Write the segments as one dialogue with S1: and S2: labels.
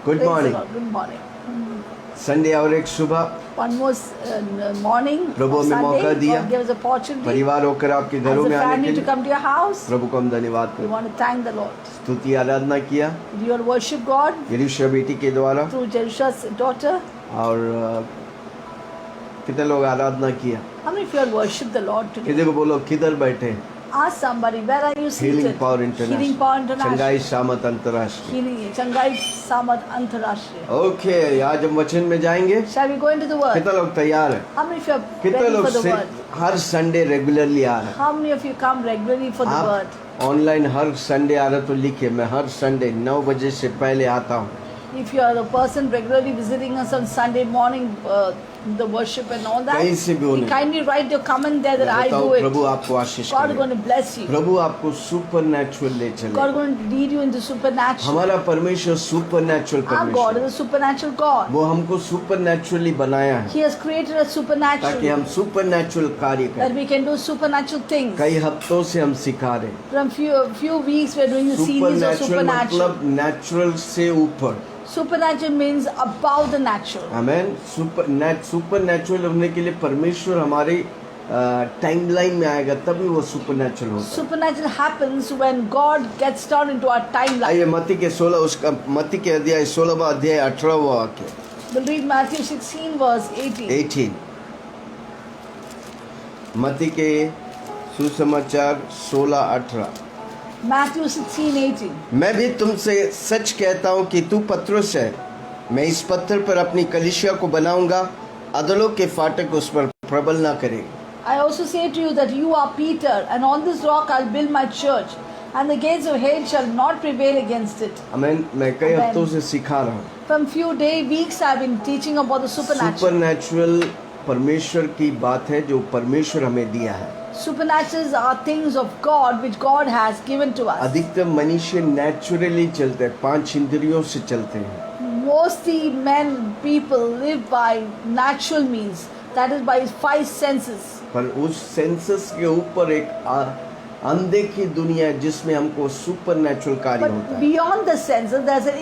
S1: Good
S2: Praise the
S1: morning.
S2: Lord. Good morning.
S1: Sunday और एक सुबह
S2: One more morning.
S1: Prabhu
S2: of
S1: हमें मौका
S2: Sunday.
S1: दिया
S2: God gave us opportunity
S1: परिवार होकर आपके
S2: as
S1: घरों
S2: a
S1: में आने के
S2: family to
S1: लिए।
S2: come to your house.
S1: प्रभु को हम धन्यवाद
S2: We
S1: करते
S2: want to thank the Lord.
S1: स्तुति आराधना किया
S2: You will worship God
S1: यरूशा बेटी के द्वारा
S2: through Jerusha's daughter.
S1: और कितने लोग आराधना किया।
S2: How many of you all worship the Lord today?
S1: किसी को बोलो किधर बैठे।
S2: Ask somebody, where are you seated?
S1: Healing power
S2: Healing Power
S1: international
S2: International.
S1: चंगाई सामत अंतरराष्ट्रीय।
S2: Healing Changai Samat Antarashtriya.
S1: Okay आज हम वचन में जाएंगे।
S2: Shall we go into the word?
S1: कितने लोग तैयार हैं?
S2: How many of you are
S1: कितने
S2: ready
S1: लोग
S2: for the word?
S1: हर संडे रेगुलरली आ रहे हैं?
S2: How many of you come regularly for the word?
S1: आप ऑनलाइन हर संडे आ रहे तो लिखे मैं हर संडे 9 बजे से पहले आता हूँ।
S2: If you are the person regularly visiting us on Sunday morning, the worship and all that,
S1: कहीं से भी होने
S2: you kindly write your comment there that I
S1: बताओ
S2: do
S1: प्रभु
S2: it.
S1: आपको आशीष
S2: God is
S1: करे।
S2: going to bless you.
S1: प्रभु आपको supernatural ले चले।
S2: God is going to lead you into supernatural.
S1: हमारा परमेश्वर सुपरनैचुरल
S2: Our God
S1: परमेश्वर
S2: is a supernatural God.
S1: वो हमको सुपरनैचुरली बनाया है
S2: He has created us
S1: ताकि
S2: supernaturally
S1: हम सुपरनैचुरल कार्य
S2: that
S1: करें।
S2: we can do supernatural things.
S1: कई हफ्तों से हम सिखा रहे हैं।
S2: From few weeks we are doing the series of
S1: supernatural
S2: supernatural.
S1: मतलब नेचुरल से ऊपर।
S2: Supernatural means above the natural.
S1: Amen. Supernatural होने के लिए परमेश्वर हमारे टाइमलाइन में आएगा तभी वो सुपरनैचुरल होता है।
S2: Supernatural happens when God gets down into our timeline.
S1: आइए मत्ती के 16 उसका मत्ती के अध्याय 16वां अध्याय 18वां वाक्य
S2: We'll read Matthew 16 verse 18.
S1: 18 मत्ती के सुसमाचार 16-18
S2: Matthew 16:18.
S1: मैं भी तुमसे सच कहता हूँ कि तू पत्रुस है मैं इस पत्थर पर अपनी कलीसिया को बनाऊंगा अधलों के फाटक उस पर प्रबल ना करेंगे।
S2: I also say to you that you are Peter, and on this rock I'll build my church, and the gates of hell shall not prevail against it.
S1: आमेन। मैं कई
S2: Amen.
S1: हफ्तों से सिखा रहा हूँ
S2: From weeks I've been teaching about the supernatural.
S1: Supernatural परमेश्वर की बात है जो परमेश्वर हमें दिया है।
S2: Supernaturals are things of God which God has given to us.
S1: अधिकतर मनुष्य नेचुरली चलते हैं 5 इंद्रियों से चलते हैं।
S2: Mostly people live by natural means, that is by 5 senses.
S1: पर उस सेंसस के ऊपर एक अनदेखी दुनिया है जिसमें हमको सुपरनैचुरल कार्य होता
S2: But
S1: है।
S2: beyond the senses, there's an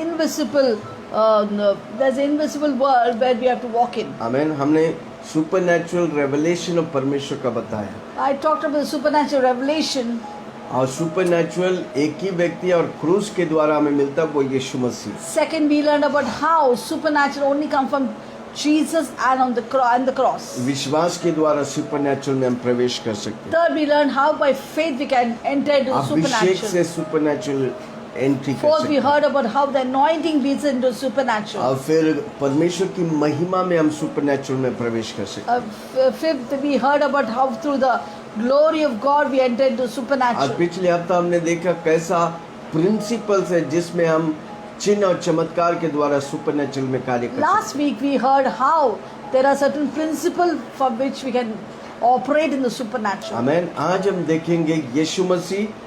S2: invisible world where we have to walk in.
S1: आमेन। हमने सुपरनैचुरल रेवलेशन ऑफ परमेश्वर का बताया
S2: I talked about the supernatural revelation.
S1: और सुपरनैचुरल एक ही व्यक्ति और क्रूस के द्वारा हमें मिलता है वो यीशु मसीह।
S2: Second, we learned about how supernatural only come from Jesus and on the cross.
S1: विश्वास के द्वारा सुपरनैचुरल में हम प्रवेश कर सकते हैं।
S2: Third, we learned how by faith we can enter into
S1: अभिषेक से
S2: supernatural.
S1: सुपरनैचुरल एंट्री कर
S2: Fourth, we
S1: सकते हैं।
S2: heard about how the anointing leads into supernatural.
S1: और फिर परमेश्वर की महिमा में हम सुपरनैचुरल में प्रवेश कर सकते हैं।
S2: Fifth, we heard about how through the glory of God we enter into
S1: और
S2: supernatural.
S1: पिछले हफ्ता हमने देखा कैसा प्रिंसिपल्स है जिसमें हम चिन्ह और चमत्कार के द्वारा सुपरनैचुरल में कार्य कर सकते
S2: Last week we heard how there are certain principles for which we can operate in the
S1: हैं।
S2: supernatural.
S1: आमेन। आज हम देखेंगे यीशु मसीह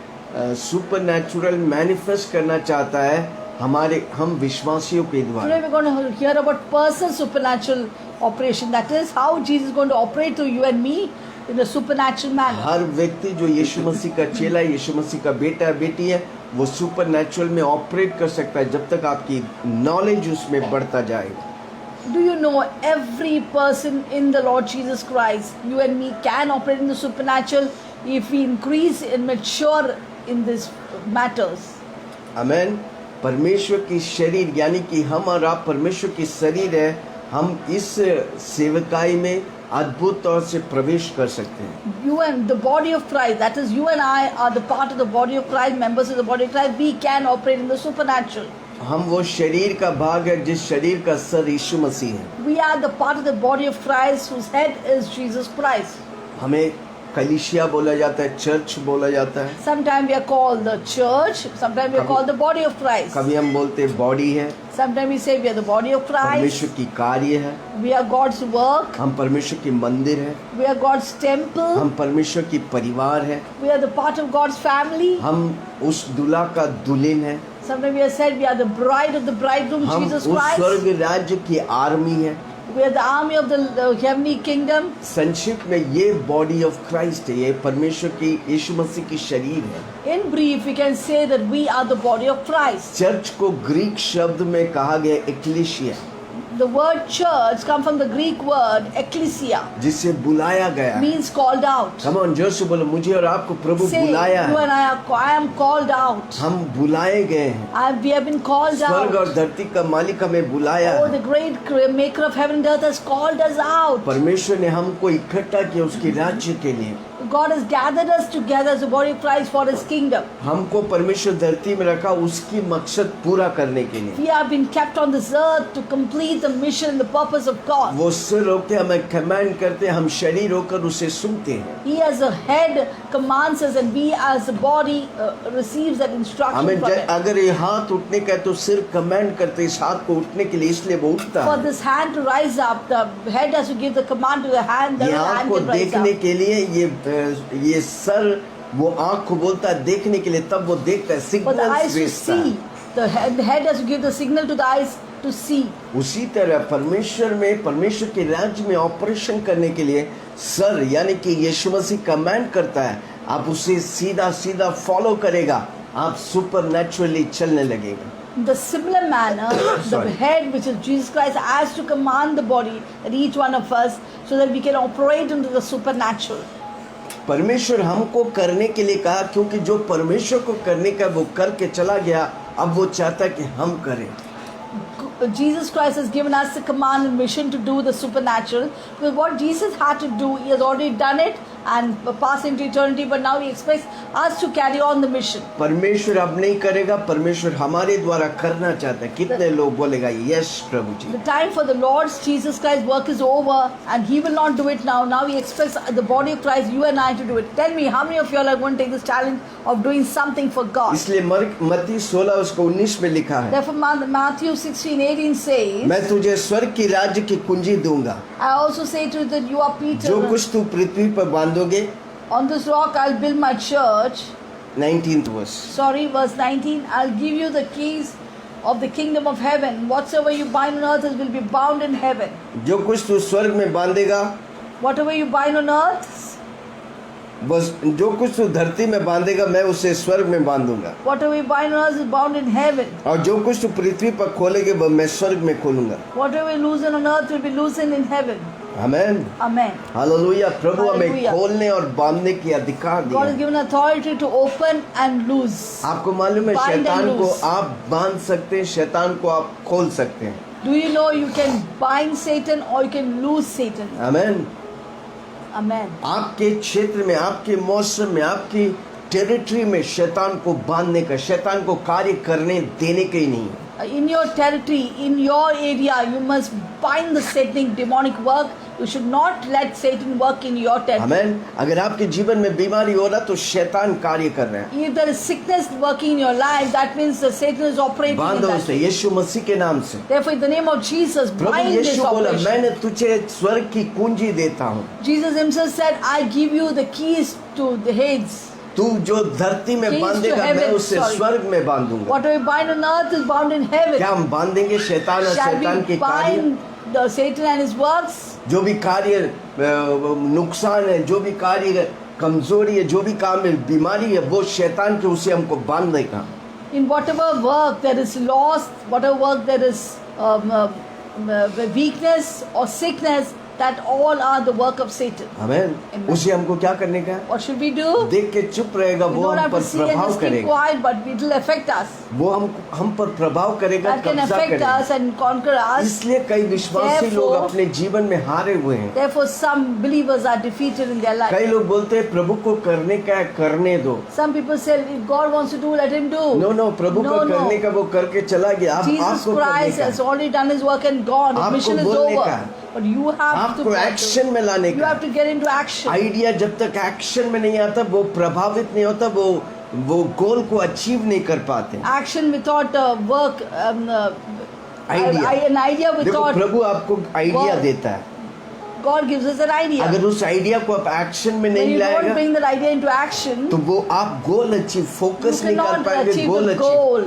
S1: सुपरनैचुरल मैनिफेस्ट करना चाहता है हम विश्वासियों के
S2: Today
S1: द्वारा।
S2: we're going to hear about personal supernatural operation. That is how Jesus is going to operate through you and me in a supernatural manner.
S1: हर व्यक्ति जो यीशु मसीह का चेला है यीशु मसीह का बेटा है बेटी है वो सुपरनैचुरल में ऑपरेट कर सकता है जब तक आपकी नॉलेज उसमें बढ़ता जाएगा।
S2: Do you know every person in the Lord Jesus Christ, you and me, can operate in the supernatural if we increase and mature in these matters.
S1: आमेन। परमेश्वर की शरीर यानी कि हम और आप परमेश्वर की शरीर है हम इस सेवकाई में अद्भुत तौर से प्रवेश कर सकते हैं।
S2: You and the body of Christ, that is you and I are the part of the body of Christ, members of the body of Christ, we can operate in the supernatural.
S1: हम वो शरीर का भाग है जिस शरीर का sir यीशु मसीह है।
S2: We are the part of the body of Christ whose head is Jesus Christ.
S1: हमें कलीसिया बोला जाता है चर्च बोला जाता है
S2: Sometimes we are called the church, sometimes we are called the body of Christ.
S1: कभी हम बोलते हैं बॉडी है
S2: Sometimes we say we are the body of Christ,
S1: परमेश्वर की कार्य है
S2: we are God's work,
S1: हम परमेश्वर की मंदिर है
S2: we are God's temple,
S1: हम परमेश्वर की परिवार है
S2: we are the part of God's family.
S1: हम उस दूल्हा का दुल्हन है
S2: Sometimes we are said we are the bride of the bridegroom,
S1: हम
S2: Jesus
S1: उस
S2: Christ.
S1: स्वर्ग राज्य की आर्मी है
S2: We are the army of the heavenly kingdom.
S1: संक्षिप्त में ये बॉडी ऑफ क्राइस्ट है, ये परमेश्वर की यीशु मसीह की शरीर है।
S2: In brief, we can say that we are the body of Christ.
S1: Church को ग्रीक शब्द में कहा गया एक्लीसिया,
S2: The word church comes from the Greek word ecclesia,
S1: जिसे बुलाया गया।
S2: means called out.
S1: Come on, जोर से बोलो, मुझे और आपको प्रभु
S2: Say,
S1: बुलाया
S2: you
S1: है।
S2: and I am called out.
S1: हम बुलाए गए हैं।
S2: We have been called
S1: स्वर्ग और
S2: out.
S1: धरती का मालिक हमें बुलाया
S2: Oh,
S1: है।
S2: the great maker of heaven and earth has called us out.
S1: परमेश्वर ने हमको इकट्ठा किया उसके राज्य के लिए।
S2: God has gathered us together as the body of Christ for His kingdom.
S1: हमको परमेश्वर धरती में रखा उसकी मकसद पूरा करने के लिए।
S2: We have been kept on this earth to complete the mission and the purpose of God.
S1: वो सिर होकर हमें कमांड करते, हम शरीर होकर उसे सुनते हैं।
S2: He as a head commands us and we as a body receives that instruction
S1: हमें
S2: from Him.
S1: अगर ये हाथ उठने का है तो सिर कमांड करते इस हाथ को उठने के लिए, इसलिए वो उठता
S2: For
S1: है।
S2: this hand to rise up, the head has to give the command to the hand, then
S1: ये
S2: the
S1: आँख
S2: hand
S1: को
S2: can rise
S1: देखने
S2: up.
S1: के लिए ये सर वो आँख को बोलता है देखने के लिए, तब वो देखता है,
S2: For the eyes
S1: signals
S2: to
S1: भेजता है।
S2: see, the head has to give the signal to the eyes to see.
S1: उसी तरह परमेश्वर में, परमेश्वर के राज्य में ऑपरेशन करने के लिए सर यानी कि यीशु मसीह कमांड करता है, आप उसे सीधा सीधा फॉलो करेगा, आप सुपरनैचुरली चलने लगेगा।
S2: In the similar manner, the
S1: Sorry.
S2: head, which is Jesus Christ, has to command the body, that each one of us, so that we can operate into the supernatural.
S1: परमेश्वर हमको करने के लिए कहा, क्योंकि जो परमेश्वर को करने का वो करके चला गया, अब वो चाहता है कि हम करें।
S2: Jesus Christ has given us the command and mission to do the supernatural, because what Jesus had to do, He has already done it and passed into eternity, but now He expects us to carry on the mission.
S1: परमेश्वर अब नहीं करेगा, परमेश्वर हमारे द्वारा करना चाहता है। कितने लोग बोलेगा yes Prabhu ji?
S2: The time for the Lord's Jesus Christ's work is over and He will not do it now. Now He expects the body of Christ, you and I, to do it. Tell me, how many of you are going to take this challenge of doing something for God?
S1: इसलिए मत्ती 16:19 में लिखा है,
S2: Therefore, Matthew 16:18 says,
S1: मैं तुझे स्वर्ग की राज्य की कुंजी दूंगा,
S2: I also say to you that you are
S1: जो
S2: Peter.
S1: कुछ तू पृथ्वी पर बांधोगे।
S2: On this rock I'll build my church.
S1: 19th verse,
S2: Sorry, verse 19. I'll give you the keys of the kingdom of heaven. Whatsoever you bind on earth will be bound in heaven.
S1: जो कुछ तू स्वर्ग में बांधेगा,
S2: Whatever you bind on earth,
S1: बस जो कुछ तू धरती में बांधेगा मैं उसे स्वर्ग में बांधूंगा,
S2: whatever you bind on earth is bound in heaven.
S1: और जो कुछ तू पृथ्वी पर खोलेगे वो मैं स्वर्ग में खोलूंगा।
S2: Whatever you loosen on earth will be loosened in heaven.
S1: Amen,
S2: Amen.
S1: Hallelujah. प्रभु हमें
S2: Hallelujah.
S1: खोलने और बांधने की अधिकार
S2: God
S1: दिया
S2: has
S1: है।
S2: given authority to open and loose.
S1: आपको मालूम है
S2: Bind and
S1: शैतान को
S2: loose.
S1: आप बांध सकते हैं, शैतान को आप खोल सकते हैं।
S2: Do you know you can bind Satan or you can loose Satan?
S1: Amen.
S2: Amen.
S1: आपके क्षेत्र में, आपके मौसम में, आपकी टेरिटरी में शैतान को बांधने का, शैतान को कार्य करने देने का ही नहीं है।
S2: In your territory, in your area, you must bind the satanic demonic work. You should not let Satan work in your territory.
S1: आमेन। अगर आपके जीवन में बीमारी हो रहा तो शैतान कार्य कर रहे हैं।
S2: If there is sickness working in your life, that means the Satan is operating in
S1: बांधो
S2: that.
S1: उसे यीशु मसीह के नाम से।
S2: Therefore, in the name of Jesus,
S1: Prabhu
S2: bind this
S1: यीशु बोला,
S2: operation.
S1: मैंने तुझे स्वर्ग की कुंजी देता हूँ,
S2: Jesus himself said, I give you the keys to the heads.
S1: तू जो धरती में
S2: Keys to
S1: बांधेगा मैं
S2: heaven,
S1: उसे
S2: sorry.
S1: स्वर्ग में बांधूंगा।
S2: Whatever you bind on earth is bound in heaven.
S1: क्या हम बांधेंगे शैतान और
S2: Shall
S1: शैतान
S2: we
S1: के कार्य?
S2: bind the Satan and his works?
S1: जो भी कार्य नुकसान है, जो भी कार्य कमजोरी है, जो भी काम में बीमारी है, वो शैतान के उसे हमको बांध देगा।
S2: In whatever work there is loss, whatever work there is weakness or sickness, that all are the work of Satan.
S1: Amen.
S2: Amen.
S1: उसे हमको क्या करने का है?
S2: What should we do?
S1: देख के चुप रहेगा,
S2: We
S1: वो
S2: don't
S1: हम
S2: have
S1: पर
S2: to see and
S1: प्रभाव
S2: just keep
S1: करेगा,
S2: quiet, but it will affect us.
S1: वो हम पर प्रभाव करेगा,
S2: That can
S1: कब्जा
S2: affect
S1: करेगा।
S2: us and conquer us.
S1: इसलिए कई विश्वासी लोग
S2: Therefore-
S1: अपने जीवन में हारे हुए हैं।
S2: Therefore, some believers are defeated in their life.
S1: कई लोग बोलते हैं प्रभु को करने का है, करने दो।
S2: Some people say, if God wants to do, let Him do.
S1: No Prabhu
S2: No,
S1: को
S2: no.
S1: करने का वो करके चला गया, अब
S2: Jesus
S1: आपको करने
S2: Christ
S1: का
S2: has
S1: है।
S2: already done His work and gone. His
S1: आपको
S2: mission is
S1: बोलने
S2: over.
S1: का है।
S2: But you have to
S1: आपको एक्शन में लाने
S2: You
S1: का
S2: have to get into action.
S1: Idea जब तक एक्शन में नहीं आता वो प्रभावित नहीं होता, वो गोल को अचीव नहीं कर पाते।
S2: Action without work,
S1: Idea.
S2: an idea
S1: देखो
S2: without
S1: प्रभु आपको आइडिया
S2: Work.
S1: देता है,
S2: God gives us an idea.
S1: अगर उस आइडिया को आप एक्शन में
S2: When
S1: नहीं
S2: you don't
S1: लाएगा
S2: bring that idea into action,
S1: तो वो आप गोल अचीव,
S2: you
S1: फोकस नहीं कर
S2: cannot
S1: पाएंगे,
S2: achieve
S1: goal
S2: the
S1: achieve.
S2: goal.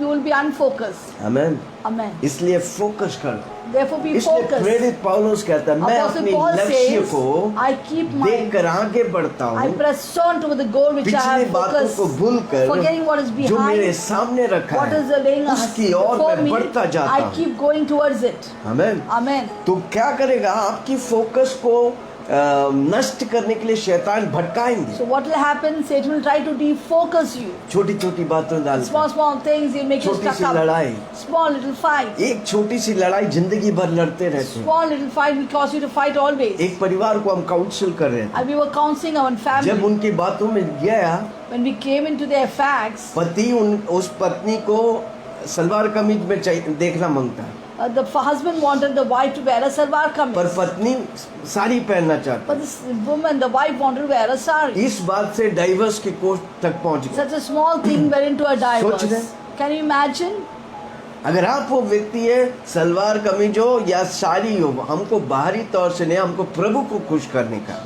S2: You will be unfocused.
S1: Amen.
S2: Amen.
S1: इसलिए फोकस कर,
S2: Therefore be
S1: इसलिए
S2: focused.
S1: प्रेरित पौलुस कहता है मैं
S2: Apostle
S1: अपने
S2: Paul
S1: लक्ष्य
S2: says,
S1: को
S2: I keep my,
S1: देखकर आगे बढ़ता
S2: I
S1: हूँ,
S2: press on to the goal which I
S1: पिछली
S2: have
S1: बातों
S2: focused,
S1: को भूलकर
S2: forgetting what is
S1: जो मेरे
S2: behind,
S1: सामने रखा
S2: what is
S1: है
S2: laying
S1: उसकी ओर
S2: before
S1: मैं
S2: me,
S1: बढ़ता जाता
S2: I
S1: हूँ।
S2: keep going towards it.
S1: आमीन।
S2: Amen.
S1: तो क्या करेगा, आपकी फोकस को नष्ट करने के लिए शैतान भटकाएंगे,
S2: So what will happen? Satan will try to defocus you.
S1: छोटी छोटी बातों डाल
S2: Small, small things he'll make you
S1: छोटी
S2: stuck
S1: सी
S2: up.
S1: लड़ाई,
S2: Small little fight.
S1: एक छोटी सी लड़ाई जिंदगी भर लड़ते रहते हैं।
S2: Small little fight will cause you to fight always.
S1: एक परिवार को हम काउंसिल कर रहे थे,
S2: And we were counseling our
S1: जब
S2: family.
S1: उनकी बातों में गया,
S2: When we came into their facts,
S1: पति उस पत्नी को सलवार कमीज में देखना मांगता है,
S2: the husband wanted the wife to wear a salwar
S1: पर
S2: kameez.
S1: पत्नी साड़ी पहनना चाहती
S2: But this woman, the wife wanted to wear a
S1: है।
S2: sari.
S1: इस बात से डाइवर्स की कोर्ट तक पहुंच गए।
S2: Such a small thing went into a
S1: सोच
S2: divorce.
S1: रहे?
S2: Can you imagine?
S1: अगर आप वो व्यक्ति है, सलवार कमीज हो या साड़ी हो, हमको बाहरी तौर से नहीं, हमको प्रभु को खुश करने का।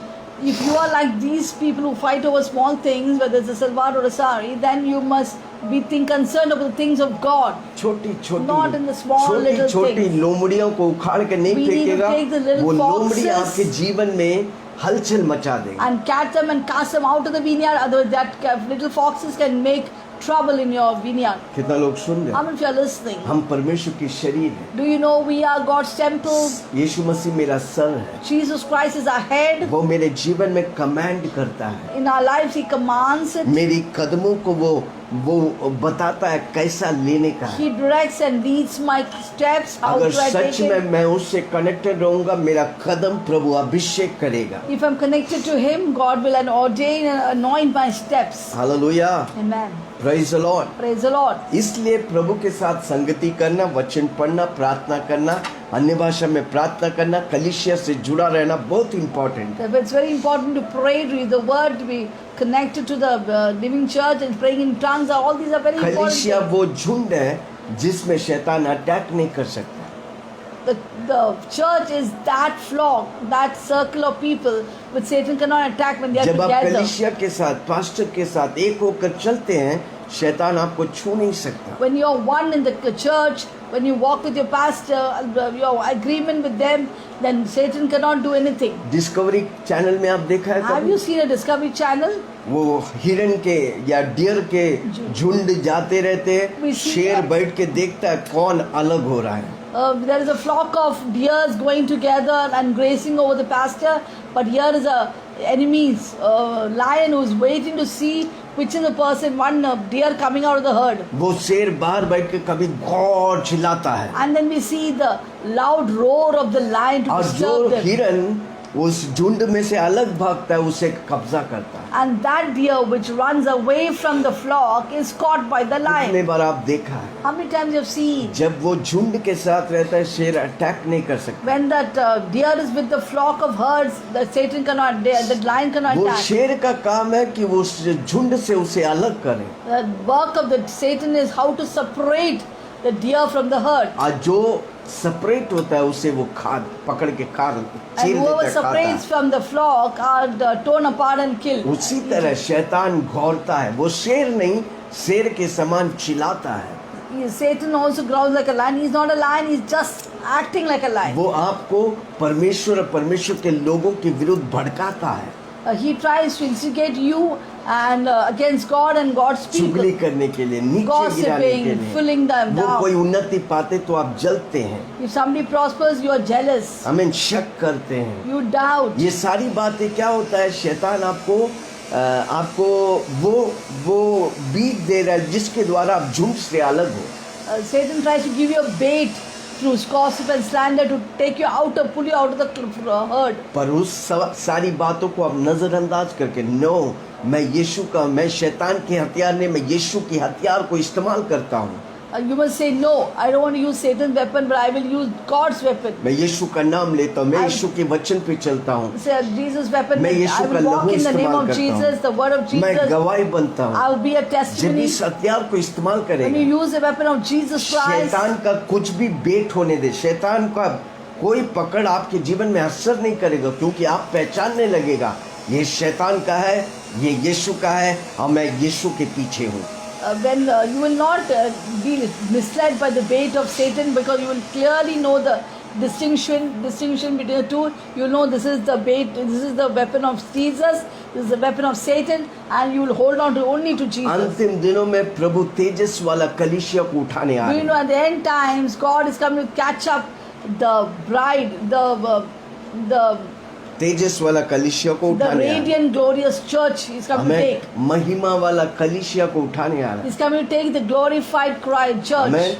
S2: If you are like these people who fight over small things, whether it's a salwar or a sari, then you must be concerned about the things of God.
S1: छोटी
S2: Not in the small
S1: छोटी
S2: little
S1: छोटी
S2: things.
S1: लोमड़ियों को उखाड़ के नहीं
S2: We need to
S1: फेंकेगा,
S2: take the little
S1: वो लोमड़ी
S2: foxes
S1: आपके जीवन में हलचल मचा देगी।
S2: And catch them and cast them out of the vineyard. Otherwise, that little foxes can make trouble in your vineyard.
S1: कितना लोग सुन रहे
S2: How
S1: हैं?
S2: many of you are listening?
S1: हम परमेश्वर की शरीर है,
S2: Do you know we are God's temple?
S1: यीशु मसीह मेरा सर है,
S2: Jesus Christ is our head.
S1: वो मेरे जीवन में कमांड करता है,
S2: In our lives, He commands it.
S1: मेरी कदमों को वो बताता है कैसा लेने का है।
S2: He directs and leads my steps. How
S1: अगर
S2: do I
S1: सच
S2: take
S1: में
S2: it?
S1: मैं उससे कनेक्टेड रहूंगा, मेरा कदम प्रभु अभिषेक करेगा।
S2: If I'm connected to Him, God will ordain and anoint my steps.
S1: Hallelujah,
S2: Amen.
S1: Praise the Lord.
S2: Praise the Lord.
S1: इसलिए प्रभु के साथ संगति करना, वचन पढ़ना, प्रार्थना करना, अन्य भाषा में प्रार्थना करना, कलीसिया से जुड़ा रहना बहुत इम्पोर्टेंट है।
S2: Therefore, it's very important to pray, to read the word, to be connected to the living church and praying in tongues. All these are very important.
S1: कलीसिया
S2: things.
S1: वो झुंड है जिसमें शैतान अटैक नहीं कर सकता।
S2: The church is that flock, that circle of people which Satan cannot attack when they are
S1: जब आप
S2: together.
S1: कलीसिया के साथ, पास्टर के साथ एक होकर चलते हैं, शैतान आपको छू नहीं सकता।
S2: When you're one in the church, when you walk with your pastor, your agreement with them, then Satan cannot do anything.
S1: Discovery channel में आप देखा है
S2: Have
S1: कभी?
S2: you seen a Discovery Channel?
S1: वो हिरन के या डियर के झुंड जाते रहते
S2: We
S1: हैं,
S2: see
S1: शेर
S2: that.
S1: बैठ के देखता है कौन अलग हो रहा है।
S2: There is a flock of deers going together and grazing over the pasture, but here is a enemy's lion who is waiting to see which is the person, one deer coming out of the herd.
S1: वो शेर बाहर बैठ के कभी गौर चिल्लाता है,
S2: And then we see the loud roar of the lion to
S1: और जो
S2: disturb them.
S1: हिरन उस झुंड में से अलग भागता है, उसे कब्जा करता है।
S2: And that deer which runs away from the flock is caught by the
S1: कितने
S2: lion.
S1: बार आप देखा है,
S2: How many times you have seen?
S1: जब वो झुंड के साथ रहता है, शेर अटैक नहीं कर सकता।
S2: When that deer is with the flock of herds, the Satan cannot, the lion cannot
S1: वो
S2: attack.
S1: शेर का काम है कि वो उस झुंड से उसे अलग करे,
S2: The work of the Satan is how to separate the deer from the herd.
S1: और जो सेपरेट होता है उसे वो पकड़ के
S2: And
S1: चीर
S2: whoever
S1: देता है, खाता
S2: separates
S1: है।
S2: from the flock are torn apart and killed.
S1: उसी तरह शैतान घौरता है, वो शेर नहीं, शेर के समान चिल्लाता है।
S2: Satan also growls like a lion. He's not a lion, he's just acting like a lion.
S1: वो आपको परमेश्वर और परमेश्वर के लोगों के विरुद्ध भड़काता है,
S2: He tries to instigate you and against God and God's
S1: चुगली
S2: people.
S1: करने के लिए, नीचे गिराने के
S2: Gossiping,
S1: लिए।
S2: pulling them
S1: वो कोई
S2: down.
S1: उन्नति पाते तो आप जलते हैं,
S2: If somebody prospers, you are jealous.
S1: हमें शक करते हैं।
S2: You doubt.
S1: ये सारी बातें क्या होता है, शैतान आपको वो बीज दे रहा है जिसके द्वारा आप झुंड से अलग हो।
S2: Satan tries to give you a bait through gossip and slander to take you out or pull you out of the herd.
S1: पर उस सारी बातों को आप नजरअंदाज करके, नो मैं यीशु का, मैं शैतान के हथियार नहीं, मैं यीशु के हथियार को इस्तेमाल करता हूँ।
S2: You must say, no, I don't want to use Satan's weapon, but I will use God's weapon.
S1: मैं यीशु का नाम लेता हूँ, मैं यीशु के वचन पे चलता हूँ,
S2: Say Jesus' weapon.
S1: मैं
S2: I
S1: यीशु का
S2: will walk
S1: लहू
S2: in the name
S1: इस्तेमाल
S2: of
S1: करता
S2: Jesus, the word of
S1: हूँ, मैं
S2: Jesus.
S1: गवाही बनता
S2: I
S1: हूँ।
S2: will be a
S1: जब
S2: testimony.
S1: इस हथियार को इस्तेमाल
S2: When
S1: करेंगे,
S2: you use the weapon of Jesus Christ,
S1: शैतान का कुछ भी बेट होने दे, शैतान का कोई पकड़ आपके जीवन में असर नहीं करेगा, क्योंकि आप पहचानने लगेगा ये शैतान का है, ये यीशु का है, और मैं यीशु के पीछे हूँ।
S2: when you will not be misled by the bait of Satan, because you will clearly know the distinction between the two. You know, this is the bait, this is the weapon of Jesus, this is the weapon of Satan, and you will hold on to only to Jesus.
S1: अंतिम दिनों में प्रभु तेजस वाला कलीसिया को उठाने आ
S2: Do
S1: रहे
S2: you know,
S1: हैं।
S2: at the end times, God is coming to catch up the bride, the
S1: तेजस वाला कलीसिया को उठाने आ रहे हैं।
S2: radiant, glorious church. He's coming to
S1: हमें
S2: take.
S1: महिमा वाला कलीसिया को उठाने आ रहा है।
S2: He's coming to take the glorified Christ church.
S1: हमें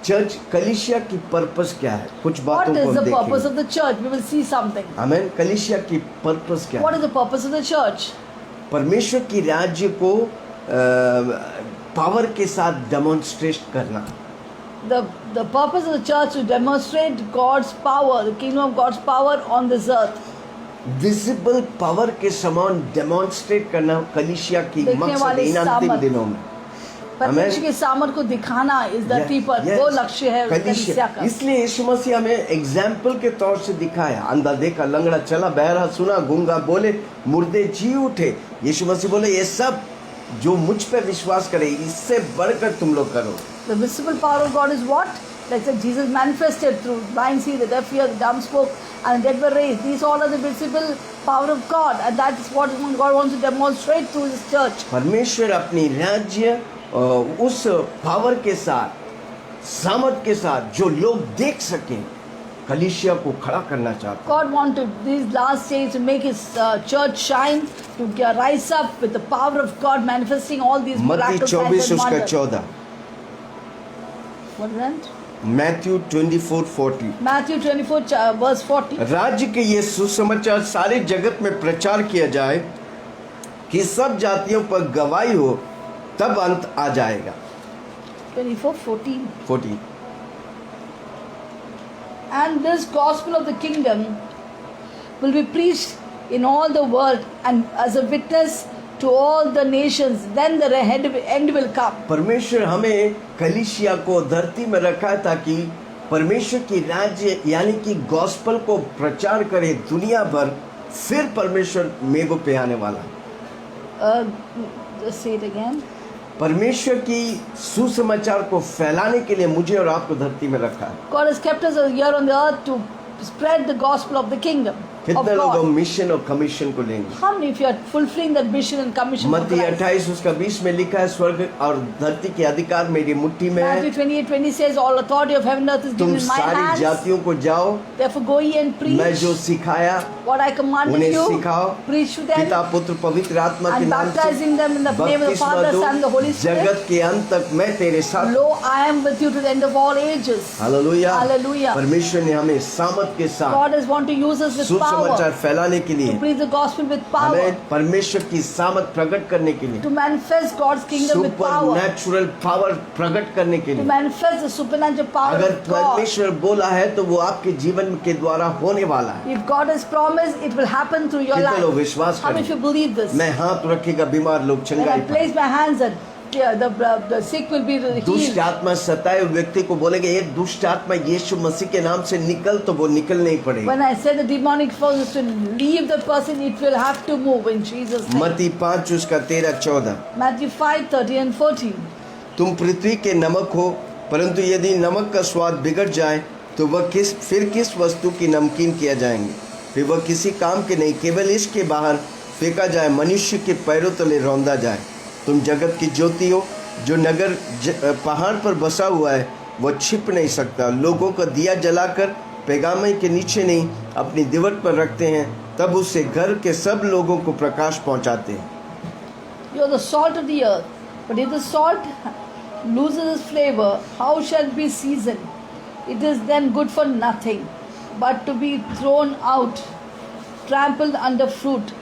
S1: चर्च कलीसिया की पर्पस क्या है? कुछ
S2: What
S1: बातों को
S2: is
S1: हम
S2: the purpose
S1: देखेंगे।
S2: of the church? We will see something.
S1: हमें कलीसिया की पर्पस क्या
S2: What
S1: है?
S2: is the purpose of the church?
S1: परमेश्वर की राज्य को पावर के साथ डेमोन्स्ट्रेट करना।
S2: The purpose of the church to demonstrate God's power, the kingdom of God's power on this earth.
S1: Visible power के समान डेमोन्स्ट्रेट करना कलीसिया की
S2: देखने
S1: मकसद
S2: वाले
S1: इन अंतिम
S2: सामर्थ।
S1: दिनों में।
S2: परमेश्वर के सामर्थ को दिखाना is the people. वो लक्ष्य है कलीसिया का।
S1: इसलिए यीशु मसीह हमें एग्जाम्पल के तौर से दिखाया। अंधा देखा, लंगड़ा चला, बहरा सुना, गूंगा बोले, मुर्दे जी उठे। यीशु मसीह बोले ये सब जो मुझ पे विश्वास करे इससे बढ़कर तुम लोग करो।
S2: The visible power of God is what? Like that Jesus manifested through blind see, the deaf hear, the dumb spoke, and the dead were raised. These all are the visible power of God, and that is what God wants to demonstrate through His church.
S1: परमेश्वर अपनी राज्य उस power के साथ, सामर्थ के साथ जो लोग देख सकें, कलीसिया को खड़ा करना चाहता है।
S2: God wanted these last days to make His church shine, to rise up with the power of God, manifesting all these
S1: मत्ती
S2: miraculous signs
S1: 24
S2: and
S1: उसका
S2: wonders.
S1: 14,
S2: What is that?
S1: Matthew 24:40।
S2: Matthew 24 verse 40.
S1: राज्य के ये सुसमाचार सारे जगत में प्रचार किया जाए कि सब जातियों पर गवाही हो, तब अंत आ जाएगा।
S2: 24:14.
S1: 40।
S2: And this gospel of the kingdom will be preached in all the world and as a witness to all the nations. Then the end will come.
S1: परमेश्वर हमें कलीसिया को धरती में रखा है ताकि परमेश्वर की राज्य यानी कि गॉस्पल को प्रचार करे दुनिया भर, फिर परमेश्वर मेघों पे आने वाला है।
S2: Just say it again.
S1: परमेश्वर की सुसमाचार को फैलाने के लिए मुझे और आपको धरती में रखा है।
S2: God has kept us here on the earth to spread the gospel of the kingdom of
S1: कितने लोग
S2: God.
S1: मिशन और कमीशन को लेंगे?
S2: How many if you are fulfilling that mission and commission of
S1: मत्ती
S2: Christ?
S1: 28 उसका 20 में लिखा है, स्वर्ग और धरती के अधिकार मेरी मुट्ठी में
S2: Matthew
S1: है।
S2: 28:20 says, all authority of heaven and earth is
S1: तुम
S2: given in my
S1: सारी
S2: hands.
S1: जातियों को जाओ,
S2: Therefore go ye and
S1: मैं
S2: preach
S1: जो सिखाया
S2: what I commanded
S1: उन्हें
S2: you.
S1: सिखाओ,
S2: Preach to them.
S1: पिता पुत्र पवित्र आत्मा के
S2: And
S1: नाम
S2: baptizing them in the name of the
S1: बपतिस्मा
S2: Father,
S1: दो,
S2: Son, the Holy Spirit.
S1: जगत के अंत तक मैं तेरे साथ।
S2: Lo, I am with you to the end of all ages.
S1: Hallelujah.
S2: Hallelujah.
S1: परमेश्वर ने हमें सामर्थ के साथ
S2: God has want to use us with
S1: सुसमाचार
S2: power
S1: फैलाने के
S2: to
S1: लिए,
S2: preach the gospel with power,
S1: हमें परमेश्वर की सामर्थ प्रकट करने के लिए,
S2: to manifest God's kingdom with
S1: super
S2: power,
S1: natural power प्रकट करने के
S2: to
S1: लिए।
S2: manifest the supernatural power
S1: अगर
S2: of God.
S1: परमेश्वर बोला है तो वो आपके जीवन के द्वारा होने वाला है।
S2: If God has promised, it will happen through your
S1: कितने लोग
S2: life.
S1: विश्वास
S2: How many of you
S1: करें?
S2: believe this?
S1: मैं हाथ रखेगा बीमार लोग
S2: When
S1: चंगाई
S2: I
S1: पाएं।
S2: place my hands and the sick will be
S1: दुष्ट
S2: healed.
S1: आत्मा सताए हुए व्यक्ति को बोलेगे ये दुष्ट आत्मा यीशु मसीह के नाम से निकल, तो वो निकल नहीं पड़ेगी।
S2: When I say the demonic forces to leave the person, it will have to move in Jesus' name.
S1: मत्ती 5 उसका 13-14।
S2: Matthew 5:30 and 14.
S1: तुम पृथ्वी के नमक हो, परंतु यदि नमक का स्वाद बिगड़ जाए तो वह फिर किस वस्तु की नमकीन किया जाएंगे? फिर वह किसी काम के नहीं, केवल इसके बाहर फेंका जाए, मनुष्य के पैरों तले रौंदा जाए। तुम जगत की ज्योति हो। जो नगर पहाड़ पर बसा हुआ है वह छिप नहीं सकता। लोगों का दिया जलाकर पैगामे के नीचे नहीं, अपनी दीवार पर रखते हैं, तब उससे घर के सब लोगों को प्रकाश पहुंचाते हैं।
S2: You are the salt of the earth, but if the salt loses its flavor, how shall it be seasoned? It is then good for nothing, but to be thrown out, trampled under foot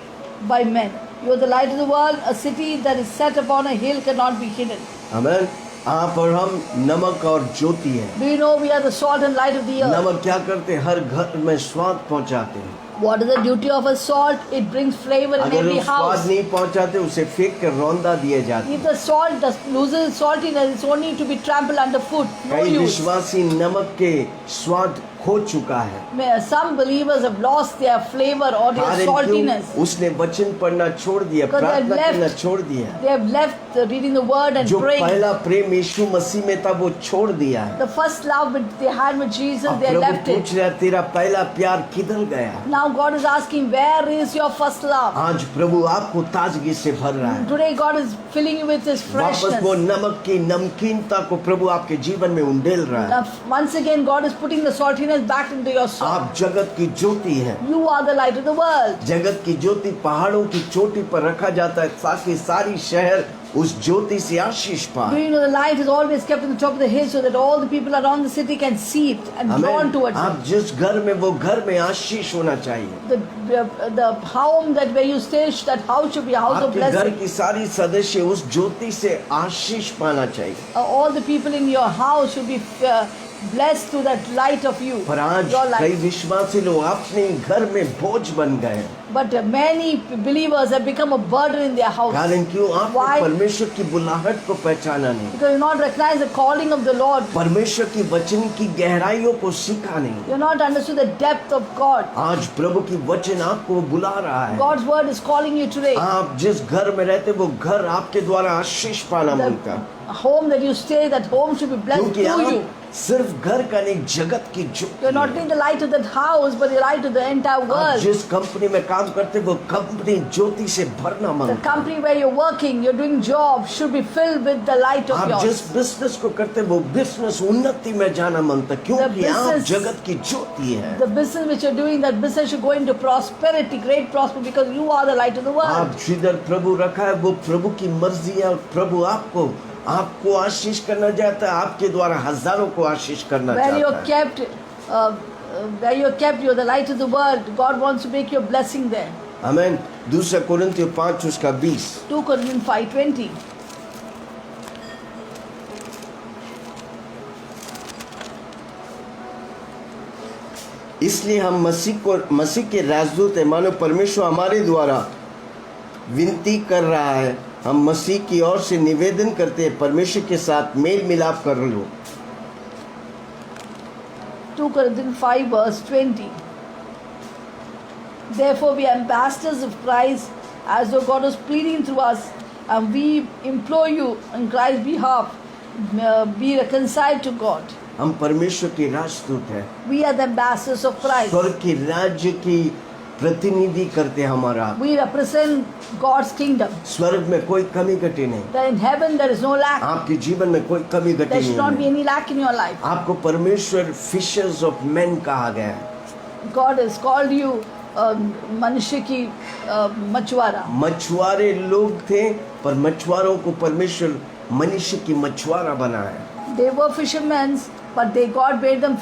S2: by men. You are the light of the world. A city that is set upon a hill cannot be hidden.
S1: आमीन। आप और हम नमक और ज्योति हैं।
S2: Do you know we are the salt and light of the earth?
S1: नमक क्या करते हैं? हर घर में स्वाद पहुंचाते हैं।
S2: What is the duty of a salt? It brings flavor in
S1: अगर
S2: every
S1: वो स्वाद
S2: house.
S1: नहीं पहुंचाते उसे फेंक कर रौंदा दिए जाते हैं।
S2: If the salt loses its saltiness, it's only to be trampled underfoot. No
S1: कई
S2: use.
S1: विश्वासी नमक के स्वाद खो चुका है।
S2: Some believers have lost their flavor or their
S1: कारण
S2: saltiness.
S1: क्यों? उसने वचन पढ़ना छोड़ दिया,
S2: Because they have
S1: प्रार्थना करना
S2: left-
S1: छोड़ दिया।
S2: They have left reading the word and
S1: जो
S2: praying.
S1: पहला प्रेम यीशु मसीह में था वो छोड़ दिया है।
S2: The first love that they had with Jesus,
S1: अब
S2: they
S1: प्रभु
S2: left it.
S1: पूछ रहा है, तेरा पहला प्यार किधर गया?
S2: Now God is asking, where is your first love?
S1: आज प्रभु आपको ताजगी से भर रहा है।
S2: Today God is filling you with His
S1: वापस वो
S2: freshness.
S1: नमक की नमकीनता को प्रभु आपके जीवन में उंडेल रहा है।
S2: Now, once again, God is putting the saltiness back into your soul.
S1: आप जगत की ज्योति है।
S2: You are the light of the world.
S1: जगत की ज्योति पहाड़ों की चोटी पर रखा जाता है ताकि सारी शहर उस ज्योति से आशीष
S2: Do
S1: पाए।
S2: you know the light is always kept on the top of the hill so that all the people around the city can see it and drawn
S1: amen.
S2: towards
S1: आप
S2: it?
S1: जिस घर में वो घर में आशीष होना चाहिए।
S2: The home that where you stay, that house should be a house of
S1: आपके घर
S2: blessing.
S1: की सारी सदस्य उस ज्योति से आशीष पाना चाहिए।
S2: All the people in your house should be blessed through that light of you,
S1: पर आज
S2: your
S1: कई
S2: light.
S1: विश्वासी लोग अपने घर में बोझ बन गए।
S2: But many believers have become a burden in their house
S1: कारण क्यों? आपने
S2: Why?
S1: परमेश्वर की बुलाहट को पहचाना नहीं,
S2: because you not recognize the calling of the Lord.
S1: परमेश्वर की वचन की गहराइयों को सीखा नहीं।
S2: You not understood the depth of God.
S1: आज प्रभु की वचन आपको बुला रहा है।
S2: God's word is calling you today.
S1: आप जिस घर में रहते वो घर आपके द्वारा आशीष पाना मांगता है।
S2: The home that you stay, that home should be blessed
S1: क्योंकि
S2: through you.
S1: आप सिर्फ घर का नहीं, जगत की
S2: You're not
S1: Jyoti
S2: only the light of that house, but the light of the entire
S1: आप
S2: world.
S1: जिस कंपनी में काम करते वो कंपनी ज्योति से भरना
S2: The
S1: मांगता है।
S2: company where you're working, you're doing job, should be filled with the light of
S1: आप
S2: yours.
S1: जिस बिजनेस को करते वो बिजनेस उन्नति में जाना मांगता है, क्योंकि आप
S2: business-
S1: जगत की ज्योति है।
S2: The business which you're doing, that business should go into prosperity, great prosperity, because you are the light of the world.
S1: आप जिधर प्रभु रखा है वो प्रभु की मर्जी है और प्रभु आपको आशीष करना चाहता है, आपके द्वारा हजारों को आशीष करना
S2: Where you're
S1: चाहता है।
S2: kept, you're the light of the world. God wants to make you a blessing there.
S1: आमीन। दूसरा कोरिन्थियों 5 उसका 20।
S2: 2 Corinthians 5:20.
S1: इसलिए हम मसीह के राजदूत है, मानो परमेश्वर हमारे द्वारा विनती कर रहा है। हम मसीह की ओर से निवेदन करते हैं, परमेश्वर के साथ मेल मिलाप कर लो।
S2: 2 Corinthians 5 verse 20. Therefore we are ambassadors of Christ, as though God was pleading through us, and we implore you on Christ's behalf, be reconciled to God.
S1: हम परमेश्वर के राजदूत हैं,
S2: We are the ambassadors of Christ.
S1: स्वर्ग के राज्य की प्रतिनिधि करते हैं हमारा।
S2: We represent God's kingdom.
S1: स्वर्ग में कोई कमी घटी नहीं,
S2: That in heaven there is no lack.
S1: आपके जीवन में कोई कमी घटी
S2: There should not be
S1: नहीं।
S2: any lack in your life.
S1: आपको परमेश्वर फिशर्स ऑफ मैन कहा गया है।
S2: God has called you मनुष्य की मछुआरा.
S1: मछुआरे लोग थे, पर मछुआरों को परमेश्वर मनुष्य की मछुआरा बनाया।
S2: They were fishermen, but God made them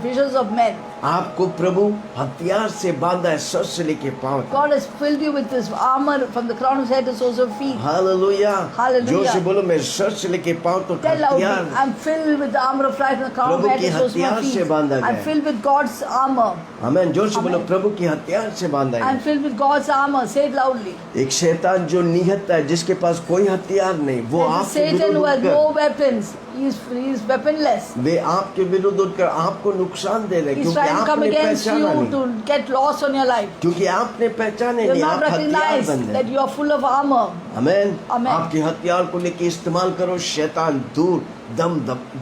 S2: fishers of men.
S1: आपको प्रभु हथियार से बांधा है, सर से लेके पांव तक।
S2: God has filled you with His armor from the crown of His head to the soles of His feet.
S1: Hallelujah.
S2: Hallelujah.
S1: जोर से बोलो, मैं सर से लेके पांव तक
S2: Tell loudly,
S1: हथियार
S2: I'm filled with the armor of Christ from the crown of
S1: Prabhu
S2: my head
S1: के
S2: to the soles of
S1: हथियार
S2: my
S1: से
S2: feet.
S1: बांधा गया
S2: I'm
S1: है।
S2: filled with God's armor.
S1: आमीन। जोर से बोलो,
S2: Amen.
S1: प्रभु के हथियार से बांधा
S2: I'm
S1: है।
S2: filled with God's armor. Say it loudly.
S1: एक शैतान जो निहत्ता है, जिसके पास कोई हथियार नहीं, वो
S2: There's a
S1: आपके
S2: Satan who has
S1: विरुद्ध
S2: no weapons. He is weaponless.
S1: वे आपके विरुद्ध उठकर आपको नुकसान दे रहे,
S2: He's
S1: क्योंकि
S2: trying to come
S1: आपने
S2: against
S1: पहचाना
S2: you
S1: नहीं,
S2: to get loss on your life.
S1: क्योंकि आपने पहचाने
S2: You're
S1: नहीं,
S2: not
S1: आप हथियार
S2: recognized
S1: बंद
S2: that
S1: हैं।
S2: you are full of armor.
S1: आमीन।
S2: Amen.
S1: आपके हथियार को लेके इस्तेमाल करो, शैतान दूर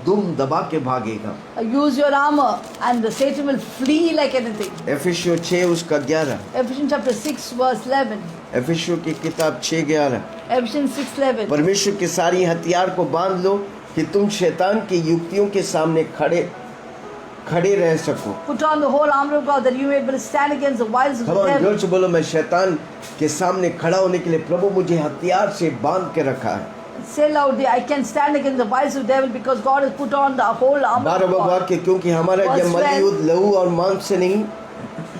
S1: दुम दबा के भागेगा।
S2: Use your armor and the Satan will flee like anything.
S1: एफिसियों 6 उसका 11।
S2: Ephesians chapter 6 verse 11.
S1: एफिसियों की किताब 6:11।
S2: Ephesians 6:11.
S1: परमेश्वर के सारी हथियार को बांध लो कि तुम शैतान की युक्तियों के सामने खड़े रह सको।
S2: Put on the whole armor of God that you may be able to stand against the wiles of the
S1: हम
S2: devil.
S1: जोर से बोलो, मैं शैतान के सामने खड़ा होने के लिए प्रभु मुझे हथियार से बांध के रखा है।
S2: Say loudly, I can stand against the wiles of the devil because God has put on the whole armor of
S1: 12
S2: God.
S1: वाक्य, क्योंकि हमारा
S2: Verse
S1: जब मलयुद्ध लहू और मांस से नहीं,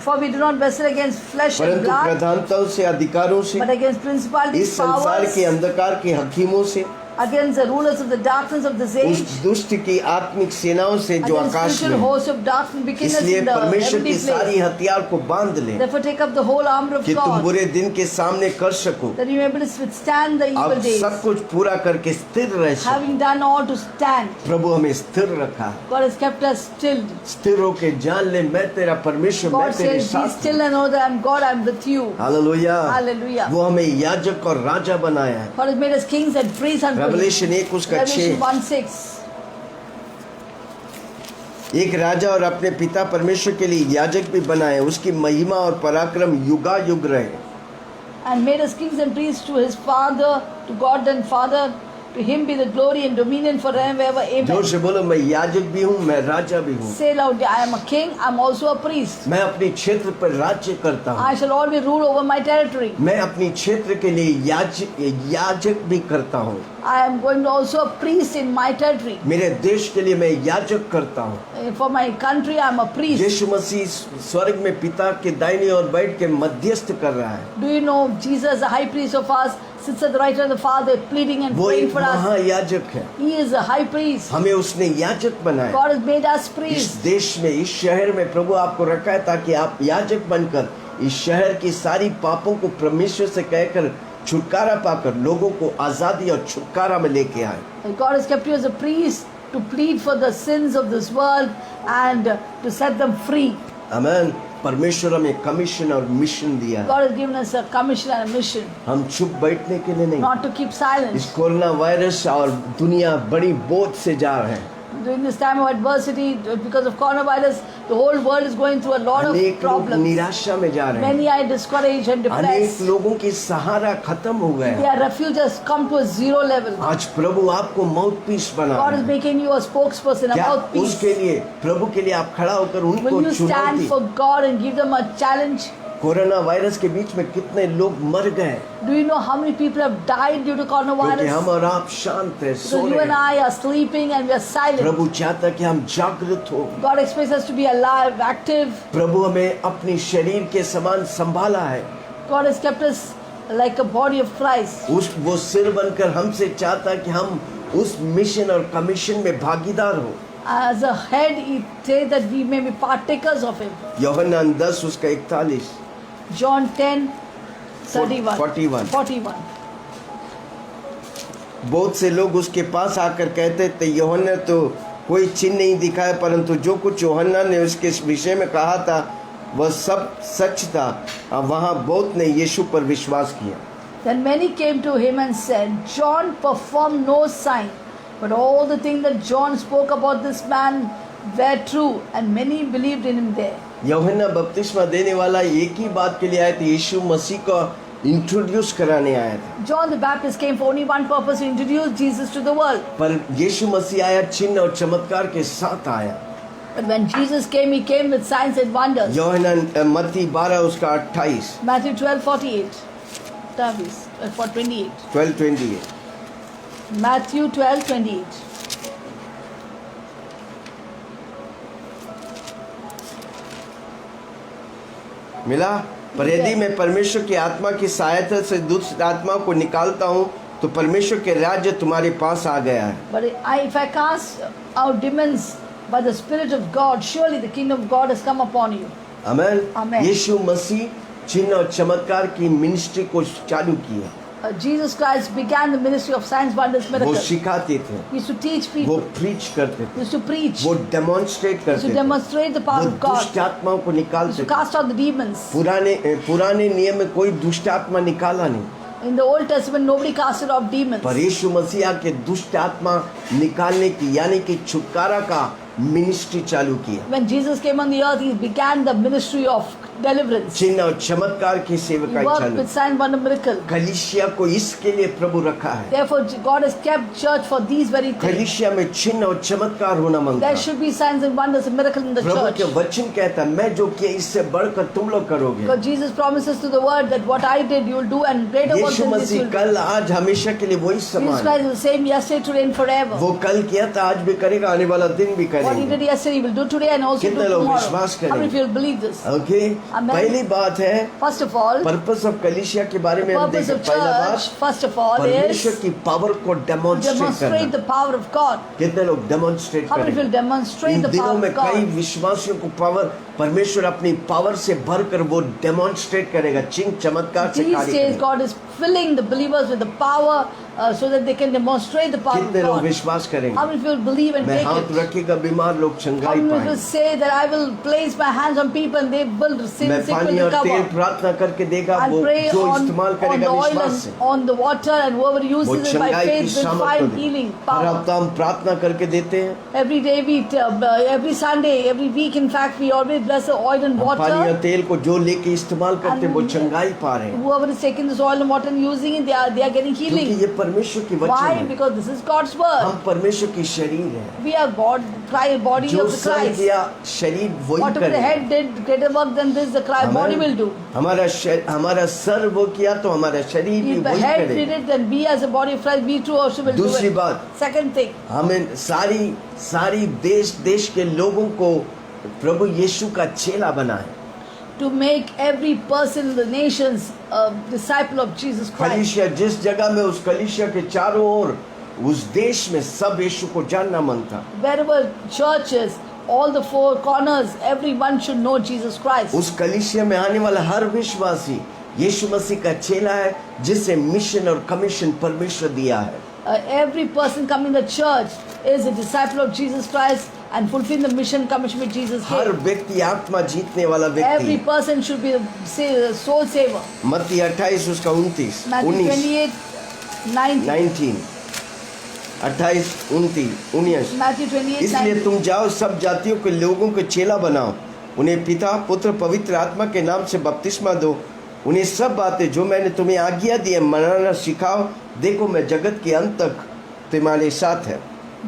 S2: For we do not wrestle against flesh and
S1: परंतु
S2: blood,
S1: प्रधानताओं से, अधिकारों से,
S2: but against principalities,
S1: इस संसार
S2: powers,
S1: के अंधकार के हकीमों से,
S2: against the rulers of the darkness of this
S1: उस
S2: age,
S1: दुष्ट की आत्मिक सेनाओं से जो
S2: against
S1: आकाश
S2: spiritual
S1: में।
S2: hosts of darkness, wickedness
S1: इसलिए
S2: in the
S1: परमेश्वर
S2: heavenly
S1: की सारी
S2: place.
S1: हथियार को बांध ले
S2: Therefore, take up the whole armor of
S1: कि तुम
S2: God,
S1: बुरे दिन के सामने कर सको,
S2: that you may be able to withstand the evil
S1: अब
S2: days,
S1: सब कुछ पूरा करके स्थिर रह सको।
S2: having done all to stand.
S1: प्रभु हमें स्थिर रखा।
S2: God has kept us still.
S1: स्थिर होके जान ले मैं तेरा परमेश्वर, मैं
S2: God
S1: तेरे
S2: says, be
S1: साथ हूँ।
S2: still and know that I am God, I am with you.
S1: Hallelujah.
S2: Hallelujah.
S1: वो हमें याजक और राजा बनाया है।
S2: God has made us kings and priests unto Him.
S1: Revelation 1 उसका
S2: Revelation
S1: 6।
S2: 1:6.
S1: एक राजा और अपने पिता परमेश्वर के लिए याजक भी बनाए, उसकी महिमा और पराक्रम युगा युग रहे।
S2: And made us kings and priests to His Father, to God and Father. To Him be the glory and dominion forever.
S1: जोर
S2: Amen.
S1: से बोलो, मैं याजक भी हूँ, मैं राजा भी हूँ।
S2: Say loudly, I am a king, I am also a priest.
S1: मैं अपने क्षेत्र पर राज्य करता हूँ।
S2: I shall always rule over my territory.
S1: मैं अपनी क्षेत्र के लिए याजक भी करता हूँ।
S2: I am going to also a priest in my territory.
S1: मेरे देश के लिए मैं याजक करता हूँ।
S2: For my country, I am a priest.
S1: यीशु मसीह स्वर्ग में पिता के दाहिने ओर बैठ के मध्यस्थ कर रहा है।
S2: Do you know Jesus, the high priest of us, sits at the right hand of the Father, pleading and
S1: वो
S2: praying
S1: एक
S2: for us.
S1: महायाजक है।
S2: He is a high priest.
S1: हमें उसने याजक बनाया।
S2: God has made us
S1: इस
S2: priests.
S1: देश में, इस शहर में प्रभु आपको रखा है ताकि आप याजक बनकर इस शहर की सारी पापों को परमेश्वर से कहकर छुटकारा पाकर लोगों को आजादी और छुटकारा में लेके आए।
S2: And God has kept you as a priest to plead for the sins of this world and to set them free.
S1: आमीन। परमेश्वर हमें कमीशन और मिशन दिया है।
S2: God has given us a commission and a mission,
S1: हम चुप बैठने के लिए नहीं।
S2: not to keep silence.
S1: इस कोरोना वायरस और दुनिया बड़ी बोझ से जा रहे हैं।
S2: During this time of adversity, because of coronavirus, the whole world is going through a lot of
S1: अनेक लोग
S2: problems.
S1: निराशा में जा रहे हैं।
S2: Many are discouraged and
S1: अनेक
S2: depressed.
S1: लोगों की सहारा खत्म हो गया है।
S2: Their refuge has come to a zero level.
S1: आज प्रभु आपको माउथपीस बना
S2: God
S1: रहा
S2: is
S1: है।
S2: making you a spokesperson, a
S1: क्या
S2: mouthpiece.
S1: उसके लिए, प्रभु के लिए आप खड़ा होकर उनको
S2: Will you stand
S1: चुनौती।
S2: for God and give them a challenge?
S1: Corona virus के बीच में कितने लोग मर गए
S2: Do you know how many people have died due to
S1: क्योंकि हम
S2: coronavirus?
S1: और आप शांत हैं, सो
S2: Because you
S1: रहे
S2: and
S1: हैं।
S2: I are sleeping and we are silent.
S1: प्रभु चाहता है कि हम जागृत हो।
S2: God expects us to be alive, active.
S1: प्रभु हमें अपनी शरीर के समान संभाला है।
S2: God has kept us like a body of Christ.
S1: वो सिर बनकर हमसे चाहता है कि हम उस मिशन और कमीशन में भागीदार हो।
S2: As a head, He says that we may be partakers of Him.
S1: यूहन्ना 10 उसका 41।
S2: John 10, 31.
S1: 41। बहुत से लोग उसके पास आकर कहते थे, यूहन्ना तो कोई चिन्ह नहीं दिखाया, परंतु जो कुछ यूहन्ना ने उसके विषय में कहा था वह सब सच था। वहाँ बहुत ने यीशु पर विश्वास किया।
S2: Then many came to Him and said, John performed no sign, but all the things that John spoke about this man were true, and many believed in Him there.
S1: यूहन्ना बपतिस्मा देने वाला एक ही बात के लिए आया था, यीशु मसीह को इंट्रोड्यूस कराने आया था।
S2: John the Baptist came for only one purpose, to introduce Jesus to the world.
S1: पर यीशु मसीह आया चिन्ह और चमत्कार के साथ आया।
S2: But when Jesus came, He came with signs and wonders.
S1: यूहन्ना मत्ती 12 उसका 28।
S2: Matthew 12:48. 28.
S1: 12:28।
S2: Matthew 12:28.
S1: मिला। पर यदि मैं परमेश्वर की आत्मा की सहायता से दुष्ट आत्मा को निकालता हूँ तो परमेश्वर के राज्य तुम्हारे पास आ गया है।
S2: But if I cast out demons by the Spirit of God, surely the kingdom of God has come upon you.
S1: आमीन।
S2: Amen.
S1: यीशु मसीह चिन्ह और चमत्कार की मिनिस्ट्री को चालू किया।
S2: Jesus Christ began the ministry of signs, wonders,
S1: वो
S2: miracles.
S1: सिखाते थे,
S2: He used to teach
S1: वो
S2: people.
S1: प्रीच करते
S2: He
S1: थे,
S2: used to preach.
S1: वो डेमोन्स्ट्रेट
S2: He used
S1: करते
S2: to
S1: थे,
S2: demonstrate the
S1: वो
S2: power of God.
S1: दुष्ट आत्माओं को
S2: He used
S1: निकालते
S2: to
S1: थे।
S2: cast out the demons.
S1: पुराने नियम में कोई दुष्ट आत्मा निकाला नहीं,
S2: In the Old Testament, nobody casted out demons.
S1: पर यीशु मसीह आके दुष्ट आत्मा निकालने की यानी कि छुटकारा का मिनिस्ट्री चालू किया।
S2: When Jesus came on the earth, He began the ministry of deliverance.
S1: चिन्ह और चमत्कार की
S2: He
S1: सेवकाई
S2: worked
S1: चालू।
S2: with sign, wonder, miracle.
S1: कलीसिया को इसके लिए प्रभु रखा है।
S2: Therefore, God has kept church for these very things.
S1: कलीसिया में चिन्ह और चमत्कार होना मांगता
S2: There
S1: है।
S2: should be signs and wonders and miracles in the
S1: Prabhu
S2: church.
S1: के वचन कहता है, मैं जो किया इससे बढ़कर तुम लोग करोगे।
S2: Because Jesus promises to the word that what I did, you will do, and greater works
S1: Yeshu
S2: than this you
S1: Masih
S2: will do.
S1: कल आज हमेशा के लिए वही
S2: Jesus
S1: समान
S2: Christ
S1: है।
S2: is the same yesterday, today, and forever.
S1: वो कल किया था, आज भी करेगा, आने वाला दिन भी
S2: What He
S1: करेगा।
S2: did yesterday, He will do today and also do
S1: कितने लोग
S2: tomorrow.
S1: विश्वास
S2: How many
S1: करेंगे?
S2: people believe this?
S1: Okay
S2: Amen.
S1: पहली बात है
S2: First of all,
S1: purpose of कलीसिया के बारे में हम
S2: purpose
S1: देखें।
S2: of
S1: पहला
S2: church,
S1: बात
S2: first of all,
S1: परमेश्वर
S2: is
S1: की पावर को डेमोन्स्ट्रेट
S2: demonstrate
S1: करना।
S2: the power of God.
S1: कितने लोग डेमोन्स्ट्रेट
S2: How many will
S1: करेंगे?
S2: demonstrate
S1: इन
S2: the
S1: दिनों
S2: power
S1: में
S2: of
S1: कई
S2: God?
S1: विश्वासियों को पावर परमेश्वर अपनी पावर से भरकर वो डेमोन्स्ट्रेट करेगा, चिन्ह चमत्कार से
S2: These
S1: कार्य
S2: days,
S1: करेगा।
S2: God is filling the believers with the power so that they can demonstrate the power of
S1: कितने लोग
S2: God.
S1: विश्वास
S2: How
S1: करेंगे?
S2: many will believe and
S1: मैं
S2: take
S1: हाथ
S2: it?
S1: रखेगा बीमार लोग
S2: How
S1: चंगाई
S2: many will
S1: पाएंगे।
S2: say that I will place my hands on people and they will receive,
S1: मैं
S2: sick
S1: पानी
S2: will
S1: और तेल
S2: recover?
S1: प्रार्थना करके देगा,
S2: I'll
S1: वो
S2: pray
S1: जो
S2: on
S1: इस्तेमाल
S2: the
S1: करेगा
S2: oil
S1: विश्वास से
S2: and on the water, and whoever
S1: वो
S2: uses it by
S1: चंगाई की
S2: faith will
S1: सामर्थ को
S2: find
S1: दे।
S2: healing
S1: हर
S2: power.
S1: हफ्ता हम प्रार्थना करके देते हैं।
S2: Every day every Sunday, every week, in fact, we always bless the oil and
S1: हम पानी और
S2: water.
S1: तेल को जो लेके इस्तेमाल करते हैं वो
S2: And
S1: चंगाई पा रहे हैं,
S2: whoever is taking this oil and water and using it, they are getting
S1: क्योंकि
S2: healing.
S1: ये परमेश्वर की वचन
S2: Why?
S1: है।
S2: Because this is God's word.
S1: हम परमेश्वर की शरीर है,
S2: We are body
S1: जो
S2: of the
S1: सर
S2: Christ.
S1: किया शरीर वही
S2: Whatever the
S1: करेगा।
S2: head did greater work than this, the body will do.
S1: हमारा सर वो किया तो हमारा शरीर भी
S2: If the
S1: वही
S2: head did
S1: करेगा।
S2: it, then we as a body of Christ, we too also will do
S1: दूसरी
S2: it.
S1: बात,
S2: Second thing,
S1: हमें सारी देश के लोगों को प्रभु यीशु का चेला बनाए।
S2: to make every person in the nations a disciple of Jesus Christ.
S1: कलीसिया जिस जगह में उस कलीसिया के चारों ओर उस देश में सब यीशु को जानना मन था।
S2: Wherever churches, all the four corners, everyone should know Jesus Christ.
S1: उस कलीसिया में आने वाला हर विश्वासी यीशु मसीह का चेला है, जिसे मिशन और कमीशन परमेश्वर दिया है।
S2: Every person coming to church is a disciple of Jesus Christ and fulfilling the mission commission which Jesus
S1: her
S2: gave.
S1: व्यक्ति आत्मा जीतने वाला
S2: Every
S1: व्यक्ति।
S2: person should be a soul saver.
S1: मत्ती 28 उसका 29
S2: Matthew 28, 19.
S1: 19 28 29 19
S2: Matthew 28,
S1: इसलिए
S2: 19.
S1: तुम जाओ, सब जातियों के लोगों को चेला बनाओ, उन्हें पिता पुत्र पवित्र आत्मा के नाम से बपतिस्मा दो, उन्हें सब बातें जो मैंने तुम्हें आज्ञा दी है मनाना सिखाओ, देखो मैं जगत के अंत तक तुम्हारे साथ है।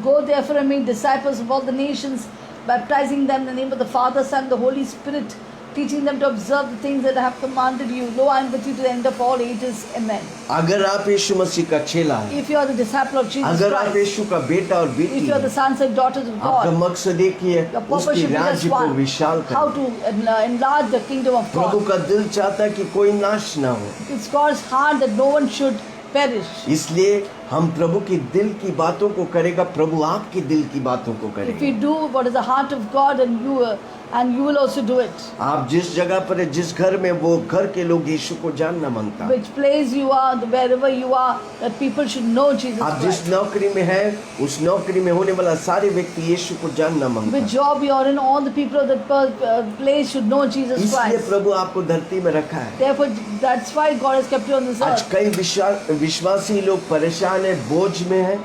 S2: Go therefore and make disciples of all the nations, baptizing them in the name of the Father, Son, and the Holy Spirit, teaching them to observe the things that I have commanded you. Lo, I am with you to the end of all ages. Amen.
S1: अगर आप यीशु मसीह का चेला है,
S2: If you are the disciple of Jesus
S1: अगर आप
S2: Christ,
S1: यीशु का बेटा और बेटी
S2: if you are
S1: है,
S2: the sons and daughters of
S1: आपका
S2: God,
S1: मकसद एक ही है,
S2: your purpose
S1: उसके
S2: should be just
S1: राज्य को
S2: one:
S1: विशाल
S2: how
S1: करना।
S2: to enlarge the kingdom of
S1: Prabhu
S2: God.
S1: का दिल चाहता है कि कोई नाश ना हो,
S2: It's God's heart that no one should perish.
S1: इसलिए हम प्रभु की दिल की बातों को करेगा, प्रभु आपकी दिल की बातों को
S2: If
S1: करेगा।
S2: you do what is the heart of God, and you will also do it.
S1: आप जिस जगह पर है, जिस घर में, वो घर के लोग यीशु को जानना मांगता है।
S2: Which place you are, wherever you are, that people should know Jesus
S1: आप जिस
S2: Christ.
S1: नौकरी में हैं, उस नौकरी में होने वाला सारे व्यक्ति यीशु को जानना मांगता
S2: Which
S1: है।
S2: job you are in, all the people of that place should know Jesus
S1: इसलिए
S2: Christ.
S1: प्रभु आपको धरती में रखा है।
S2: Therefore, that's why God has kept you on this
S1: आज
S2: earth.
S1: कई विश्वासी लोग परेशान है, बोझ में है।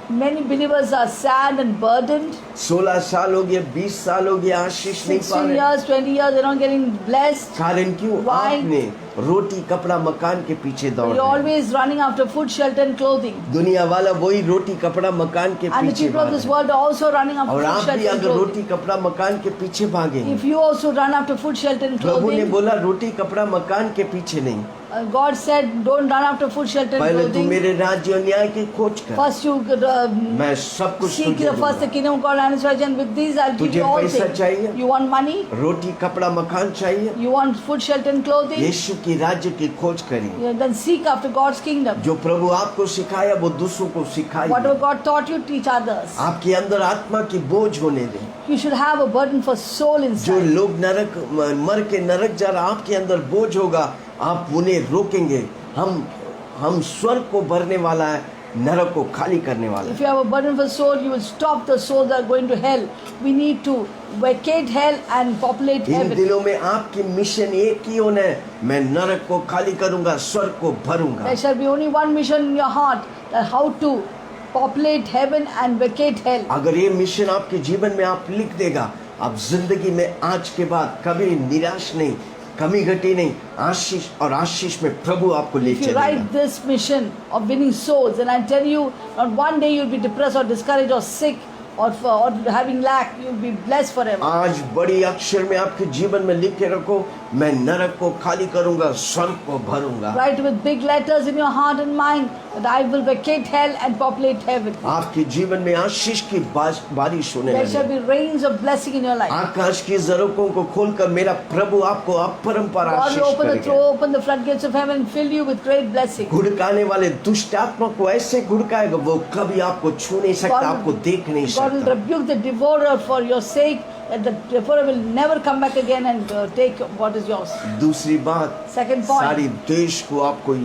S2: Many believers are sad and burdened.
S1: 16 साल हो गए, 20 साल हो गए, आशीष नहीं पा
S2: 16
S1: रहे।
S2: years, 20 years, they're not getting blessed.
S1: कारण क्यों?
S2: Why?
S1: आपने रोटी कपड़ा मकान के पीछे दौड़
S2: You're
S1: रहे हैं।
S2: always running after food, shelter, and clothing.
S1: दुनिया वाला वही रोटी कपड़ा मकान के
S2: And the
S1: पीछे
S2: people of
S1: भाग
S2: this
S1: रहे हैं।
S2: world are also running after
S1: और
S2: food,
S1: आप भी
S2: shelter, and
S1: अगर
S2: clothing.
S1: रोटी कपड़ा मकान के पीछे भागेंगे,
S2: If you also run after food, shelter, and
S1: प्रभु ने
S2: clothing,
S1: बोला रोटी कपड़ा मकान के पीछे नहीं,
S2: God said, don't run after food, shelter, and
S1: पहले तू
S2: clothing.
S1: मेरे राज्य और न्याय की खोज कर,
S2: First you
S1: मैं सब कुछ
S2: seek
S1: तुझे
S2: the first the
S1: दूंगा।
S2: kingdom of God and His righteousness, and with these I'll give
S1: तुझे
S2: you all
S1: पैसा
S2: things.
S1: चाहिए?
S2: You want money?
S1: रोटी कपड़ा मकान चाहिए?
S2: You want food, shelter, and clothing?
S1: यीशु की राज्य की खोज करिए।
S2: Yeah, then seek after God's kingdom.
S1: जो प्रभु आपको सिखाया वो दूसरों को
S2: Whatever
S1: सिखाइए।
S2: God taught you, teach others.
S1: आपके अंदर आत्मा की बोझ होने दें।
S2: You should have a burden for soul
S1: जो
S2: inside.
S1: लोग नरक मर के नरक जा रहा, आपके अंदर बोझ होगा, आप उन्हें रोकेंगे। हम स्वर्ग को भरने वाला है, नरक को खाली करने वाला
S2: If
S1: है।
S2: you have a burden for soul, you will stop the souls that are going to hell. We need to vacate hell and populate
S1: in
S2: heaven.
S1: दिनों में आपकी मिशन एक ही होना है, मैं नरक को खाली करूंगा, स्वर्ग को भरूंगा।
S2: There shall be only one mission in your heart, that how to populate heaven and vacate hell.
S1: अगर ये मिशन आपके जीवन में आप लिख देगा, आप जिंदगी में आज के बाद कभी निराश नहीं, कमी घटी नहीं, आशीष और आशीष में प्रभु आपको ले
S2: If you
S1: चलेगा।
S2: write this mission of winning souls, and I tell you, not one day you'll be depressed or discouraged or sick or having lack, you'll be blessed forever.
S1: आज बड़ी अक्षर में आपके जीवन में लिख के रखो, मैं नरक को खाली करूंगा, स्वर्ग को भरूंगा।
S2: Write with big letters in your heart and mind that I will vacate hell and populate heaven.
S1: आपके जीवन में आशीष की बारिश होने
S2: There shall
S1: लगे।
S2: be rains of blessing in your life.
S1: आकाश की झरोखों को खोलकर मेरा प्रभु आपको अपरंपार
S2: God will
S1: Ashish
S2: open the
S1: करेगा।
S2: throw, open the floodgates of heaven and fill you with great blessing.
S1: घुड़काने वाले दुष्ट आत्मा को ऐसे घुड़काएगा, वो कभी आपको छू नहीं सकता, आपको देख नहीं
S2: God will
S1: सकता।
S2: rebuke the devourer for your sake, that the devourer will never come back again and take what is yours.
S1: दूसरी बात,
S2: Second point.
S1: सारी देश को आपको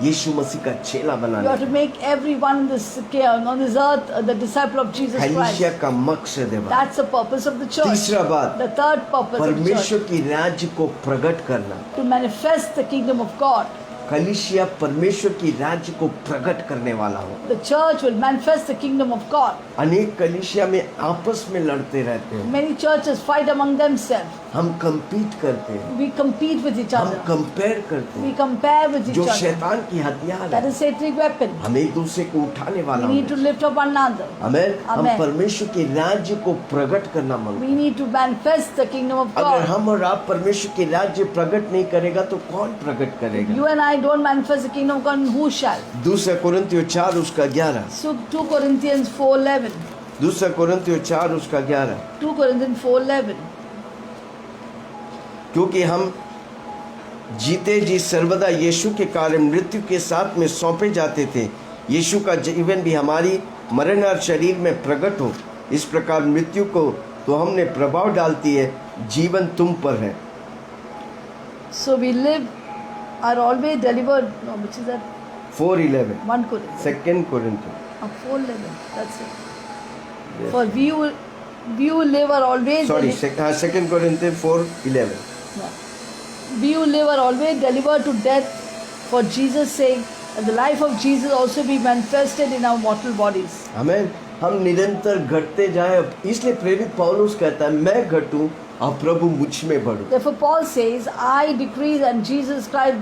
S1: यीशु मसीह का चेला
S2: You
S1: बनाना
S2: have to
S1: है।
S2: make everyone on this earth the disciple of Jesus Christ.
S1: कलीसिया का मकसद है।
S2: That's the purpose of the church.
S1: तीसरा बात,
S2: The third purpose of the church,
S1: परमेश्वर की राज्य को प्रकट करना।
S2: to manifest the kingdom of God.
S1: कलीसिया परमेश्वर की राज्य को प्रकट करने वाला हो।
S2: The church will manifest the kingdom of God.
S1: अनेक कलीसिया में आपस में लड़ते रहते हैं,
S2: Many churches fight among themselves.
S1: हम compete करते हैं,
S2: We compete with each
S1: हम
S2: other.
S1: कंपेयर करते
S2: We
S1: हैं।
S2: compare with each
S1: जो
S2: other.
S1: शैतान की हथियार
S2: That
S1: है,
S2: is satanic weapon.
S1: हम एक दूसरे को उठाने वाला
S2: We need to
S1: होना।
S2: lift up one another.
S1: आमेन। हम
S2: Amen.
S1: परमेश्वर के राज्य को प्रकट करना मांगते
S2: We need to manifest the kingdom of
S1: हैं। अगर
S2: God.
S1: हम और आप परमेश्वर के राज्य प्रकट नहीं करेगा तो कौन प्रकट करेगा?
S2: You and I don't manifest the kingdom of God, who shall?
S1: दूसरा कोरिन्थियों 4 उसका 11।
S2: So 2 Corinthians 4:11.
S1: दूसरा कोरिन्थियों 4 उसका 11।
S2: 2 Corinthians 4:11.
S1: क्योंकि हम जीते जी सर्वदा यीशु के कारण मृत्यु के साथ में सौंपे जाते थे, यीशु का जीवन भी हमारी मरणहार शरीर में प्रकट हो। इस प्रकार मृत्यु को तो हमने प्रभाव डालती है, जीवन तुम पर है।
S2: So we live, are always delivered. No, which is that?
S1: 4:11
S2: 1 Corinthians.
S1: 2 कोरिन्थियों।
S2: 4:11. That's it. For we who live are always.
S1: Sorry 2 कोरिन्थियों 4:11।
S2: We who live are always delivered to death for Jesus' sake, and the life of Jesus also be manifested in our mortal bodies.
S1: आमेन। हम निरंतर घटते जाएं, इसलिए प्रेरित पौलुस कहता है मैं घटूं और प्रभु मुझ में बढ़ूं।
S2: Therefore, Paul says, I decrease and Jesus Christ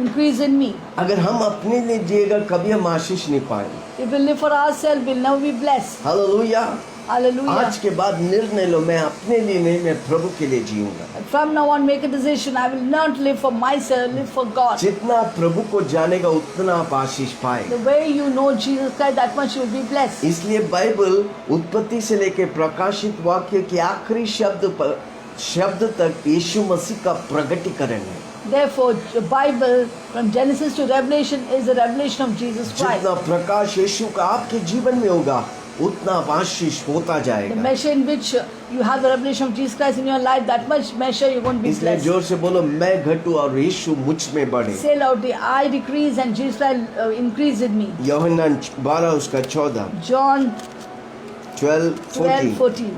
S2: increase in me.
S1: अगर हम अपने लिए जिएगा कभी हम आशीष नहीं पाएंगे।
S2: If we live for ourselves, we'll never be blessed.
S1: Hallelujah.
S2: Hallelujah.
S1: आज के बाद निर्णय लो, मैं अपने लिए नहीं, मैं प्रभु के लिए जीऊंगा।
S2: And from now on, make a decision. I will not live for myself, live for God.
S1: जितना आप प्रभु को जानेगा उतना आप आशीष पाएंगे।
S2: The way you know Jesus Christ, that much you will be blessed.
S1: इसलिए बाइबल उत्पत्ति से लेकर प्रकाशित वाक्य के आखिरी शब्द तक यीशु मसीह का प्रगटीकरण है।
S2: Therefore, the Bible, from Genesis to Revelation, is the revelation of Jesus Christ.
S1: जितना प्रकाश यीशु का आपके जीवन में होगा उतना आप आशीष होता
S2: The
S1: जाएगा।
S2: measure in which you have the revelation of Jesus Christ in your life, that much measure you're going to be
S1: इसलिए
S2: blessed.
S1: जोर से बोलो मैं घटूं और यीशु मुझ में बढ़े।
S2: Say loudly, I decrease and Jesus Christ increase in me.
S1: यूहन्ना 12 उसका 14
S2: John
S1: 12:14।
S2: 12:14.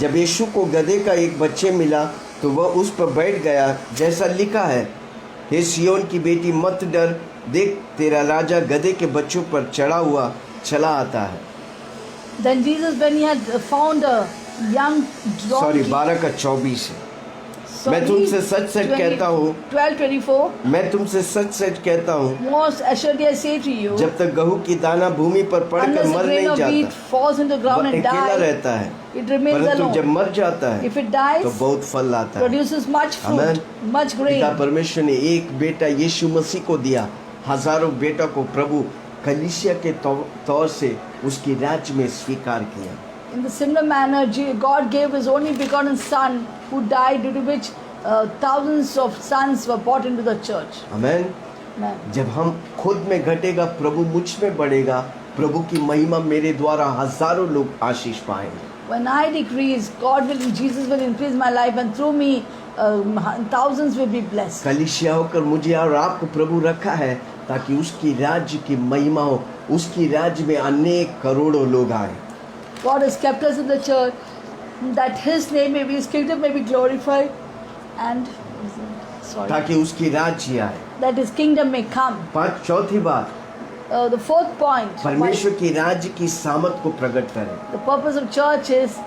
S1: जब यीशु को गधे का एक बच्चे मिला तो वह उस पर बैठ गया, जैसा लिखा है, हे सियोन की बेटी मत डर, देख तेरा राजा गधे के बच्चों पर चढ़ा हुआ चला आता है।
S2: Then Jesus, when he had found a young
S1: sorry
S2: donkey,
S1: 12 का 24 है।
S2: sorry,
S1: मैं तुमसे सच-सच कहता हूँ,
S2: 12:24.
S1: मैं तुमसे सच कहता हूँ,
S2: Most assuredly I say to you,
S1: जब तक गेहूं की दाना भूमि पर पड़कर
S2: unless a
S1: मर
S2: grain
S1: नहीं
S2: of wheat
S1: जाता
S2: falls into the ground
S1: वह
S2: and
S1: अकेला
S2: dies,
S1: रहता है,
S2: it remains
S1: परंतु जब
S2: alone.
S1: मर जाता है
S2: If it dies,
S1: तो बहुत फल लाता है।
S2: produces much
S1: Amen.
S2: fruit, much grain.
S1: पिता परमेश्वर ने एक बेटा यीशु मसीह को दिया, हजारों बेटा को प्रभु कलीसिया के तौर से उसकी राज्य में स्वीकार किया।
S2: In the similar manner, God gave His only begotten Son, who died, due to which thousands of sons were brought into the church.
S1: Amen.
S2: Amen.
S1: जब हम खुद में घटेगा प्रभु मुझ में बढ़ेगा, प्रभु की महिमा मेरे द्वारा हजारों लोग आशीष पाएंगे।
S2: When I decrease, Jesus will increase my life, and through me, thousands will be blessed.
S1: कलीसिया होकर मुझे और आपको प्रभु रखा है ताकि उसकी राज्य की महिमा हो, उसकी राज्य में अनेक करोड़ों लोग आए।
S2: God has kept us in the church, that His name may be, His kingdom may be glorified, and
S1: ताकि उसकी राज्य आए।
S2: that His kingdom may come.
S1: चौथी बात,
S2: The fourth point,
S1: परमेश्वर की राज्य की सामर्थ को प्रकट करें।
S2: the purpose of church is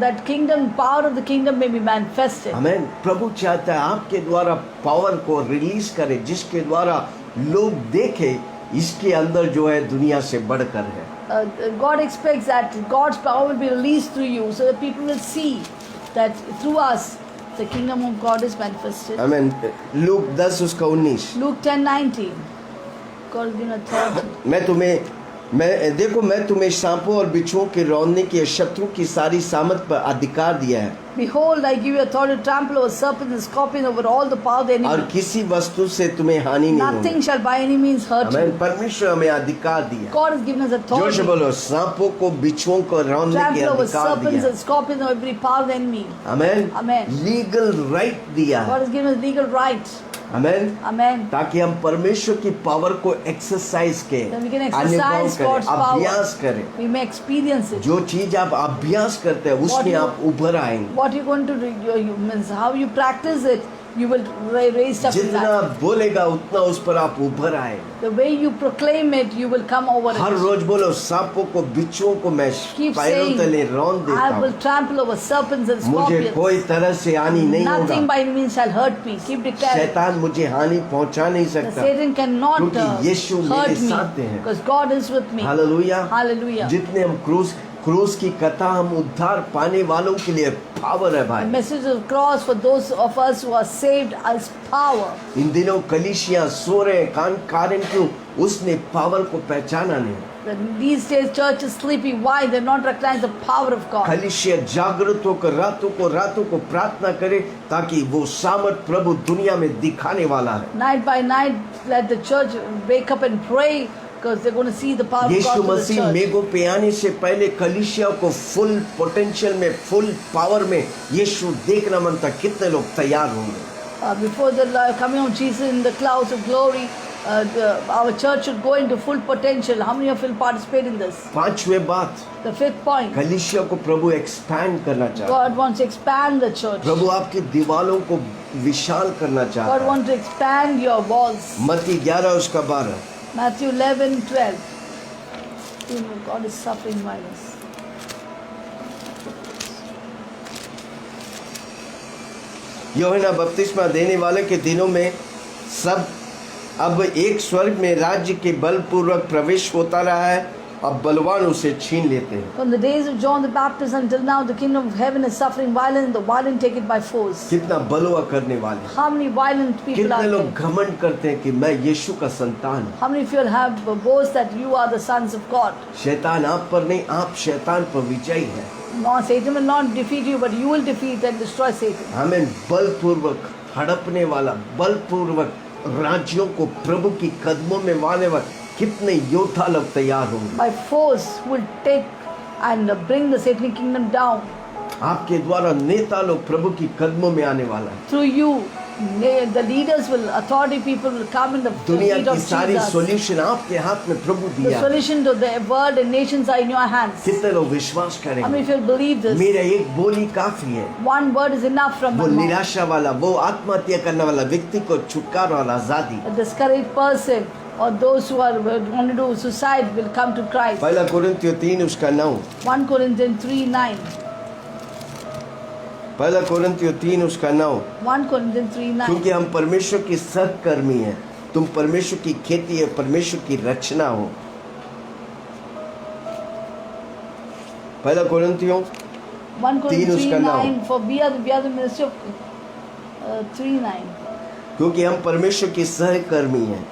S2: that kingdom, power of the kingdom may be manifested.
S1: आमेन। प्रभु चाहता है आपके द्वारा पावर को रिलीज करे, जिसके द्वारा लोग देखे इसके अंदर जो है दुनिया से बढ़कर है।
S2: God expects that God's power will be released through you, so that people will see that through us the kingdom of God is manifested.
S1: Amen. Look 10 उसका 19।
S2: Luke 10:19. God has given authority.
S1: मैं तुम्हें सांपों और बिच्छुओं के रौंदने की शत्रु की सारी सामर्थ पर अधिकार दिया है
S2: Behold, I give you authority to trample over serpents and scorpions, over all the power of the
S1: और
S2: enemy.
S1: किसी वस्तु से तुम्हें हानि नहीं
S2: Nothing
S1: होगी।
S2: shall by any means hurt
S1: amen.
S2: you.
S1: परमेश्वर हमें अधिकार दिया।
S2: God has given us
S1: जोर से
S2: authority.
S1: बोलो, सांपों को बिच्छुओं को रौंदने की
S2: Trample over
S1: अधिकार
S2: serpents
S1: दिया।
S2: and scorpions and every power of the enemy.
S1: Amen.
S2: Amen.
S1: Legal right दिया
S2: God
S1: है।
S2: has given us legal right.
S1: Amen.
S2: Amen.
S1: ताकि हम परमेश्वर की पावर को एक्सरसाइज
S2: Then we can
S1: करें,
S2: exercise
S1: अनुभव
S2: God's
S1: करें,
S2: power.
S1: अभ्यास करें।
S2: We may experience it.
S1: जो चीज आप अभ्यास करते हैं उसमें
S2: you-
S1: आप उभर आएंगे।
S2: What you're going to do, you means how you practice it, you will raise up in
S1: जितना
S2: that.
S1: बोलेगा उतना उस पर आप उभर आएंगे।
S2: The way you proclaim it, you will come over
S1: her
S2: it.
S1: रोज बोलो, सांपों को बिच्छुओं को मैं
S2: Keep
S1: पैरों
S2: saying,
S1: तले रौंद देता
S2: I will
S1: हूँ।
S2: trample over serpents and
S1: मुझे
S2: scorpions.
S1: कोई तरह से हानि नहीं
S2: Nothing
S1: होगा।
S2: by any means shall hurt me. Keep declaring.
S1: शैतान मुझे हानि पहुंचा नहीं
S2: The
S1: सकता,
S2: Satan cannot
S1: क्योंकि यीशु मेरे
S2: hurt me
S1: साथ हैं।
S2: because God is with me.
S1: Hallelujah.
S2: Hallelujah.
S1: जितने हम क्रूस की कथा हम उद्धार पाने वालों के लिए पावर है
S2: The
S1: भाई।
S2: message of the cross for those of us who are saved as power.
S1: इन दिनों कलीसिया सो रहे हैं, कारण क्यों? उसने पावर को पहचाना नहीं।
S2: These days church is sleepy. Why? They're not recognized the power of God.
S1: कलीसिया जागृत होकर रातों को प्रार्थना करे ताकि वो सामर्थ प्रभु दुनिया में दिखाने वाला है।
S2: Night by night, let the church wake up and pray because they're going to see the power of
S1: Yeshu
S2: God to the
S1: Masih
S2: church.
S1: मेघों पे आने से पहले कलीसिया को फुल पोटेंशियल में, फुल पावर में यीशु देखना मन था। कितने लोग तैयार होंगे?
S2: Before the coming of Jesus in the clouds of glory, our church should go into full potential. How many of you will participate in this?
S1: पांचवें बात,
S2: The fifth point,
S1: कलीसिया को प्रभु एक्सपैंड करना चाहता है।
S2: God wants to expand the church.
S1: प्रभु आपकी दीवारों को विशाल करना चाहता
S2: God
S1: है।
S2: wants to expand your walls.
S1: मत्ती 11 उसका 12।
S2: Matthew 11:12. God is suffering violence.
S1: यूहन्ना बपतिस्मा देने वाले के दिनों में सब अब एक स्वर्ग में राज्य के बलपूर्वक प्रवेश होता रहा है, अब बलवान उसे छीन लेते हैं।
S2: From the days of John the Baptist until now, the kingdom of heaven is suffering violence, and the violent take it by force.
S1: कितना बलवा करने वाले,
S2: How many violent people
S1: कितने
S2: are
S1: लोग
S2: there?
S1: घमंड करते हैं कि मैं यीशु का संतान हूँ।
S2: How many of you have boast that you are the sons of God?
S1: शैतान आप पर नहीं, आप शैतान पर विजयी है।
S2: No, Satan will not defeat you, but you will defeat and destroy Satan.
S1: हमें बलपूर्वक हड़पने वाला, बलपूर्वक राज्यों को प्रभु की कदमों में वाले वाले कितने योद्धा लोग तैयार होंगे।
S2: By force will take and bring the Satanic kingdom down.
S1: आपके द्वारा नेता लोग प्रभु की कदमों में आने वाला है।
S2: Through you, the leaders will, authority people will come in the
S1: दुनिया
S2: feet
S1: की
S2: of
S1: सारी
S2: Jesus.
S1: सॉल्यूशन आपके हाथ में प्रभु
S2: The
S1: दिया है।
S2: solution to the world and nations are in your hands.
S1: कितने लोग विश्वास
S2: How many
S1: करेंगे?
S2: of you will believe this?
S1: मेरा एक बोली काफी है।
S2: One word is enough from
S1: वो
S2: my mouth.
S1: निराशा वाला, वो आत्महत्या करने वाला व्यक्ति को छुटकारा और आजादी।
S2: A discouraged person or those who are want to do suicide will come to Christ.
S1: पहला कोरिन्थियों 3 उसका 9।
S2: 1 Corinthians 3:9.
S1: पहला कोरिन्थियों 3 उसका 9।
S2: 1 Corinthians 3:9.
S1: क्योंकि हम परमेश्वर की सहकर्मी हैं, तुम परमेश्वर की खेती है, परमेश्वर की रचना हो। पहला कोरिन्थियों
S2: 1 Corinthians
S1: उसका
S2: 3:9. For we are the ministry of 3:9.
S1: क्योंकि हम परमेश्वर की सहकर्मी हैं,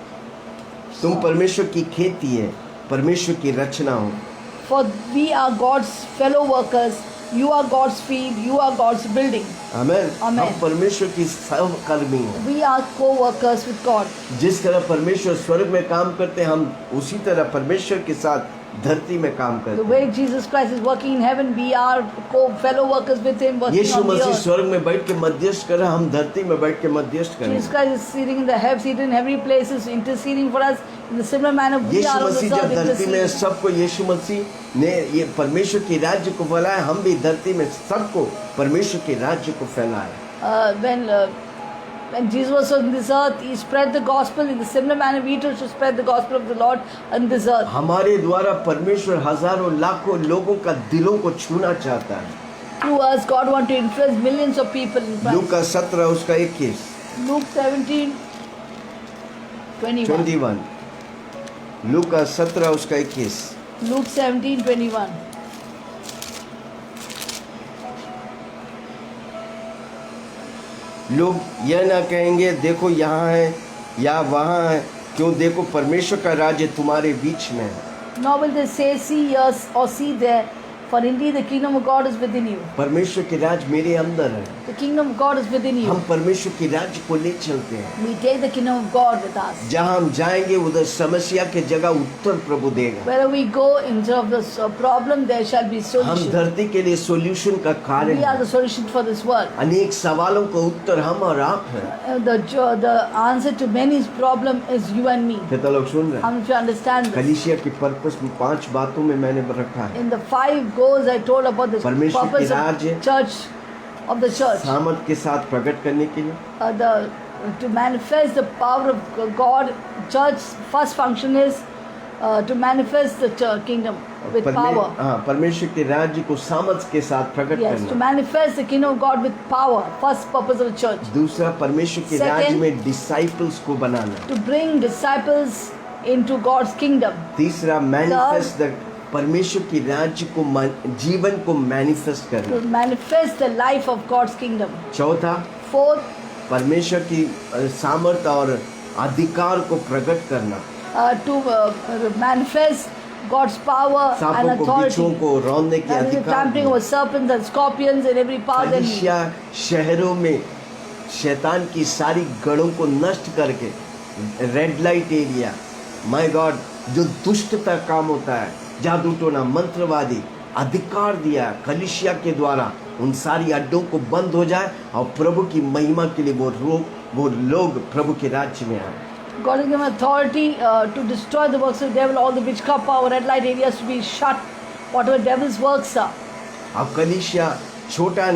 S1: तुम परमेश्वर की खेती है, परमेश्वर की रचना हो।
S2: For we are God's fellow workers. You are God's field. You are God's building.
S1: आमेन।
S2: आमेन।
S1: हम परमेश्वर की सहकर्मी हैं।
S2: We are co-workers with God.
S1: जिस तरह परमेश्वर स्वर्ग में काम करते हैं, हम उसी तरह परमेश्वर के साथ धरती में काम
S2: The
S1: करते
S2: way
S1: हैं।
S2: Jesus Christ is working in heaven, we are fellow workers with Him working
S1: Yeshu
S2: on the
S1: Masih
S2: earth.
S1: स्वर्ग में बैठ के मध्यस्थ कर रहा है, हम धरती में बैठ के मध्यस्थ करें।
S2: Jesus Christ is sitting in the heavens, seated in heavenly places, interceding for us in the similar manner we
S1: Yeshu
S2: are on
S1: Masih
S2: this
S1: जब
S2: earth
S1: धरती में
S2: interceding.
S1: सबको यीशु मसीह ने ये परमेश्वर के राज्य को फैलाया, हम भी धरती में सबको परमेश्वर के राज्य को फैलाए।
S2: When Jesus was on this earth, He spread the gospel in the similar manner we too should spread the gospel of the Lord on this earth.
S1: हमारे द्वारा परमेश्वर हजारों लाखों लोगों का दिलों को छूना चाहता है।
S2: Through us, God wants to influence millions of people in Christ.
S1: लूका 17 उसका 21।
S2: Luke 17, 21.
S1: 21। लूका 17 उसका 21।
S2: Luke 17:21.
S1: लोग यह ना कहेंगे देखो यहाँ है या वहाँ है, क्यों देखो परमेश्वर का राज्य तुम्हारे बीच में है।
S2: Nor will they say, see here or see there, for indeed the kingdom of God is within you.
S1: परमेश्वर के राज्य मेरे अंदर है,
S2: The kingdom of God is within you.
S1: हम परमेश्वर के राज्य को ले चलते हैं।
S2: We take the kingdom of God with us.
S1: जहाँ हम जाएंगे उधर समस्या के जगह उत्तर प्रभु देगा।
S2: Wherever we go, instead of this problem, there shall be
S1: हम
S2: solution.
S1: धरती के लिए सॉल्यूशन का कारण
S2: We are
S1: हैं।
S2: the solution for this world.
S1: अनेक सवालों का उत्तर हम और आप हैं।
S2: The answer to many problem is you and me.
S1: कितना लोग सुन रहे
S2: How
S1: हैं?
S2: many of you understand this?
S1: कलीसिया की पर्पस में 5 बातों में मैंने रखा है।
S2: In the 5 goals I told about the
S1: परमेश्वर
S2: purpose
S1: की राज्य,
S2: of church, of the church.
S1: सामर्थ के साथ प्रकट करने के लिए,
S2: To manifest the power of God, church first function is to manifest the kingdom with power.
S1: हाँ, परमेश्वर के राज्य को सामर्थ के साथ प्रकट
S2: Yes, to
S1: करना।
S2: manifest the kingdom of God with power. First purpose of the church.
S1: दूसरा, परमेश्वर के
S2: Second,
S1: राज्य में डिसाइपल्स को बनाना।
S2: To bring disciples into God's kingdom.
S1: तीसरा, मैनिफेस्ट द परमेश्वर की राज्य को जीवन को मैनिफेस्ट करना।
S2: To manifest the life of God's kingdom.
S1: चौथा,
S2: Fourth,
S1: परमेश्वर की सामर्थ और अधिकार को प्रकट करना।
S2: to manifest God's power and
S1: सांपों को, बिच्छुओं
S2: authority.
S1: को रौंदने के
S2: That is the
S1: अधिकार
S2: trampling
S1: दिए।
S2: over serpents and scorpions and every power that he.
S1: कलीसिया शहरों में शैतान की सारी गढ़ों को नष्ट करके red light area, my God, जो दुष्टता काम होता है, जादू टोना, मंत्रवादी, अधिकार दिया है कलीसिया के द्वारा, उन सारी अड्डों को बंद हो जाए और प्रभु की महिमा के लिए वो लोग प्रभु के राज्य में आए।
S2: God has given authority to destroy the works of the devil, all the witchcraft power, red light areas to be shut, whatever devil's works are.
S1: अब कलीसिया छोटा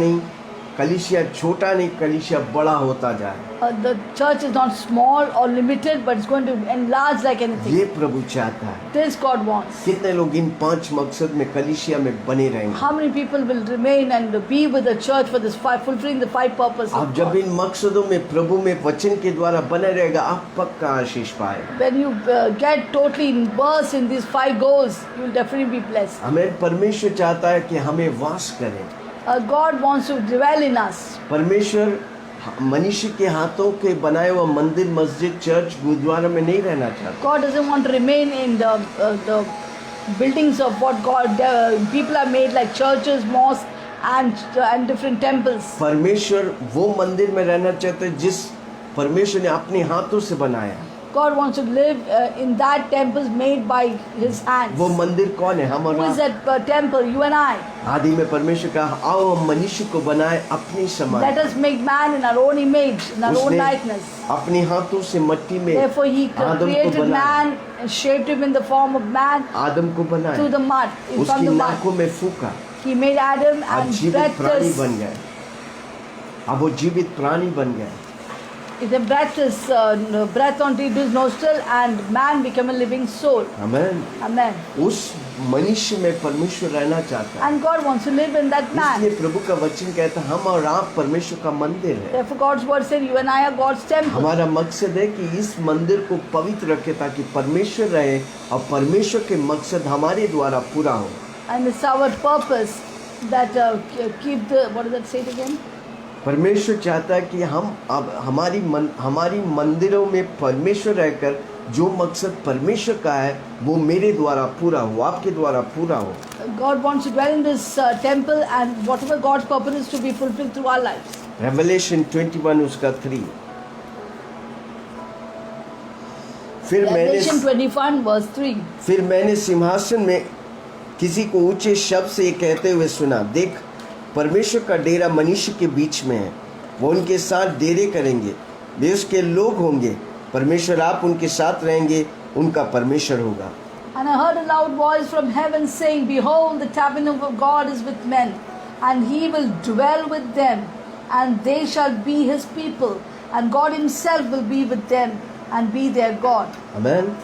S1: नहीं, कलीसिया बड़ा होता जाए।
S2: The church is not small or limited, but it's going to enlarge like anything.
S1: ये प्रभु चाहता है।
S2: This God wants.
S1: कितने लोग इन 5 मकसद में कलीसिया में बने रहेंगे?
S2: How many people will remain and be with the church for this fulfilling the 5 purposes
S1: आप
S2: of
S1: जब
S2: God?
S1: इन मकसदों में प्रभु में वचन के द्वारा बने रहेगा, आप पक्का आशीष पाएगा।
S2: When you get totally immersed in these 5 goals, you will definitely be blessed.
S1: हमें परमेश्वर चाहता है कि हमें वास करें।
S2: God wants to dwell in us.
S1: परमेश्वर मनुष्य के हाथों के बनाए हुआ मंदिर, मस्जिद, चर्च, गुरुद्वारा में नहीं रहना चाहता।
S2: God doesn't want to remain in the buildings of what God people are made like churches, mosques, and different temples.
S1: परमेश्वर वो मंदिर में रहना चाहते हैं जिस परमेश्वर ने अपने हाथों से बनाया।
S2: God wants to live in that temples made by His hands.
S1: वो मंदिर कौन है? हम और
S2: Who is
S1: आप।
S2: that temple? You and I.
S1: आदि में परमेश्वर कहा, आओ हम मनुष्य को बनाए अपनी समान।
S2: Let us make man in our own image, in our own
S1: उसने
S2: likeness.
S1: अपने हाथों से मिट्टी में
S2: Therefore, He
S1: आदम को
S2: created
S1: बनाया।
S2: man, and shaped him in the form of man
S1: आदम को बनाया,
S2: through the mud, from
S1: उसकी
S2: the mud.
S1: नाकों में फूका,
S2: He made Adam
S1: अब
S2: and
S1: जीवित प्राणी
S2: breathed
S1: बन गए। अब वो जीवित प्राणी बन गए।
S2: the breath onto his nostril, and man became a living soul.
S1: Amen.
S2: Amen.
S1: उस मनुष्य में परमेश्वर रहना चाहता है।
S2: And God wants to live in that man.
S1: इसलिए प्रभु का वचन कहता है, हम और आप परमेश्वर का मंदिर है।
S2: Therefore, God's word said, "You and I are God's temple."
S1: हमारा मकसद है कि इस मंदिर को पवित्र रखे ताकि परमेश्वर रहे और परमेश्वर के मकसद हमारे द्वारा पूरा हो।
S2: And it's our purpose that keep the, what does that say it again?
S1: परमेश्वर चाहता है कि हम अब हमारी मंदिरों में परमेश्वर रहकर जो मकसद परमेश्वर का है वो मेरे द्वारा पूरा हो, आपके द्वारा पूरा हो।
S2: God wants to dwell in this temple, and whatever God's purpose is to be fulfilled through our lives.
S1: Revelation 21 उसका 3। फिर
S2: Revelation 21 verse 3.
S1: मैंने सिंहासन में किसी को ऊंचे शब्द से ये कहते हुए सुना, देख परमेश्वर का डेरा मनुष्य के बीच में है, वो उनके साथ डेरे करेंगे, वे उसके लोग होंगे, परमेश्वर आप उनके साथ रहेंगे, उनका परमेश्वर होगा।
S2: And I heard a loud voice from heaven saying, "Behold, the tabernacle of God is with men, and He will dwell with them, and they shall be His people, and God Himself will be with them, and be their God."
S1: आमेन।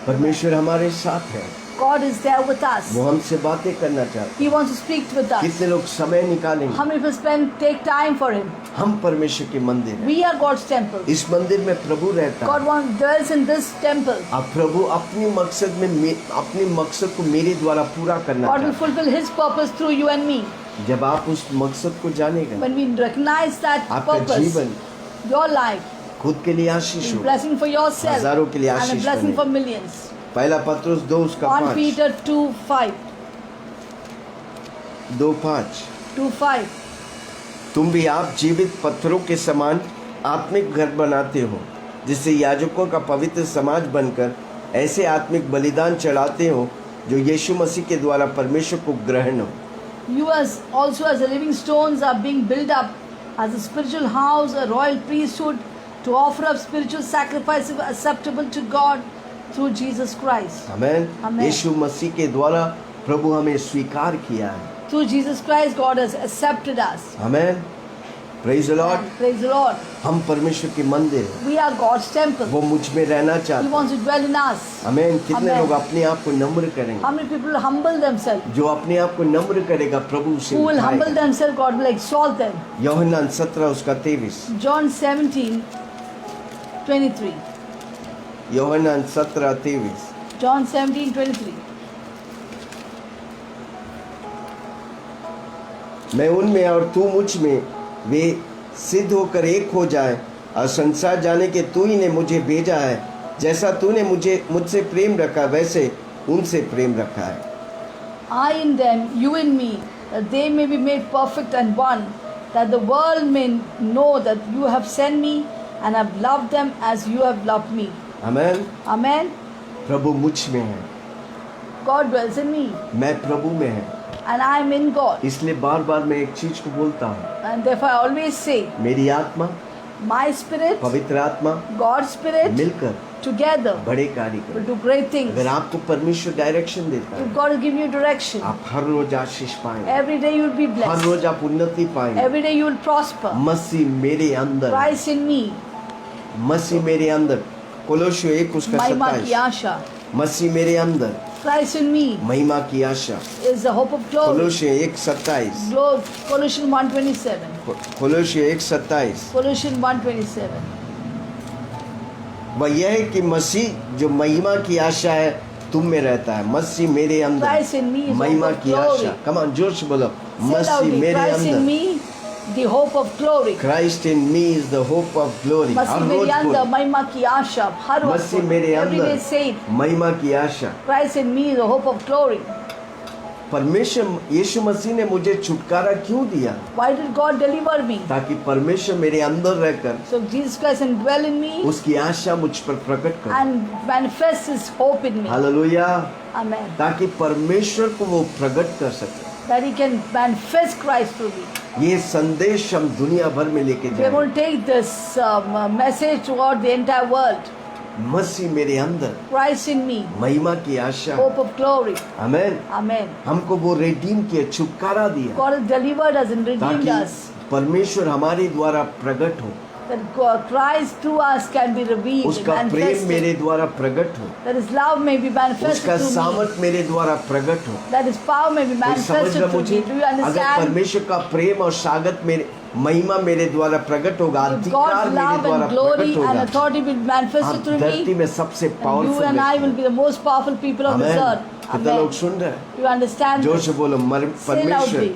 S1: परमेश्वर हमारे साथ है।
S2: God is there with us.
S1: वो हमसे बातें करना चाहते
S2: He wants to speak with
S1: हैं।
S2: us.
S1: कितने लोग समय निकालेंगे?
S2: How many people take time for Him?
S1: हम परमेश्वर के मंदिर हैं।
S2: We are God's temple.
S1: इस मंदिर में प्रभु रहता
S2: God
S1: है।
S2: dwells in this temple.
S1: अब प्रभु अपनी मकसद को मेरे द्वारा पूरा करना
S2: God will
S1: चाहते
S2: fulfill His purpose through you and me.
S1: हैं। जब आप उस मकसद को जानेंगे,
S2: When we recognize that
S1: आपका
S2: purpose,
S1: जीवन
S2: your life
S1: खुद के लिए आशीष
S2: is a
S1: हो,
S2: blessing for yourself
S1: हजारों के लिए
S2: and a
S1: आशीष
S2: blessing
S1: बने।
S2: for millions.
S1: पहला पत्रुस 2:5
S2: 1 Peter 2:5.
S1: 2:5 तुम भी आप जीवित पत्थरों के समान आत्मिक घर बनाते हो, जिससे याजकों का पवित्र समाज बनकर ऐसे आत्मिक बलिदान चढ़ाते हो जो यीशु मसीह के द्वारा परमेश्वर को ग्रहण हो।
S2: You also as a living stones are being built up as a spiritual house, a royal priesthood, to offer up spiritual sacrifices acceptable to God through Jesus Christ.
S1: Amen.
S2: Amen.
S1: यीशु मसीह के द्वारा प्रभु हमें स्वीकार किया है।
S2: Through Jesus Christ, God has accepted us.
S1: Amen. Praise the Lord.
S2: And praise the Lord.
S1: हम परमेश्वर के मंदिर हैं।
S2: We are God's temple.
S1: वो मुझ में रहना
S2: He
S1: चाहता है।
S2: wants to dwell in us.
S1: आमेन। कितने
S2: Amen.
S1: लोग अपने आप को नम्र करेंगे?
S2: How many people humble themselves?
S1: जो अपने आप को नम्र करेगा प्रभु उसे
S2: Who will humble
S1: उठाएगा।
S2: themselves, God will exalt them.
S1: यूहन्ना 17:23
S2: John 17:23.
S1: यूहन्ना 17:23
S2: John 17:23.
S1: मैं उनमें और तू मुझ में, वे सिद्ध होकर एक हो जाए और संसार जाने के तू ही ने मुझे भेजा है, जैसा तूने मुझसे प्रेम रखा वैसे उनसे प्रेम रखा है।
S2: I in them, you in me, that they may be made perfect and one, that the world may know that you have sent me and have loved them as you have loved me.
S1: Amen.
S2: Amen.
S1: प्रभु मुझ में है,
S2: God dwells in me
S1: मैं प्रभु में है।
S2: and I am in God.
S1: इसलिए बार बार मैं एक चीज को बोलता हूँ,
S2: And therefore I always say,
S1: मेरी आत्मा,
S2: my spirit,
S1: पवित्र आत्मा
S2: God's spirit,
S1: मिलकर
S2: together
S1: बड़े कार्य
S2: will
S1: करें।
S2: do great things.
S1: अगर आपको परमेश्वर डायरेक्शन देता है,
S2: If God will give you direction,
S1: आप हर रोज आशीष पाएंगे,
S2: every day you will be
S1: her
S2: blessed.
S1: रोज आप उन्नति पाएंगे।
S2: Every day you will prosper.
S1: मसीह मेरे अंदर,
S2: Christ in me,
S1: मसीह मेरे अंदर। कोलोसियों 1:27
S2: महिमा की आशा.
S1: मसीह मेरे अंदर,
S2: Christ in me
S1: महिमा की आशा।
S2: is the hope of glory.
S1: कोलोसियों 1:27
S2: Colossians 1:27.
S1: कोलोसियों 1:27
S2: Colossians 1:27.
S1: वह यह है कि मसीह जो महिमा की आशा है तुम में रहता है। मसीह मेरे
S2: Christ in me
S1: अंदर
S2: is
S1: महिमा
S2: hope of
S1: की
S2: glory.
S1: आशा। कम ऑन, जोर से बोलो,
S2: Say
S1: मसीह
S2: loudly,
S1: मेरे
S2: Christ in
S1: अंदर।
S2: me, the hope of glory.
S1: Christ in me is the hope of glory।
S2: मसीह
S1: हर रोज
S2: मेरे अंदर
S1: बोलो,
S2: महिमा की आशा. हर वक्त
S1: मसीह मेरे
S2: every day
S1: अंदर
S2: say it.
S1: महिमा की आशा।
S2: Christ in me is the hope of glory.
S1: परमेश्वर यीशु मसीह ने मुझे छुटकारा क्यों दिया?
S2: Why did God deliver me?
S1: ताकि परमेश्वर मेरे अंदर रहकर
S2: So Jesus Christ can dwell in me
S1: उसकी आशा मुझ पर प्रकट करे।
S2: and manifest His hope in me.
S1: Hallelujah.
S2: Amen.
S1: ताकि परमेश्वर को वो प्रकट कर सके।
S2: That He can manifest Christ through me.
S1: ये संदेश हम दुनिया भर में लेके
S2: We are going
S1: जाएंगे।
S2: to take this message toward the entire world.
S1: मसीह मेरे अंदर,
S2: Christ in me,
S1: महिमा की आशा।
S2: hope of glory.
S1: Amen.
S2: Amen.
S1: हमको वो रिडीम किया, छुटकारा दिया,
S2: God has delivered us and redeemed
S1: ताकि
S2: us.
S1: परमेश्वर हमारे द्वारा प्रकट हो,
S2: That God, Christ through us can be revealed and
S1: उसका प्रेम मेरे
S2: manifested.
S1: द्वारा प्रकट हो,
S2: That His love may be manifested
S1: उसका
S2: through me.
S1: सामर्थ मेरे द्वारा प्रकट हो।
S2: That His power may be
S1: कोई समझ
S2: manifested
S1: रहा
S2: through
S1: मुझे?
S2: me. Do you
S1: अगर
S2: understand?
S1: परमेश्वर का प्रेम और सागत मेरे महिमा मेरे द्वारा प्रकट होगा,
S2: If
S1: अधिकार
S2: God's
S1: मेरे
S2: love
S1: द्वारा
S2: and glory
S1: प्रकट
S2: and
S1: होगा,
S2: authority will be manifested
S1: आप
S2: through
S1: धरती
S2: me,
S1: में सबसे
S2: and you
S1: powerful
S2: and I will be the most powerful people on this
S1: amen.
S2: earth.
S1: कितना लोग
S2: Amen.
S1: सुन रहे हैं?
S2: You understand?
S1: जोर
S2: this?
S1: से बोलो,
S2: Say
S1: परमेश्वर
S2: loudly.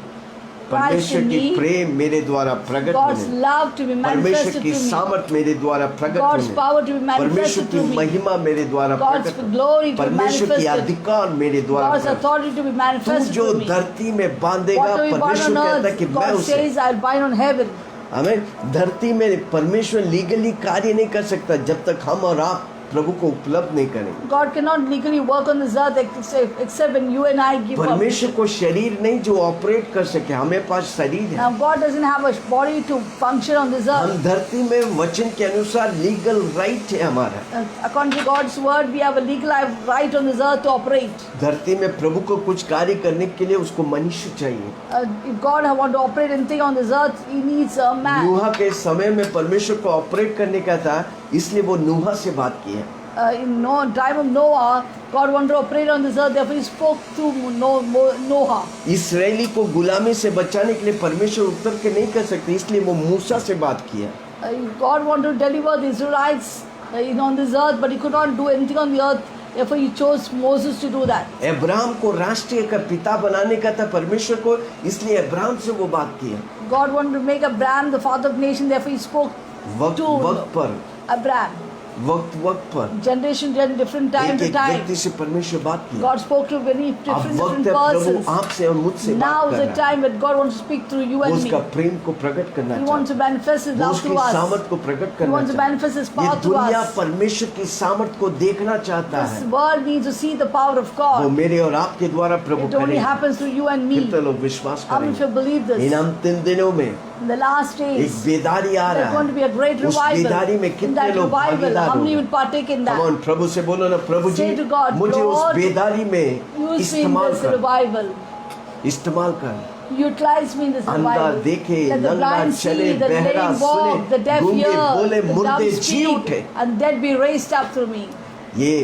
S2: Christ
S1: परमेश्वर
S2: in
S1: की
S2: me,
S1: प्रेम मेरे द्वारा प्रकट
S2: God's
S1: होने,
S2: love to be
S1: परमेश्वर
S2: manifested
S1: की
S2: through me.
S1: सामर्थ मेरे द्वारा प्रकट
S2: God's
S1: होने,
S2: power to be
S1: परमेश्वर
S2: manifested
S1: की
S2: through me.
S1: महिमा मेरे द्वारा
S2: God's
S1: प्रकट होने,
S2: glory to be
S1: परमेश्वर की
S2: manifested.
S1: अधिकार मेरे द्वारा
S2: God's
S1: प्रकट।
S2: authority to be
S1: तू
S2: manifested
S1: जो
S2: through me.
S1: धरती में बांधेगा,
S2: Whatever you bind
S1: परमेश्वर
S2: on
S1: कहता है कि
S2: earth,
S1: मैं
S2: God
S1: उसे,
S2: says I'll bind on heaven.
S1: हमें धरती में परमेश्वर लीगली कार्य नहीं कर सकता जब तक हम और आप प्रभु को उपलब्ध नहीं करेंगे।
S2: God cannot legally work on this earth except when you and I give up.
S1: परमेश्वर को शरीर नहीं जो ऑपरेट कर सके, हमें पास शरीर है।
S2: Now God doesn't have a body to function on this
S1: हम
S2: earth.
S1: धरती में वचन के अनुसार लीगल राइट है हमारा।
S2: According to God's word, we have a legal right on this earth to operate.
S1: धरती में प्रभु को कुछ कार्य करने के लिए उसको मनुष्य चाहिए।
S2: If God want to operate anything on this earth, He needs a man.
S1: नूहा के समय में परमेश्वर को ऑपरेट करने का था, इसलिए वो नूहा से बात की है।
S2: in time of Noah, God wanted to operate on this earth. Therefore, He spoke through Noah.
S1: Israeli को गुलामी से बचाने के लिए परमेश्वर उतर के नहीं कर सकते, इसलिए वो मूसा से बात किया।
S2: God wanted to deliver the Israelites on this earth, but He could not do anything on the earth. Therefore, He chose Moses to do that.
S1: Abraham को राष्ट्रीय का पिता बनाने का था परमेश्वर को, इसलिए अब्राहम से वो बात किया।
S2: God wanted to make Abraham the father of nation. Therefore, He spoke
S1: वक्त
S2: to
S1: वक्त पर,
S2: Abraham.
S1: वक्त पर
S2: Generation, different time
S1: एक
S2: to
S1: एक
S2: time.
S1: व्यक्ति से परमेश्वर बात किया।
S2: God spoke to very
S1: अब
S2: different
S1: वक्त है प्रभु
S2: persons.
S1: आपसे और मुझसे
S2: Now
S1: बात
S2: is
S1: कर
S2: the
S1: रहा है।
S2: time that God wants to speak through you
S1: वो
S2: and me.
S1: उसका प्रेम को प्रकट करना
S2: He wants to
S1: चाहता
S2: manifest His
S1: है, वो
S2: love
S1: उसकी
S2: through us.
S1: सामर्थ को प्रकट
S2: He
S1: करना
S2: wants to
S1: चाहता
S2: manifest His
S1: है।
S2: power
S1: ये
S2: through
S1: दुनिया
S2: us.
S1: परमेश्वर की सामर्थ को देखना चाहता
S2: This
S1: है,
S2: world needs to see the power of
S1: वो
S2: God.
S1: मेरे और आपके द्वारा प्रभु
S2: It only
S1: करेगा।
S2: happens through you and me.
S1: कितने लोग विश्वास
S2: How many of you
S1: करेंगे?
S2: believe this?
S1: इन अंतिम दिनों में
S2: In the last
S1: एक
S2: days,
S1: बेदारी आ
S2: there's
S1: रहा
S2: going to be a great
S1: है, उस बेदारी
S2: revival.
S1: में
S2: In
S1: कितने
S2: that
S1: लोग
S2: revival,
S1: भागीदार
S2: how many
S1: होंगे?
S2: will partake in
S1: Come
S2: that?
S1: on, प्रभु से बोलो ना, प्रभु जी
S2: Say to God,
S1: मुझे उस
S2: Lord,
S1: बेदारी में
S2: Use me in
S1: इस्तेमाल
S2: this
S1: कर,
S2: revival.
S1: इस्तेमाल कर।
S2: Utilize me in this
S1: अंधा
S2: revival.
S1: देखे,
S2: Let the
S1: नंगा
S2: blind
S1: चले,
S2: see, the
S1: बहरा
S2: lame walk, the
S1: सुने,
S2: deaf
S1: गूंगे
S2: hear,
S1: बोले,
S2: the
S1: मुर्दे
S2: dumb
S1: जी
S2: speak,
S1: उठे।
S2: and dead be raised up through me.
S1: ये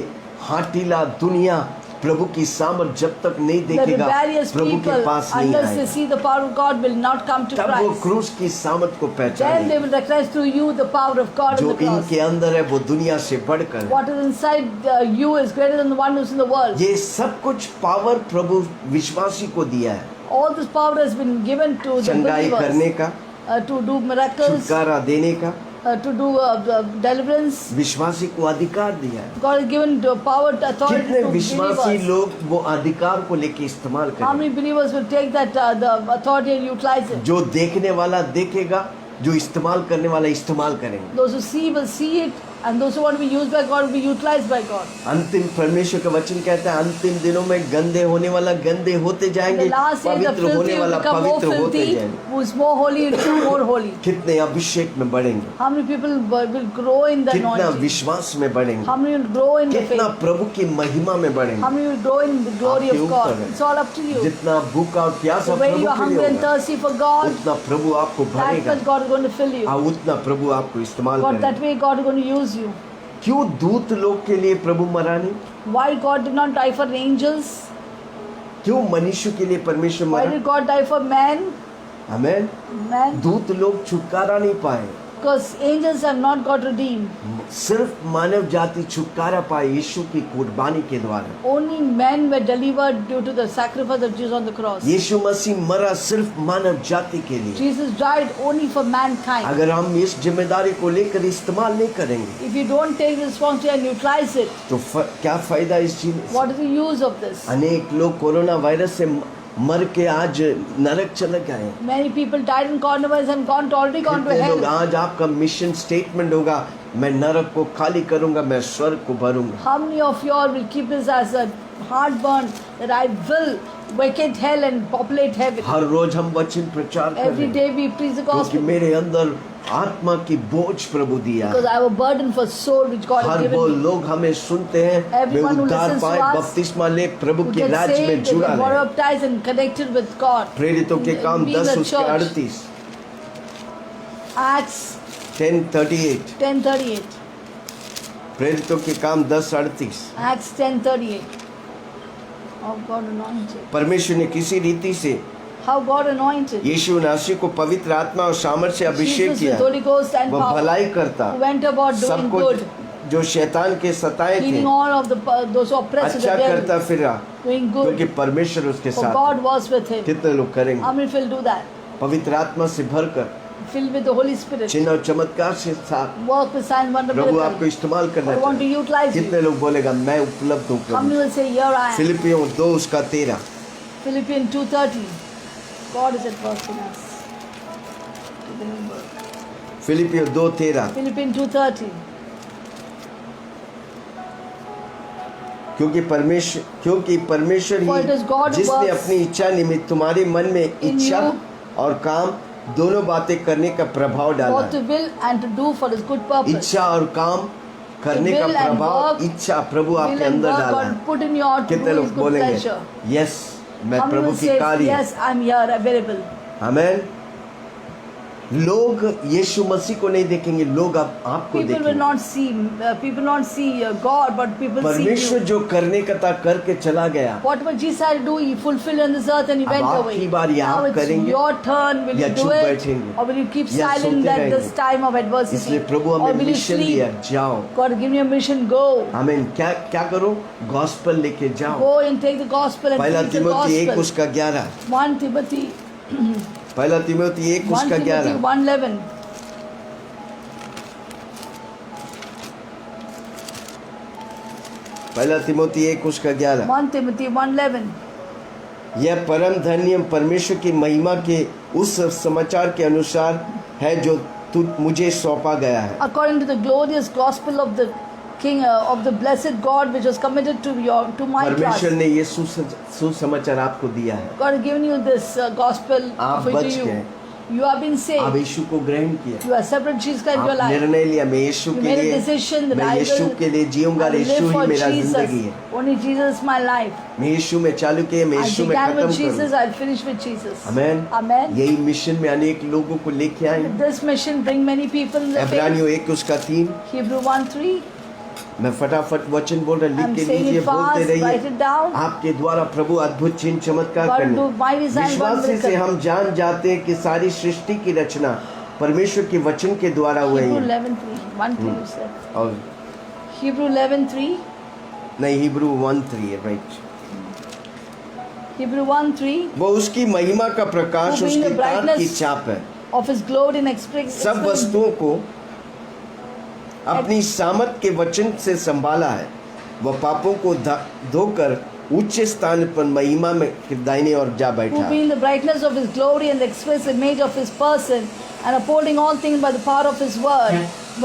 S1: हाटीला दुनिया प्रभु की सामर्थ जब तक नहीं
S2: The
S1: देखेगा,
S2: rebellious
S1: प्रभु के
S2: people,
S1: पास नहीं
S2: unless they
S1: आएगा।
S2: see the power of God, will not come to
S1: तब वो
S2: Christ.
S1: क्रूस की सामर्थ को
S2: Then
S1: पहचाने,
S2: they will recognize through you the power of God in
S1: जो
S2: the cross.
S1: इनके अंदर है वो दुनिया से बढ़कर है।
S2: What is inside you is greater than the one who's in the world.
S1: ये सब कुछ पावर प्रभु विश्वासी को दिया है,
S2: All this power has been given to the
S1: चंगाई करने
S2: believers
S1: का,
S2: to do miracles,
S1: छुटकारा देने का,
S2: to do deliverance.
S1: विश्वासी को अधिकार दिया है।
S2: God has given the power, authority
S1: कितने
S2: to
S1: विश्वासी
S2: believers.
S1: लोग वो अधिकार को लेके इस्तेमाल
S2: How many
S1: करेंगे?
S2: believers will take that the authority and utilize it?
S1: जो देखने वाला देखेगा, जो इस्तेमाल करने वाला इस्तेमाल करेंगे।
S2: Those who see will see it, and those who want to be used by God will be utilized by God.
S1: अंतिम परमेश्वर का वचन कहता है अंतिम दिनों में गंदे होने वाला गंदे होते
S2: In
S1: जाएंगे,
S2: the last days, the
S1: पवित्र
S2: filthy
S1: होने
S2: will
S1: वाला
S2: become more
S1: पवित्र होते
S2: filthy.
S1: जाएंगे।
S2: Who is more holy will become more holy.
S1: कितने अभिषेक में बढ़ेंगे,
S2: How many people will grow in the
S1: कितना
S2: anointing?
S1: विश्वास में बढ़ेंगे,
S2: How many will grow in the
S1: कितना
S2: faith?
S1: प्रभु की महिमा में
S2: How
S1: बढ़ेंगे।
S2: many will grow in the glory
S1: आपके
S2: of
S1: ऊपर
S2: God?
S1: है।
S2: It's all up to you.
S1: जितना भूखा और प्यासा
S2: The way
S1: Prabhu
S2: you are
S1: के
S2: hungry
S1: लिए
S2: and
S1: होगा,
S2: thirsty for God,
S1: उतना प्रभु आपको
S2: that
S1: भरेगा,
S2: much God is going to fill you.
S1: उतना प्रभु आपको इस्तेमाल
S2: God,
S1: करेगा।
S2: that way God is going to use you.
S1: क्यों दूत लोग के लिए प्रभु मरा नहीं?
S2: Why God did not die for angels?
S1: क्यों मनुष्य के लिए परमेश्वर
S2: Why
S1: मरा?
S2: did God die for men?
S1: Amen.
S2: Men?
S1: दूत लोग छुटकारा नहीं पाए,
S2: Because angels have not got redeemed.
S1: सिर्फ मानव जाति छुटकारा पाए यीशु की कुर्बानी के द्वारा।
S2: Only men were delivered due to the sacrifice of Jesus on the cross.
S1: यीशु मसीह मरा सिर्फ मानव जाति के लिए।
S2: Jesus died only for mankind.
S1: अगर हम इस जिम्मेदारी को लेकर इस्तेमाल नहीं करेंगे
S2: If you don't take responsibility and utilize it,
S1: तो क्या फायदा इस चीज से?
S2: what is the use of this?
S1: अनेक लोग कोरोना वायरस से मर के आज नरक चले गए।
S2: Many people died in coronavirus and already gone to
S1: कितने लोग
S2: hell.
S1: आज आपका मिशन स्टेटमेंट होगा, मैं नरक को खाली करूंगा, मैं स्वर्ग को भरूंगा।
S2: How many of you all will keep this as a heartburn that I will vacate hell and populate heaven?
S1: हर रोज हम वचन प्रचार कर
S2: Every
S1: रहे हैं,
S2: day we preach the
S1: क्योंकि
S2: gospel
S1: मेरे अंदर आत्मा की बोझ प्रभु दिया
S2: because
S1: है।
S2: I have a burden for soul which God has
S1: her
S2: given
S1: वो
S2: me.
S1: लोग हमें सुनते हैं, वे
S2: Everyone who
S1: उद्धार
S2: listens to
S1: पाए,
S2: us,
S1: बपतिस्मा ले, प्रभु
S2: Who
S1: के
S2: get
S1: राज्य में
S2: saved, they
S1: जुड़ा
S2: get
S1: रहे।
S2: baptized and connected with God.
S1: प्रेरितों के काम
S2: Be
S1: 10
S2: the
S1: उसके
S2: church.
S1: 38
S2: Acts
S1: 10:38
S2: 10:38.
S1: प्रेरितों के काम 10:38।
S2: Acts 10:38. How God anointed.
S1: परमेश्वर ने किसी रीति से
S2: How God anointed.
S1: यीशु नासी को पवित्र आत्मा और सामर्थ से अभिषेक
S2: Jesus
S1: किया,
S2: with Holy Ghost and
S1: वह
S2: power.
S1: भलाई करता,
S2: Who went about doing
S1: सबको
S2: good,
S1: जो शैतान के सताए थे
S2: healing all of those who are oppressed with
S1: अच्छा
S2: the
S1: करता
S2: devil,
S1: फिरा,
S2: doing
S1: क्योंकि
S2: good.
S1: परमेश्वर उसके
S2: For
S1: साथ।
S2: God was with him.
S1: कितने लोग
S2: How
S1: करेंगे?
S2: many will do that?
S1: पवित्र आत्मा से भरकर,
S2: Filled with the Holy Spirit.
S1: चिन्ह और चमत्कार से साथ
S2: Work with sign wonder
S1: प्रभु आपको
S2: miracle.
S1: इस्तेमाल करना
S2: I want to
S1: चाहिए।
S2: utilize
S1: कितने
S2: you.
S1: लोग बोलेगा मैं उपलब्ध हूँ
S2: How many
S1: Prabhu?
S2: will say, here I am?
S1: फिलिपियों 2 उसका 13
S2: Philippians 2:30. God is at work in us. Remember.
S1: फिलिपियों 2:13
S2: Philippians 2:30.
S1: क्योंकि परमेश्वर
S2: For it is God
S1: he
S2: who
S1: जिसने
S2: works
S1: अपनी इच्छा निमित्त तुम्हारे मन में
S2: in
S1: इच्छा
S2: you
S1: और काम दोनों बातें करने का प्रभाव डाला
S2: Both to
S1: है।
S2: will and to do for His good purpose.
S1: इच्छा और काम करने का
S2: will and
S1: प्रभाव,
S2: work,
S1: इच्छा प्रभु आपके
S2: Will and
S1: अंदर
S2: work
S1: डाला है।
S2: God put in your to
S1: कितने
S2: do His
S1: लोग
S2: good
S1: बोलेंगे
S2: pleasure.
S1: यस मैं
S2: How many
S1: प्रभु
S2: will
S1: की
S2: say,
S1: कार्य,
S2: yes, I'm here available.
S1: आमेन। लोग यीशु मसीह को नहीं देखेंगे, लोग आपको
S2: People will
S1: देखेंगे।
S2: not see, people not see God, but people see
S1: परमेश्वर
S2: you.
S1: जो करने का था करके चला गया,
S2: Whatever Jesus had to do, He fulfilled on this earth and He
S1: अब
S2: went
S1: आपकी
S2: away.
S1: बारी,
S2: Now
S1: आप
S2: it's
S1: करेंगे
S2: your turn. Will
S1: या
S2: you do
S1: चुप
S2: it,
S1: बैठेंगे
S2: or will you keep
S1: या
S2: silent
S1: सोते
S2: at this
S1: रहेंगे?
S2: time of adversity,
S1: इसलिए प्रभु
S2: or
S1: हमें
S2: will you
S1: मिशन दिया,
S2: sleep?
S1: जाओ।
S2: God, give me a mission. Go,
S1: आमीन। क्या क्या करो? गॉस्पेल लेके जाओ।
S2: go and take the gospel and
S1: पहला
S2: preach the
S1: तिमोथी 1
S2: gospel.
S1: उसका 11,
S2: 1 Timothy,
S1: पहला तिमोथी 1
S2: 1
S1: उसका
S2: Timothy
S1: 11,
S2: 1:11.
S1: पहला तिमोथी 1 उसका 11।
S2: 1 Timothy 1:11.
S1: यह परम धन्य परमेश्वर की महिमा के उस समाचार के अनुसार है जो मुझे सौंपा गया है।
S2: According to the glorious gospel of the King of the blessed God, which was committed to my trust.
S1: परमेश्वर ने ये सुसमाचार आपको दिया है।
S2: God has given you this gospel
S1: आप
S2: for
S1: बच
S2: you.
S1: गए।
S2: You have been
S1: आप
S2: saved.
S1: यीशु को ग्रहण किया,
S2: You have accepted Jesus Christ in your
S1: आप
S2: life.
S1: निर्णय लिया, मैं यीशु
S2: You
S1: के
S2: made a
S1: लिए,
S2: decision that
S1: मैं
S2: I
S1: यीशु
S2: will,
S1: के लिए जीऊंगा,
S2: I will
S1: Yeshu
S2: live
S1: he
S2: for
S1: मेरा
S2: Jesus.
S1: जिंदगी है।
S2: Only Jesus is my life.
S1: मैं यीशु में चालू किया, मैं
S2: I
S1: यीशु में
S2: began
S1: खत्म
S2: with Jesus.
S1: करूँ।
S2: I'll finish with Jesus.
S1: Amen.
S2: Amen.
S1: यही मिशन में अनेक लोगों को लेके आए।
S2: With this mission, bring many people in the faith.
S1: इब्रानियों 1 उसका 3।
S2: Hebrew 1:3.
S1: मैं फटाफट वचन बोल रहा, लिख
S2: I'm
S1: के
S2: saying
S1: लीजिए,
S2: it fast.
S1: बोलते
S2: Write
S1: रहिए।
S2: it down.
S1: आपके द्वारा प्रभु अद्भुत चिन्ह चमत्कार
S2: God
S1: करने।
S2: do mighty signs,
S1: विश्वास
S2: wonders.
S1: से हम जान जाते हैं कि सारी सृष्टि की रचना परमेश्वर के वचन के द्वारा हुई
S2: Hebrew
S1: है।
S2: 11:3. 1:3 you said.
S1: और
S2: Hebrew 11:3.
S1: नहीं, हिब्रू 1:3 है, राइट।
S2: Hebrew 1:3.
S1: वो उसकी महिमा का प्रकाश,
S2: Who being
S1: उसकी
S2: the
S1: ताक की
S2: brightness
S1: छाप है।
S2: Of His glory and express.
S1: सब वस्तुओं को अपनी सामर्थ के वचन से संभाला है। वह पापों को धोकर उच्च स्थान पर महिमा में दाहिने और जा बैठा
S2: Who
S1: है।
S2: being the brightness of His glory and the express image of His person, and upholding all things by the power of His word,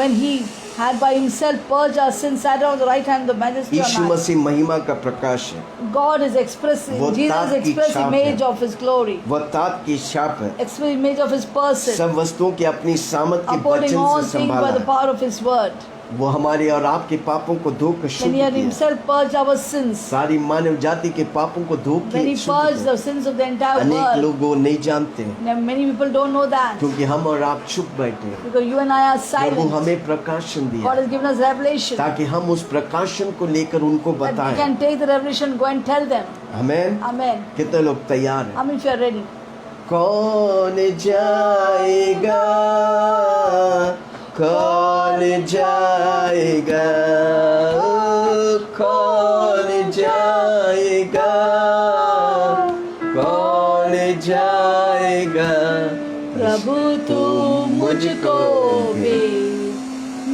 S2: when He had by Himself purged our sins, sat down on the right hand of the majesty on
S1: Yeshu
S2: high.
S1: मसीह महिमा का प्रकाश है।
S2: God is expressing,
S1: वो
S2: Jesus
S1: ताक की
S2: express
S1: छाप
S2: image
S1: है।
S2: of His glory,
S1: वह ताप की छाप है।
S2: express image of His person,
S1: सब वस्तुओं की अपनी सामर्थ के
S2: upholding all
S1: वचन से
S2: things
S1: संभाला
S2: by the
S1: है।
S2: power of His word.
S1: वो हमारे और आपके पापों को धोकर
S2: When
S1: शुद्ध
S2: He had
S1: किया।
S2: Himself purged our sins,
S1: सारी मानव जाति के पापों को
S2: when
S1: धोकर
S2: He
S1: शुद्ध
S2: purged
S1: किया।
S2: the sins of the entire
S1: अनेक
S2: world.
S1: लोग वो नहीं जानते हैं,
S2: Now, many people don't know that
S1: क्योंकि हम और आप चुप बैठे हैं।
S2: because you and I are
S1: Prabhu
S2: silent.
S1: हमें प्रकाशन दिया
S2: God has given us revelation
S1: ताकि हम उस प्रकाशन को लेकर उनको
S2: that we
S1: बताएं।
S2: can take the revelation, go and tell them.
S1: Amen.
S2: Amen.
S1: कितने लोग तैयार हैं?
S2: How many of you are ready?
S1: कौन जाएगा, कौन जाएगा, कौन जाएगा, कौन जाएगा,
S2: प्रभु तू मुझको भेज,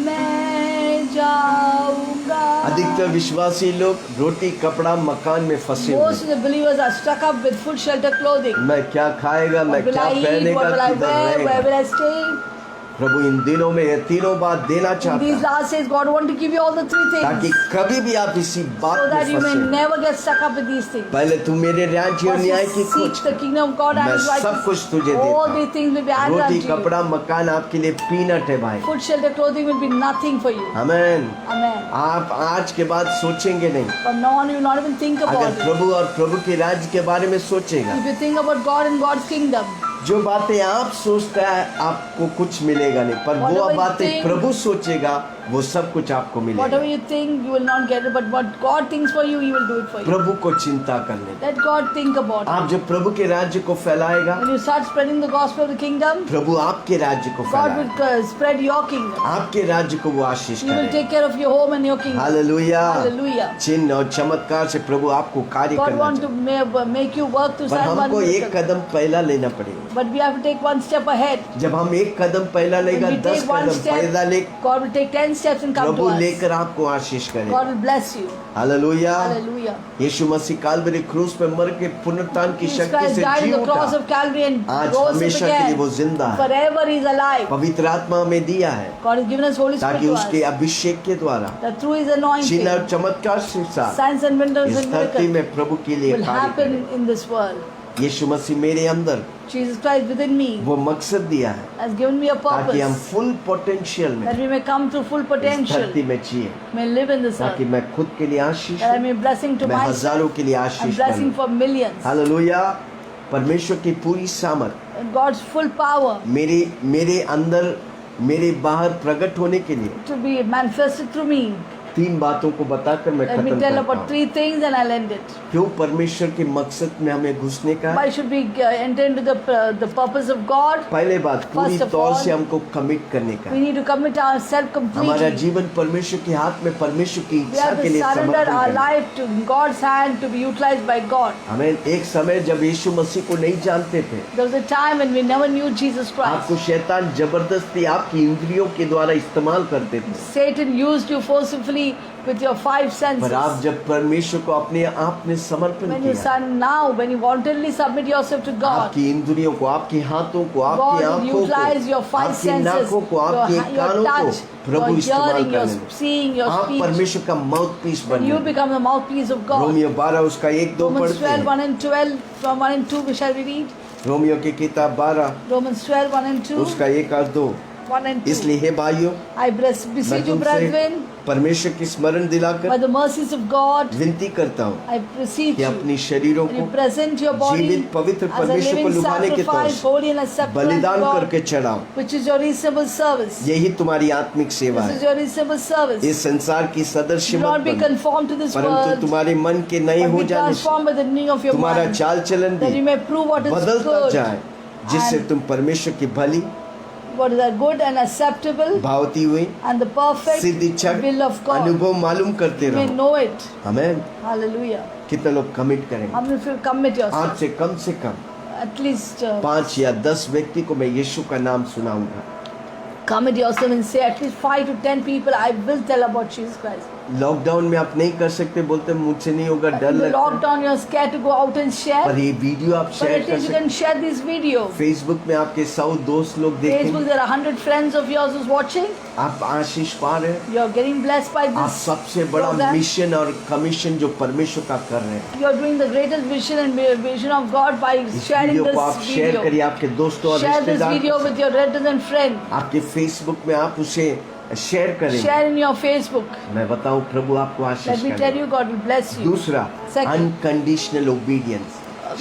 S2: मैं जाऊंगा.
S1: अधिकतर विश्वासी लोग रोटी कपड़ा मकान में फंसे हुए
S2: Most of the believers are stuck up with food, shelter, clothing.
S1: हैं। मैं क्या खाएगा, मैं
S2: What will
S1: क्या
S2: I eat?
S1: पहनेगा,
S2: What will I
S1: किधर
S2: wear? Where
S1: रहेगा।
S2: will I stay?
S1: प्रभु इन दिनों में ये तीनों बात देना
S2: In
S1: चाहता
S2: these
S1: है
S2: last days, God wants to give you all the three
S1: ताकि
S2: things
S1: कभी भी आप इसी बात
S2: so that
S1: में
S2: you may
S1: फंसे।
S2: never get stuck up with these things.
S1: पहले तू मेरे राज्य और
S2: First
S1: न्याय
S2: you
S1: की
S2: seek
S1: खोज
S2: the kingdom of God and
S1: मैं
S2: His
S1: सब कुछ तुझे
S2: righteousness. All
S1: देता
S2: these things will be added
S1: roti
S2: unto you.
S1: कपड़ा मकान आपके लिए पीनट है भाई।
S2: Food, shelter, clothing will be nothing for you.
S1: Amen.
S2: Amen.
S1: आप आज के बाद सोचेंगे नहीं।
S2: From now on, you will not even think
S1: अगर
S2: about it.
S1: प्रभु और प्रभु के राज्य के बारे में सोचेगा,
S2: If you think about God and God's kingdom,
S1: जो बातें आप सोचता है आपको कुछ मिलेगा नहीं, पर
S2: Whatever
S1: वो
S2: you
S1: बातें
S2: think-
S1: प्रभु सोचेगा वो सब कुछ आपको मिलेगा।
S2: whatever you think, you will not get it. But what God thinks for you, He will do it for you.
S1: प्रभु को चिंता करने।
S2: Let God think about it.
S1: आप जब प्रभु के राज्य को फैलाएगा,
S2: When you start spreading the gospel of the kingdom,
S1: प्रभु आपके राज्य को
S2: God
S1: फैलाएगा,
S2: will spread your kingdom.
S1: आपके राज्य को वो आशीष
S2: He will
S1: करेगा।
S2: take care of your home and your kingdom.
S1: Hallelujah.
S2: Hallelujah.
S1: चिन्ह और चमत्कार से प्रभु आपको कार्य
S2: God
S1: करना
S2: wants to
S1: चाहिए,
S2: make you work through
S1: पर
S2: sign
S1: हमको
S2: wonders.
S1: एक कदम पहला लेना पड़ेगा।
S2: But we have to take one step ahead.
S1: जब हम एक कदम पहला लेगा,
S2: When we
S1: 10
S2: take one
S1: कदम पहला ले,
S2: step, God will take 10 steps and come
S1: Prabhu
S2: to us.
S1: लेकर आपको आशीष
S2: God
S1: करेगा।
S2: will bless you.
S1: Hallelujah.
S2: Hallelujah.
S1: यीशु मसीह कालवरी क्रूस पे मर के पुनरुत्थान की
S2: Jesus
S1: शक्ति
S2: Christ
S1: से
S2: died
S1: ji
S2: on the cross
S1: उठा।
S2: of Calvary and
S1: आज
S2: rose up
S1: हमेशा के लिए
S2: again.
S1: वो जिंदा है।
S2: Forever He is alive.
S1: पवित्र आत्मा हमें दिया है
S2: God has given us Holy Spirit
S1: ताकि
S2: to
S1: उसके
S2: us.
S1: अभिषेक के द्वारा
S2: That through His
S1: चिन्ह
S2: anointing,
S1: और चमत्कार के साथ
S2: signs and wonders
S1: इस
S2: and
S1: धरती
S2: miracles
S1: में प्रभु के लिए
S2: will
S1: कार्य
S2: happen
S1: करे।
S2: in this world.
S1: यीशु मसीह मेरे अंदर
S2: Jesus Christ within me
S1: वो मकसद दिया है
S2: has given me a
S1: ताकि हम
S2: purpose
S1: फुल पोटेंशियल में
S2: that we may come to full
S1: इस
S2: potential,
S1: धरती में जिए,
S2: may live in this
S1: ताकि
S2: earth,
S1: मैं खुद के लिए आशीष
S2: that I
S1: हूँ,
S2: may blessing to
S1: मैं हजारों
S2: myself
S1: के लिए
S2: and
S1: Ashish
S2: blessing
S1: बनूं।
S2: for millions.
S1: Hallelujah. परमेश्वर की पूरी सामर्थ
S2: God's full power
S1: मेरे अंदर मेरे बाहर प्रकट होने के लिए
S2: to be manifested through me.
S1: 3 बातों को बताकर मैं
S2: Let me
S1: खत्म
S2: tell
S1: करता
S2: about
S1: हूँ।
S2: 3 things and I'll end it.
S1: क्यों परमेश्वर के मकसद में हमें घुसने का है?
S2: Why should we enter into the purpose of God?
S1: पहले बात पूरी
S2: First of
S1: तौर
S2: all,
S1: से हमको कमिट करने का
S2: We
S1: है।
S2: need to commit ourselves
S1: हमारा
S2: completely.
S1: जीवन परमेश्वर के हाथ में परमेश्वर की
S2: We
S1: इच्छा
S2: have
S1: के
S2: to
S1: लिए
S2: surrender
S1: समर्पण
S2: our
S1: करना है।
S2: life to God's hand to be utilized by God.
S1: हमें एक समय जब यीशु मसीह को नहीं जानते थे,
S2: There was a time when we never knew Jesus
S1: आपको
S2: Christ.
S1: शैतान जबरदस्ती आपकी इंद्रियों के द्वारा इस्तेमाल करते थे।
S2: Satan used you forcibly with your 5 senses.
S1: पर आप जब परमेश्वर को अपने आप में समर्पण
S2: When you
S1: किया,
S2: when you voluntarily submit yourself to God,
S1: आपकी इंद्रियों को, आपके हाथों को, आपकी
S2: God will
S1: आंखों को,
S2: utilize your 5
S1: आपकी
S2: senses,
S1: नाकों को, आपके
S2: your
S1: कानों को
S2: touch,
S1: प्रभु
S2: your
S1: इस्तेमाल
S2: hearing, your
S1: करने।
S2: seeing, your
S1: आप
S2: speech.
S1: परमेश्वर का माउथपीस
S2: And you
S1: बन
S2: become the mouthpiece of God.
S1: Romeo 12 उसका 1-2
S2: Romans
S1: पढ़ते
S2: 12,
S1: हैं।
S2: 1 and 12, from 1 and 2 we shall we read.
S1: Romeo की किताब 12
S2: Romans 12, 1 and 2.
S1: उसका 1 और 2।
S2: 1 and 2.
S1: इसलिए हे भाइयों,
S2: I
S1: मैं
S2: beseech you,
S1: तुमसे
S2: brethren,
S1: परमेश्वर की स्मरण
S2: by
S1: दिलाकर
S2: the mercies of God,
S1: विनती करता हूँ
S2: I beseech
S1: कि
S2: you,
S1: अपनी शरीरों
S2: and
S1: को
S2: you present your body
S1: जीवित पवित्र
S2: as a
S1: परमेश्वर को
S2: living
S1: लुभाने के तौर
S2: sacrifice,
S1: से
S2: holy and acceptable unto
S1: बलिदान
S2: God,
S1: करके चढ़ाओ।
S2: which is your reasonable service.
S1: यही तुम्हारी आत्मिक सेवा
S2: This is
S1: है।
S2: your reasonable service.
S1: इस संसार की सदस्य
S2: Do
S1: मत
S2: not be
S1: बनो,
S2: conformed to this
S1: परंतु
S2: world,
S1: तुम्हारे मन के नए
S2: but
S1: हो
S2: be
S1: जाने से
S2: transformed by the renewing of your
S1: तुम्हारा
S2: mind,
S1: चाल चलन
S2: that you
S1: भी
S2: may prove what is
S1: बदलता
S2: good,
S1: जाए, जिससे
S2: and
S1: तुम परमेश्वर की भली,
S2: what is that good and acceptable,
S1: भावती हुई,
S2: and the perfect
S1: सिद्ध इच्छा
S2: will of God.
S1: अनुभव मालूम करते
S2: You may
S1: रहो।
S2: know it.
S1: हमें
S2: Hallelujah.
S1: कितने लोग कमिट करेंगे?
S2: How many of you commit yourself?
S1: आज से कम
S2: At least
S1: 5 या 10 व्यक्ति को मैं यीशु का नाम सुनाऊंगा।
S2: commit yourself and say at least 5 to 10 people I will tell about Jesus Christ.
S1: Lockdown में आप नहीं कर सकते, बोलते मुझसे नहीं होगा, डर
S2: In the
S1: लगता है।
S2: lockdown, you're scared to go out and share.
S1: पर ये वीडियो आप
S2: But
S1: शेयर
S2: at
S1: कर
S2: least you
S1: सकते।
S2: can share this video.
S1: Facebook में आपके 100 दोस्त लोग
S2: Facebook,
S1: देखेंगे,
S2: there are 100 friends of yours who's watching.
S1: आप आशीष पा रहे हैं।
S2: You're getting blessed by
S1: आप
S2: this
S1: सबसे बड़ा
S2: program.
S1: मिशन और कमीशन जो परमेश्वर का कर रहे हैं,
S2: You're doing the greatest vision and vision of God by
S1: इस
S2: sharing
S1: वीडियो को आप
S2: this
S1: शेयर
S2: video.
S1: करिए आपके दोस्तों और
S2: Share this
S1: रिश्तेदार
S2: video
S1: के
S2: with your relatives and friends.
S1: साथ। आपके फेसबुक में आप उसे शेयर करें।
S2: Share in your Facebook.
S1: मैं बताऊं, प्रभु आपको आशीष
S2: Let me tell
S1: करे।
S2: you, God will bless you.
S1: दूसरा,
S2: Second.
S1: अनकंडीशनल ओबीडियंस,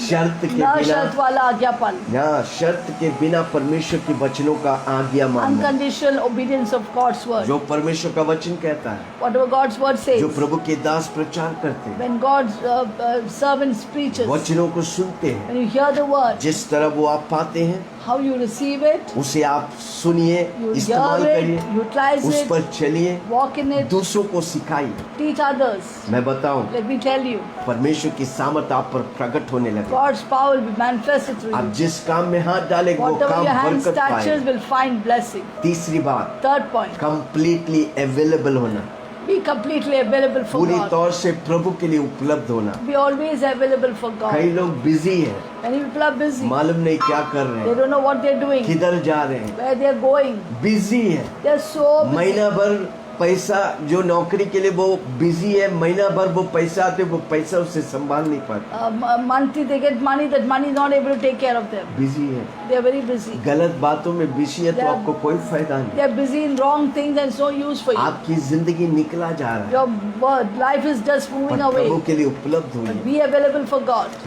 S1: शर्त के
S2: ना
S1: बिना,
S2: शर्त वाला आज्ञा पालन.
S1: ना शर्त के बिना परमेश्वर के वचनों का आज्ञा मानना।
S2: Unconditional obedience of God's word.
S1: जो परमेश्वर का वचन कहता है,
S2: Whatever God's word
S1: जो
S2: says.
S1: प्रभु के दास प्रचार करते हैं,
S2: When God's servants preaches,
S1: वचनों को सुनते हैं,
S2: when you hear the word,
S1: जिस तरह वो आप पाते हैं
S2: how you receive it,
S1: उसे आप सुनिए,
S2: you
S1: इस्तेमाल
S2: hear
S1: करिए,
S2: it, utilize
S1: उस
S2: it,
S1: पर चलिए,
S2: walk in it,
S1: दूसरों को सिखाइए।
S2: teach others.
S1: मैं बताऊं,
S2: Let me tell you,
S1: परमेश्वर की सामर्थ आप पर प्रकट होने लगे।
S2: God's power will be manifested through
S1: आप
S2: you.
S1: जिस काम में हाथ डालेंगे वो
S2: Whatever
S1: काम
S2: your hands
S1: बरकत
S2: touches
S1: पाए।
S2: will find blessing.
S1: तीसरी बात,
S2: Third point,
S1: कंप्लीटली अवेलेबल होना,
S2: be completely available for
S1: पूरी
S2: God.
S1: तौर से प्रभु के लिए उपलब्ध होना।
S2: Be always available for
S1: कई
S2: God.
S1: लोग बिजी हैं,
S2: Many people are busy.
S1: मालूम नहीं क्या कर रहे
S2: They
S1: हैं,
S2: don't know what they're doing,
S1: किधर जा रहे हैं,
S2: where they're going.
S1: बिजी है।
S2: They're so busy.
S1: महीना भर पैसा, जो नौकरी के लिए वो बिजी है, महीना भर वो पैसा आते, वो पैसा उससे संभाल नहीं पाते,
S2: Monthly they get money, that money is not able to take care of them.
S1: Busy है।
S2: They're very busy.
S1: गलत बातों में बिजी है तो
S2: They are-
S1: आपको कोई फायदा नहीं।
S2: They're busy in wrong things and it's no use for you.
S1: आपकी जिंदगी निकला जा रहा है,
S2: Your life is just
S1: पर
S2: moving
S1: प्रभु
S2: away.
S1: के लिए उपलब्ध
S2: But
S1: होइए।
S2: be available for God.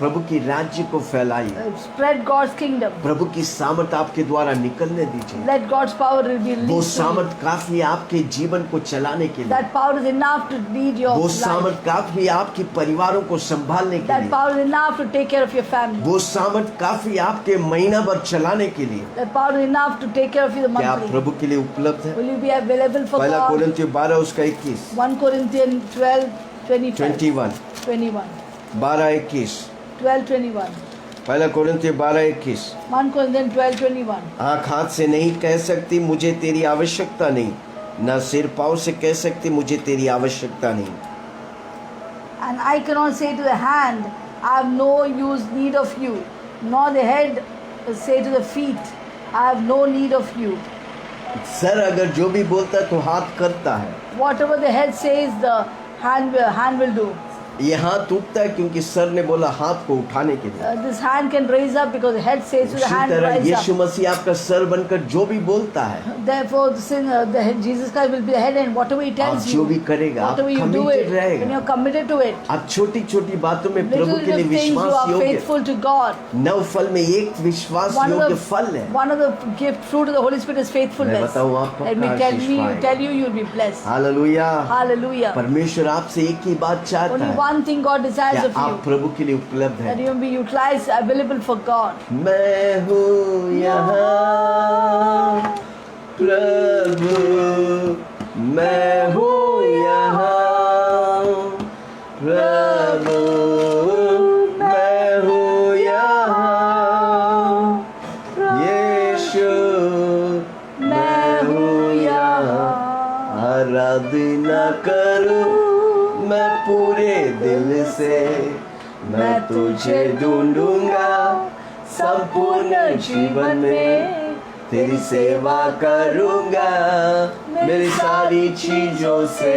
S1: प्रभु की राज्य को फैलाइए।
S2: Spread God's kingdom.
S1: प्रभु की सामर्थ आपके द्वारा निकलने दीजिए।
S2: Let God's power be
S1: वो
S2: released to you.
S1: सामर्थ काफी है आपके जीवन को चलाने के लिए।
S2: That power is enough to lead your
S1: वो
S2: life.
S1: सामर्थ काफी है आपकी परिवारों को संभालने के
S2: That
S1: लिए।
S2: power is enough to take care of your family.
S1: वो सामर्थ काफी है आपके महीना भर चलाने के लिए।
S2: That power is enough to take care of you the
S1: क्या आप
S2: monthly.
S1: प्रभु के लिए उपलब्ध है?
S2: Will you be available for
S1: पहला
S2: God?
S1: कोरिन्थियों 12 उसका 21,
S2: 1 Corinthians 12, 25.
S1: 21,
S2: 21.
S1: 12-21।
S2: 12:21.
S1: पहला कोरिन्थियों 12-21।
S2: 1 Corinthians 12:21.
S1: आँख हाथ से नहीं कह सकती मुझे तेरी आवश्यकता नहीं, न सिर पाँव से कह सकती मुझे तेरी आवश्यकता नहीं।
S2: And I cannot say to the hand, I have no use need of you, nor the head say to the feet, I have no need of you.
S1: Sir अगर जो भी बोलता है तो हाथ करता है,
S2: Whatever the head says, the hand will do.
S1: ये हाथ उठता है क्योंकि सर ने बोला हाथ को उठाने के लिए।
S2: This hand can raise up because the head says to the
S1: उसी
S2: hand
S1: तरह
S2: rise
S1: यीशु
S2: up.
S1: मसीह आपका सर बनकर जो भी बोलता है,
S2: Therefore, the head, Jesus Christ will be the head, and whatever He
S1: आप
S2: tells
S1: जो
S2: you,
S1: भी करेगा, आप
S2: whatever you do
S1: committed
S2: it,
S1: रहेगा।
S2: when you're committed to it,
S1: आप छोटी छोटी बातों में
S2: little
S1: प्रभु के लिए
S2: little things you
S1: विश्वास
S2: are
S1: योग्य।
S2: faithful to God.
S1: 9 फल में एक विश्वास
S2: One
S1: योग्य
S2: of
S1: फल है।
S2: the gift fruit of the Holy Spirit is faithfulness.
S1: मैं बताऊं आपको
S2: Let me
S1: क्या
S2: tell
S1: आशीष
S2: me,
S1: पाएगा।
S2: tell you, you'll be blessed.
S1: Hallelujah.
S2: Hallelujah.
S1: परमेश्वर आपसे एक ही बात चाहता
S2: Only
S1: है,
S2: one thing God desires
S1: क्या
S2: of
S1: आप
S2: you,
S1: प्रभु के लिए उपलब्ध
S2: that
S1: हैं।
S2: you will be utilized, available for God.
S1: मैं हूँ यहाँ प्रभु, मैं हूँ यहाँ प्रभु, मैं हूँ यहाँ यीशु, मैं हूँ यहाँ। आराधना करूँ मैं पूरे दिल से, मैं तुझे ढूंढूंगा संपूर्ण जीवन में, तेरी सेवा करूंगा मेरी सारी चीजों से,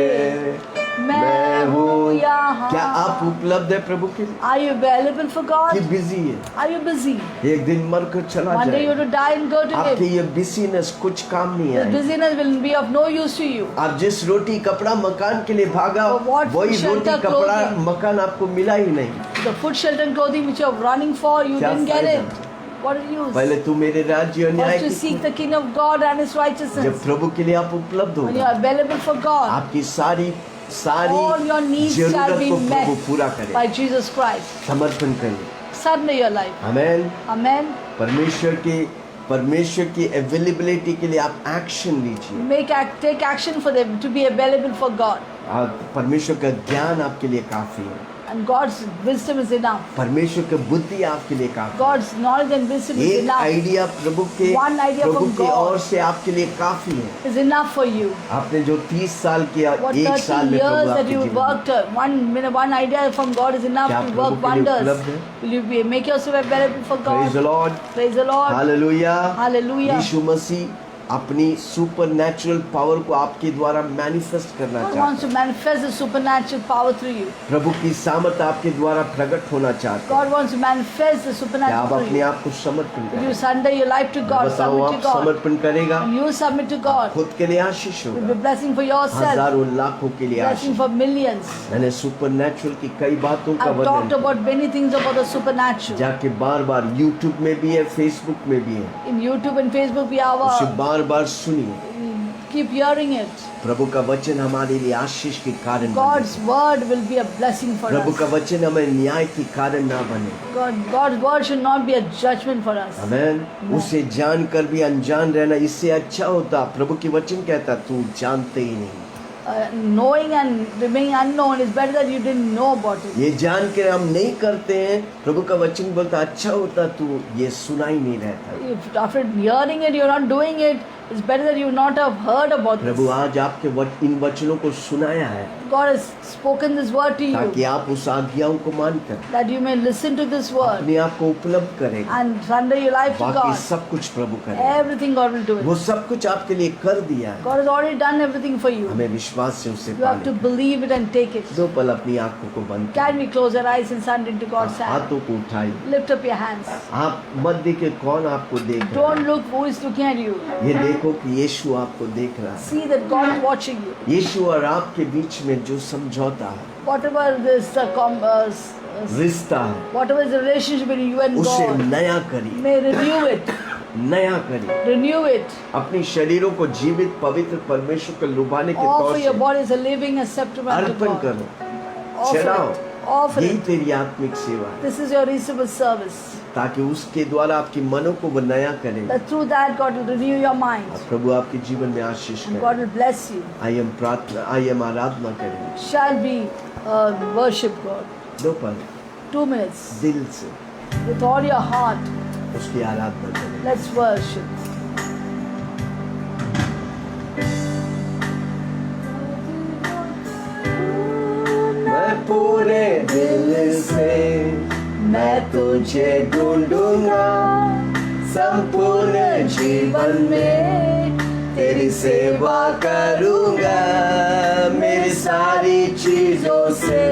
S1: मैं हूँ यहाँ। क्या आप उपलब्ध है प्रभु के लिए?
S2: Are you available for
S1: कि
S2: God?
S1: बिजी है?
S2: Are you busy?
S1: एक दिन मर कर चला
S2: One day you have
S1: जाए।
S2: to die and go to
S1: आपकी
S2: Him.
S1: ये बिजीनेस कुछ काम नहीं
S2: The
S1: आएगी।
S2: busyness will be of no use to you.
S1: आप जिस रोटी कपड़ा मकान के लिए भागा,
S2: For what
S1: वही
S2: shelter,
S1: रोटी कपड़ा
S2: clothing?
S1: मकान आपको मिला ही नहीं।
S2: The food, shelter, and clothing which you are running for, you
S1: क्या
S2: didn't get
S1: फायदा?
S2: it. What did you use?
S1: पहले तू मेरे राज्य और न्याय
S2: First to
S1: की
S2: seek the kingdom of God and His
S1: जब
S2: righteousness.
S1: प्रभु के लिए आप उपलब्ध
S2: When you
S1: होगा,
S2: are available for God,
S1: आपकी सारी
S2: all your needs shall
S1: जरूरत
S2: be
S1: को प्रभु
S2: met
S1: पूरा करे।
S2: by Jesus Christ.
S1: समर्पण करिए।
S2: Surrender your life.
S1: Amen.
S2: Amen.
S1: परमेश्वर की अवेलेबिलिटी के लिए आप एक्शन लीजिए।
S2: Take action for them to be available for God.
S1: परमेश्वर का ज्ञान आपके लिए काफी है।
S2: And God's wisdom is enough.
S1: परमेश्वर की बुद्धि आपके लिए काफी है।
S2: God's knowledge and wisdom is
S1: एक
S2: enough.
S1: Idea Prabhu
S2: One idea
S1: Prabhu
S2: from
S1: की
S2: God
S1: ओर से आपके लिए काफी है।
S2: Is enough for you.
S1: आपने जो 30 साल किया,
S2: What
S1: 1 साल
S2: 30
S1: में
S2: years
S1: प्रभु
S2: that
S1: आपके
S2: you
S1: जीवन में
S2: worked, one idea from God is enough
S1: क्या
S2: to
S1: आप
S2: work
S1: प्रभु के लिए
S2: wonders.
S1: उपलब्ध हैं?
S2: Will you make yourself available for
S1: Praise the
S2: God?
S1: Lord.
S2: Praise the Lord.
S1: Hallelujah.
S2: Hallelujah.
S1: यीशु मसीह अपनी सुपर नेचुरल पावर को आपके द्वारा मैनिफेस्ट करना
S2: God
S1: चाहता
S2: wants to
S1: है।
S2: manifest the supernatural power through you.
S1: प्रभु की सामर्थ आपके द्वारा प्रकट होना चाहता है।
S2: God wants to manifest the
S1: क्या आप
S2: supernatural through
S1: अपने
S2: you.
S1: आप को समर्पण
S2: If you
S1: करें?
S2: surrender your life to God,
S1: बताओ
S2: submit
S1: आप
S2: to God,
S1: समर्पण करेगा,
S2: and you submit to God,
S1: खुद के लिए आशीष
S2: will be
S1: होगा,
S2: blessing for yourself,
S1: हजारों लाखों के लिए
S2: blessing
S1: आशीष।
S2: for millions.
S1: मैंने सुपर नेचुरल की कई बातों का
S2: I've
S1: वर्णन
S2: talked
S1: किया।
S2: about many things about the supernatural.
S1: जाके बार बार यूट्यूब में भी है, फेसबुक में भी है,
S2: In YouTube and Facebook, we
S1: उसे
S2: have
S1: बार बार सुनिए।
S2: keep hearing it.
S1: प्रभु का वचन हमारे लिए आशीष के कारण
S2: God's
S1: बने।
S2: word will be a blessing for
S1: प्रभु का
S2: us.
S1: वचन हमें न्याय के कारण ना बने।
S2: God's word should not be a judgment for us.
S1: आमेन। उसे जानकर भी अनजान रहना इससे अच्छा होता। प्रभु की वचन कहता तू जानते ही नहीं।
S2: Knowing and remaining unknown is better that you didn't know about it.
S1: ये जान के हम नहीं करते हैं, प्रभु का वचन बोलता अच्छा होता तू ये सुना ही नहीं रहता।
S2: If after hearing it you're not doing it, it's better that you not have heard about
S1: Prabhu
S2: this.
S1: आज आपके इन वचनों को सुनाया है
S2: God has spoken this word to
S1: ताकि
S2: you,
S1: आप उस आज्ञाओं को मानकर
S2: that you may listen to this word
S1: अपने आप को उपलब्ध करें।
S2: and surrender your life to
S1: बाकी
S2: God.
S1: सब कुछ प्रभु करे।
S2: Everything God will do
S1: वो
S2: it.
S1: सब कुछ आपके लिए कर दिया है।
S2: God has already done everything for you.
S1: हमें विश्वास से उससे
S2: You have to
S1: पाले।
S2: believe it and take it.
S1: दो पल अपनी आंखों को बंद
S2: Can
S1: करें,
S2: we close our eyes and surrender into God's hand?
S1: हाथों को उठाइए।
S2: Lift up your hands.
S1: आप मत देखिए कौन आपको देख रहा
S2: Don't look who is looking at you.
S1: है। ये देखो कि यीशु आपको देख रहा है।
S2: See that God is watching you.
S1: यीशु और आपके बीच में जो समझौता है,
S2: Whatever this
S1: रिश्ता है,
S2: whatever is the relationship between you and
S1: उसे
S2: God,
S1: नया करिए,
S2: may renew it.
S1: नया करिए।
S2: Renew it.
S1: अपनी शरीरों को जीवित पवित्र परमेश्वर को लुभाने के
S2: Offer
S1: तौर
S2: your
S1: से
S2: body as a living acceptable unto
S1: Arpan
S2: God.
S1: करो,
S2: Offer
S1: चढ़ाओ।
S2: it. Offer
S1: यही
S2: it.
S1: तेरी आत्मिक सेवा है,
S2: This is your reasonable service.
S1: ताकि उसके द्वारा आपकी मनों को वो नया करे।
S2: That through that God will renew your mind.
S1: और प्रभु आपके जीवन में आशीष
S2: And
S1: करे।
S2: God will bless you.
S1: आइए हम आराधना करें।
S2: Shall we worship God?
S1: 2 पल
S2: 2 minutes.
S1: दिल से
S2: With all your heart,
S1: उसकी आराधना करें।
S2: let's worship.
S1: मैं पूरे दिल से मैं तुझे ढूंढूंगा संपूर्ण जीवन में तेरी सेवा करूंगा मेरी सारी चीजों से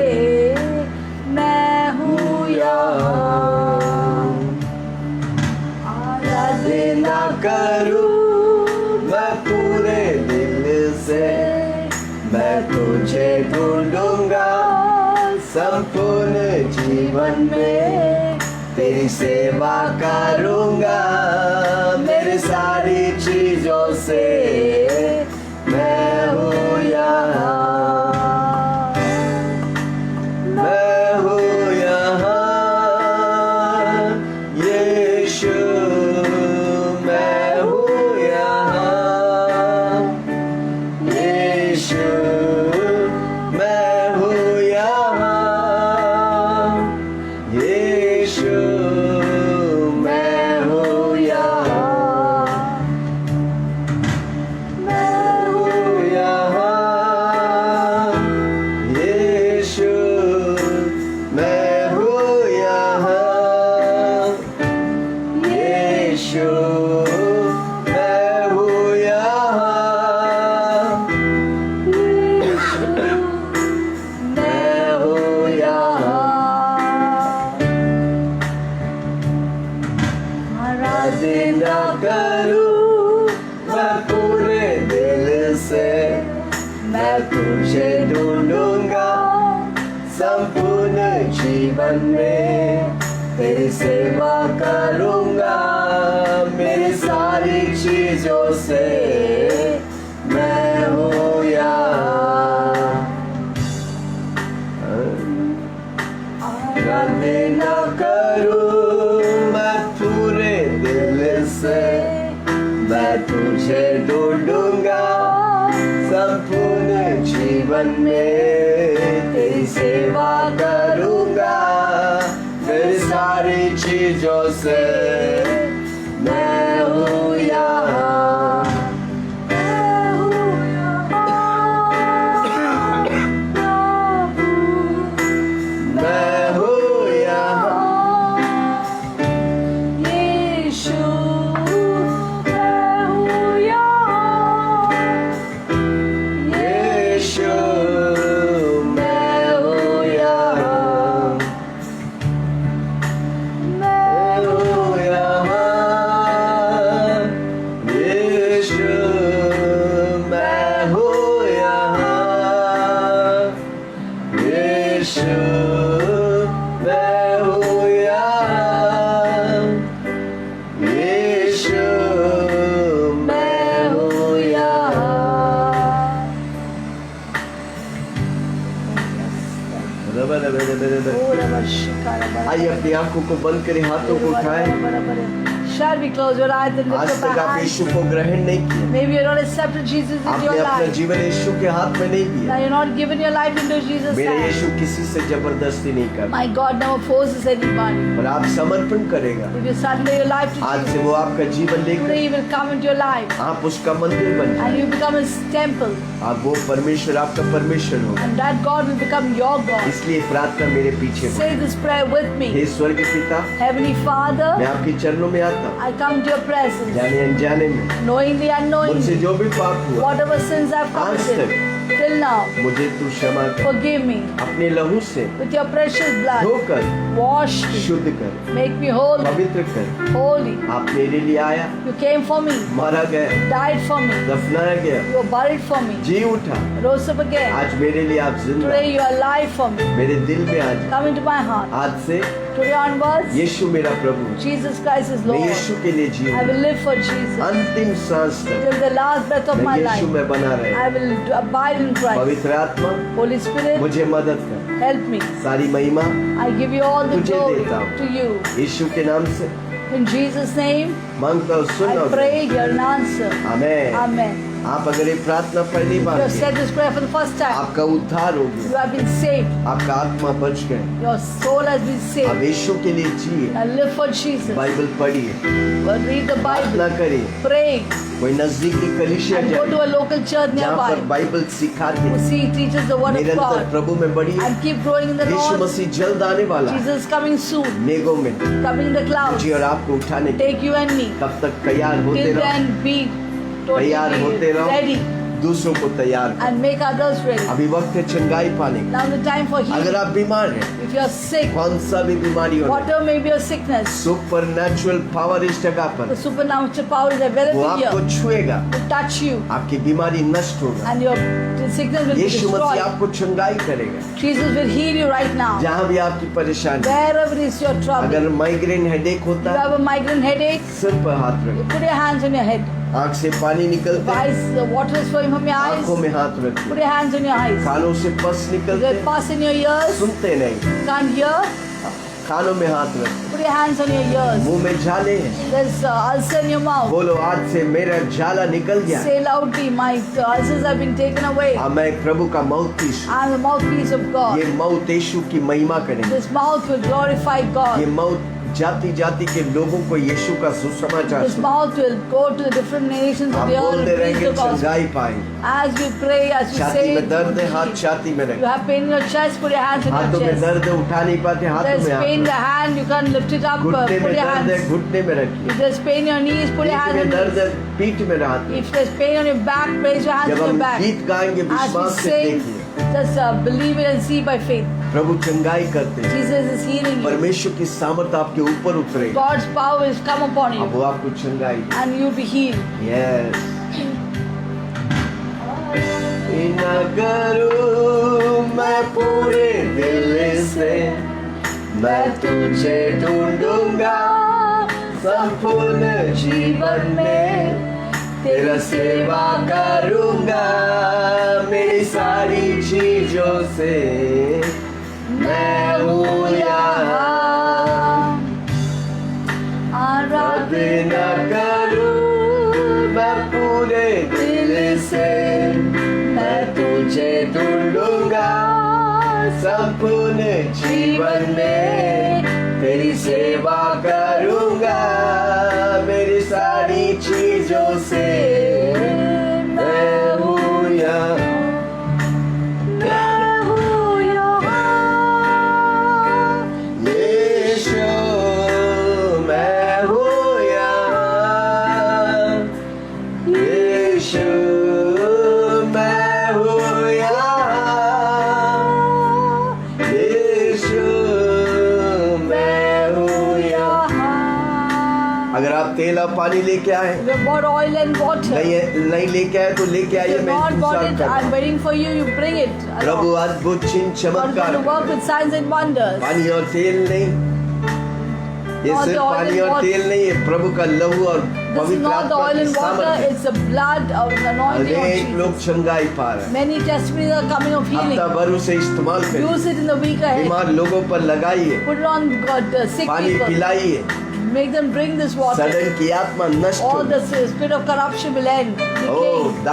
S1: आराधना करूं मैं पूरे दिल से, मैं तुझे ढूंढूंगा संपूर्ण जीवन में, तेरी सेवा करूंगा मेरी सारी चीजों से, मैं हूँ यहाँ, मैं हूँ यहाँ यीशु, मैं हूँ यहाँ यीशु, मैं हूँ यहाँ यीशु, मैं हूँ यहाँ, मैं हूँ यहाँ यीशु, मैं हूँ यहाँ यीशु, मैं हूँ यहाँ यीशु, मैं हूँ यहाँ। आराधना करूं मैं पूरे दिल से, मैं तुझे ढूंढूंगा संपूर्ण जीवन में, तेरी सेवा करूंगा मेरी सारी चीजों से, मैं हूँ यहाँ। आराधना करूं मैं पूरे दिल से, मैं तुझे ढूंढूंगा संपूर्ण जीवन में, तेरी सेवा करूंगा मेरी सारी चीजों से, मैं हूँ यहाँ, मैं हूँ मैं हूँ यहाँ
S2: यीशु, मैं हूँ यहाँ
S1: यीशु, मैं हूँ यहाँ, मैं हूँ यहाँ यीशु, मैं हूँ यहाँ यीशु, मैं हूँ यहाँ यीशु, मैं हूँ यहाँ। आइए अपनी आंखों को बंद करें, हाथों को उठाएं।
S2: Shall we close your eyes and
S1: आज
S2: lift up
S1: तक
S2: our
S1: आप
S2: hands?
S1: यीशु को ग्रहण नहीं किया,
S2: Maybe you're not accepted Jesus into
S1: आपने
S2: your
S1: अपना
S2: life.
S1: जीवन यीशु के हाथ में नहीं
S2: Now
S1: दिया।
S2: you're not giving your life into Jesus'
S1: मेरे
S2: hands.
S1: यीशु किसी से जबरदस्ती नहीं करता,
S2: My God never forces anybody.
S1: पर आप समर्पण करेगा,
S2: If you surrender your life to
S1: आज से
S2: Jesus,
S1: वो आपका जीवन
S2: today
S1: लेकर
S2: He will come into your life
S1: आप उसका मंदिर बन
S2: and
S1: जाए,
S2: you become His temple,
S1: आप वो परमेश्वर आपका परमेश्वर हो।
S2: and that God will become your God.
S1: इसलिए प्रार्थना मेरे पीछे हो।
S2: Say this prayer with me.
S1: हे स्वर्ग पिता,
S2: Heavenly
S1: मैं
S2: Father,
S1: आपके चरणों में आता हूँ,
S2: I come to your presence,
S1: जाने अनजाने में
S2: knowingly and
S1: मुझसे
S2: unknowingly,
S1: जो भी पाप हुआ
S2: whatever sins I've
S1: आज
S2: committed till now,
S1: मुझे तू क्षमा कर,
S2: forgive me
S1: अपने लहू से
S2: with your precious blood.
S1: धोकर
S2: Wash me,
S1: शुद्ध कर,
S2: make me holy,
S1: पवित्र कर।
S2: holy.
S1: आप मेरे लिए आया,
S2: You came for me,
S1: मारा गया,
S2: died for me,
S1: दफनाया गया,
S2: you were buried for me,
S1: जी उठा,
S2: rose up again.
S1: आज मेरे लिए आप जिंदा,
S2: Today you are alive for me.
S1: मेरे दिल में आज
S2: Come into my heart.
S1: आज से
S2: Today onwards,
S1: यीशु मेरा प्रभु,
S2: Jesus Christ is
S1: मैं
S2: Lord.
S1: यीशु के लिए
S2: I
S1: जीऊँ,
S2: will live for Jesus
S1: अंतिम सांस तक
S2: till the last breath of my
S1: मैं यीशु
S2: life.
S1: में बना रहे।
S2: I will abide in Christ.
S1: पवित्र आत्मा
S2: Holy Spirit,
S1: मुझे मदद कर,
S2: help me.
S1: सारी महिमा
S2: I give you all the
S1: तुझे
S2: glory
S1: देता हूँ।
S2: to you.
S1: यीशु के नाम से
S2: In Jesus' name,
S1: मांगता हूँ, सुन
S2: I
S1: और
S2: pray, hear and answer.
S1: Amen.
S2: Amen.
S1: आप अगर ये प्रार्थना पहली
S2: You
S1: बार
S2: have
S1: की,
S2: said this prayer for the first time.
S1: आपका उद्धार हो
S2: You
S1: गया,
S2: have been saved.
S1: आपका आत्मा बच गया,
S2: Your soul has been
S1: आप
S2: saved.
S1: यीशु के लिए जिए,
S2: Now live for Jesus.
S1: Bible पढ़िए,
S2: Read the
S1: प्रार्थना
S2: Bible.
S1: करिए,
S2: Pray.
S1: कोई नजदीकी कलीसिया
S2: And go
S1: जाए
S2: to a local church
S1: जहाँ पर
S2: nearby.
S1: बाइबल सिखाते
S2: Who see teaches the word of
S1: निरंतर
S2: God.
S1: प्रभु में बढ़िए।
S2: And keep growing in the
S1: Yeshu
S2: Lord.
S1: मसीह जल्द आने वाला है,
S2: Jesus is coming soon.
S1: नेगों में
S2: Coming in the clouds.
S1: मुझे और आपको उठाने के
S2: Take you and me.
S1: तब तक तैयार होते
S2: Till
S1: रहो,
S2: then be
S1: तैयार होते
S2: totally
S1: रहो,
S2: ready.
S1: दूसरों को तैयार कर।
S2: and make others ready.
S1: अभी वक्त है चंगाई पाने का।
S2: Now the time for
S1: अगर
S2: healing.
S1: आप बीमार हैं,
S2: If you are sick,
S1: कौन सा भी बीमारी हो,
S2: whatever may be your sickness,
S1: super natural power इस जगह पर
S2: the supernatural power is available
S1: वो आपको
S2: here
S1: छुएगा,
S2: to touch you,
S1: आपकी बीमारी नष्ट होगा।
S2: and your sickness will be
S1: Yeshu Masih
S2: destroyed.
S1: आपको चंगाई करेगा।
S2: Jesus will heal you right now.
S1: जहाँ भी आपकी परेशानी,
S2: Wherever is your trouble,
S1: अगर माइग्रेन हेडेक
S2: you
S1: होता है,
S2: have a migraine headache,
S1: सिर पर हाथ
S2: you
S1: रखिए।
S2: put your hands on your head.
S1: आँख से पानी निकलते है,
S2: Eyes, the water is flowing from your eyes.
S1: आँखों में हाथ
S2: Put
S1: रखिए।
S2: your hands on your eyes.
S1: कानों से पस निकलते
S2: There's
S1: है,
S2: pus in your ears.
S1: सुनते नहीं,
S2: Can't hear.
S1: कानों में हाथ रखिए।
S2: Put your hands on your ears.
S1: मुंह में झाले हैं,
S2: There's ulcer in your mouth.
S1: बोलो आज से मेरा झाला निकल गया।
S2: Say loudly, my ulcers have been taken away.
S1: हाँ, मैं प्रभु का माउथपीस हूँ।
S2: I'm the mouthpiece of God.
S1: ये माउथ यीशु की महिमा करेंगे।
S2: This mouth will glorify
S1: ये
S2: God.
S1: माउथ जाति जाति के लोगों को यीशु का सुसमाचार
S2: This
S1: सुनाए।
S2: mouth will go to the different nations
S1: आप
S2: of the earth
S1: बोलते
S2: and preach
S1: रहेंगे
S2: the gospel.
S1: चंगाई पाएंगे।
S2: As we pray, as we
S1: छाती
S2: say,
S1: में दर्द है, हाथ
S2: you
S1: छाती में रखें।
S2: have pain in your chest, put your hands in
S1: हाथों
S2: your
S1: में
S2: chest.
S1: दर्द है, उठा नहीं पाते, हाथों
S2: There's
S1: में
S2: pain in the
S1: हाथ।
S2: hand, you can't lift it up,
S1: घुटने में
S2: put your
S1: दर्द है,
S2: hands.
S1: घुटने में रखिए।
S2: If there's pain in your knees, put your
S1: पीठ
S2: hands
S1: में
S2: on your
S1: दर्द
S2: knees.
S1: है, पीठ में हाथ।
S2: If there's pain on your back, place your hands
S1: जब
S2: on
S1: हम
S2: your back.
S1: गीत गाएंगे
S2: As we
S1: विश्वास से
S2: sing,
S1: देखिए,
S2: just believe it and see by faith.
S1: प्रभु चंगाई करते हैं।
S2: Jesus is healing you.
S1: परमेश्वर की सामर्थ आपके ऊपर उतरेगी,
S2: God's power will come upon
S1: अब
S2: you
S1: वो आपको चंगाई दे।
S2: and you'll be healed.
S1: Yes ना करूं मैं पूरे दिल से, मैं तुझे ढूंढूंगा संपूर्ण जीवन में, तेरा सेवा करूंगा मेरी सारी चीजों से, मैं हूँ यहाँ आराधना करूं मैं पूरे दिल से, मैं तुझे ढूंढूंगा संपूर्ण जीवन में, तेरी सेवा करूंगा मेरी सारी चीजों से, मैं हूँ यहाँ। यीशु मैं हूँ यहाँ, यीशु मैं हूँ यहाँ, यीशु मैं हूँ यहाँ। अगर आप तेल और पानी लेके आए,
S2: You have bought oil and water.
S1: नहीं लेके आए तो लेके
S2: If
S1: आइए,
S2: you
S1: मैं
S2: have not bought
S1: इंतजार
S2: it,
S1: कर रहा
S2: I'm
S1: हूं।
S2: waiting for you. You bring it.
S1: प्रभु अद्भुत चिन्ह
S2: God
S1: चमत्कार
S2: will work with signs and wonders.
S1: पानी और तेल नहीं, ये
S2: Not
S1: सिर्फ
S2: the oil
S1: पानी
S2: and
S1: और
S2: water.
S1: तेल नहीं है, प्रभु का लहू और
S2: This is
S1: पवित्र
S2: not the
S1: आत्मा
S2: oil
S1: की
S2: and water.
S1: सामर्थ है।
S2: It's the blood of the anointing of
S1: अनेक लोग
S2: Jesus.
S1: चंगाई पा रहे हैं।
S2: Many testimonies are coming of healing.
S1: हफ्ता भर उसे इस्तेमाल करिए,
S2: Use it in the week ahead.
S1: बीमार लोगों पर लगाइए,
S2: Put it on God, sick
S1: पानी
S2: people.
S1: पिलाइए,
S2: Make them drink this water.
S1: सड़न की आत्मा नष्ट
S2: All
S1: हो।
S2: the spirit of corruption will end.
S1: O
S2: Decay.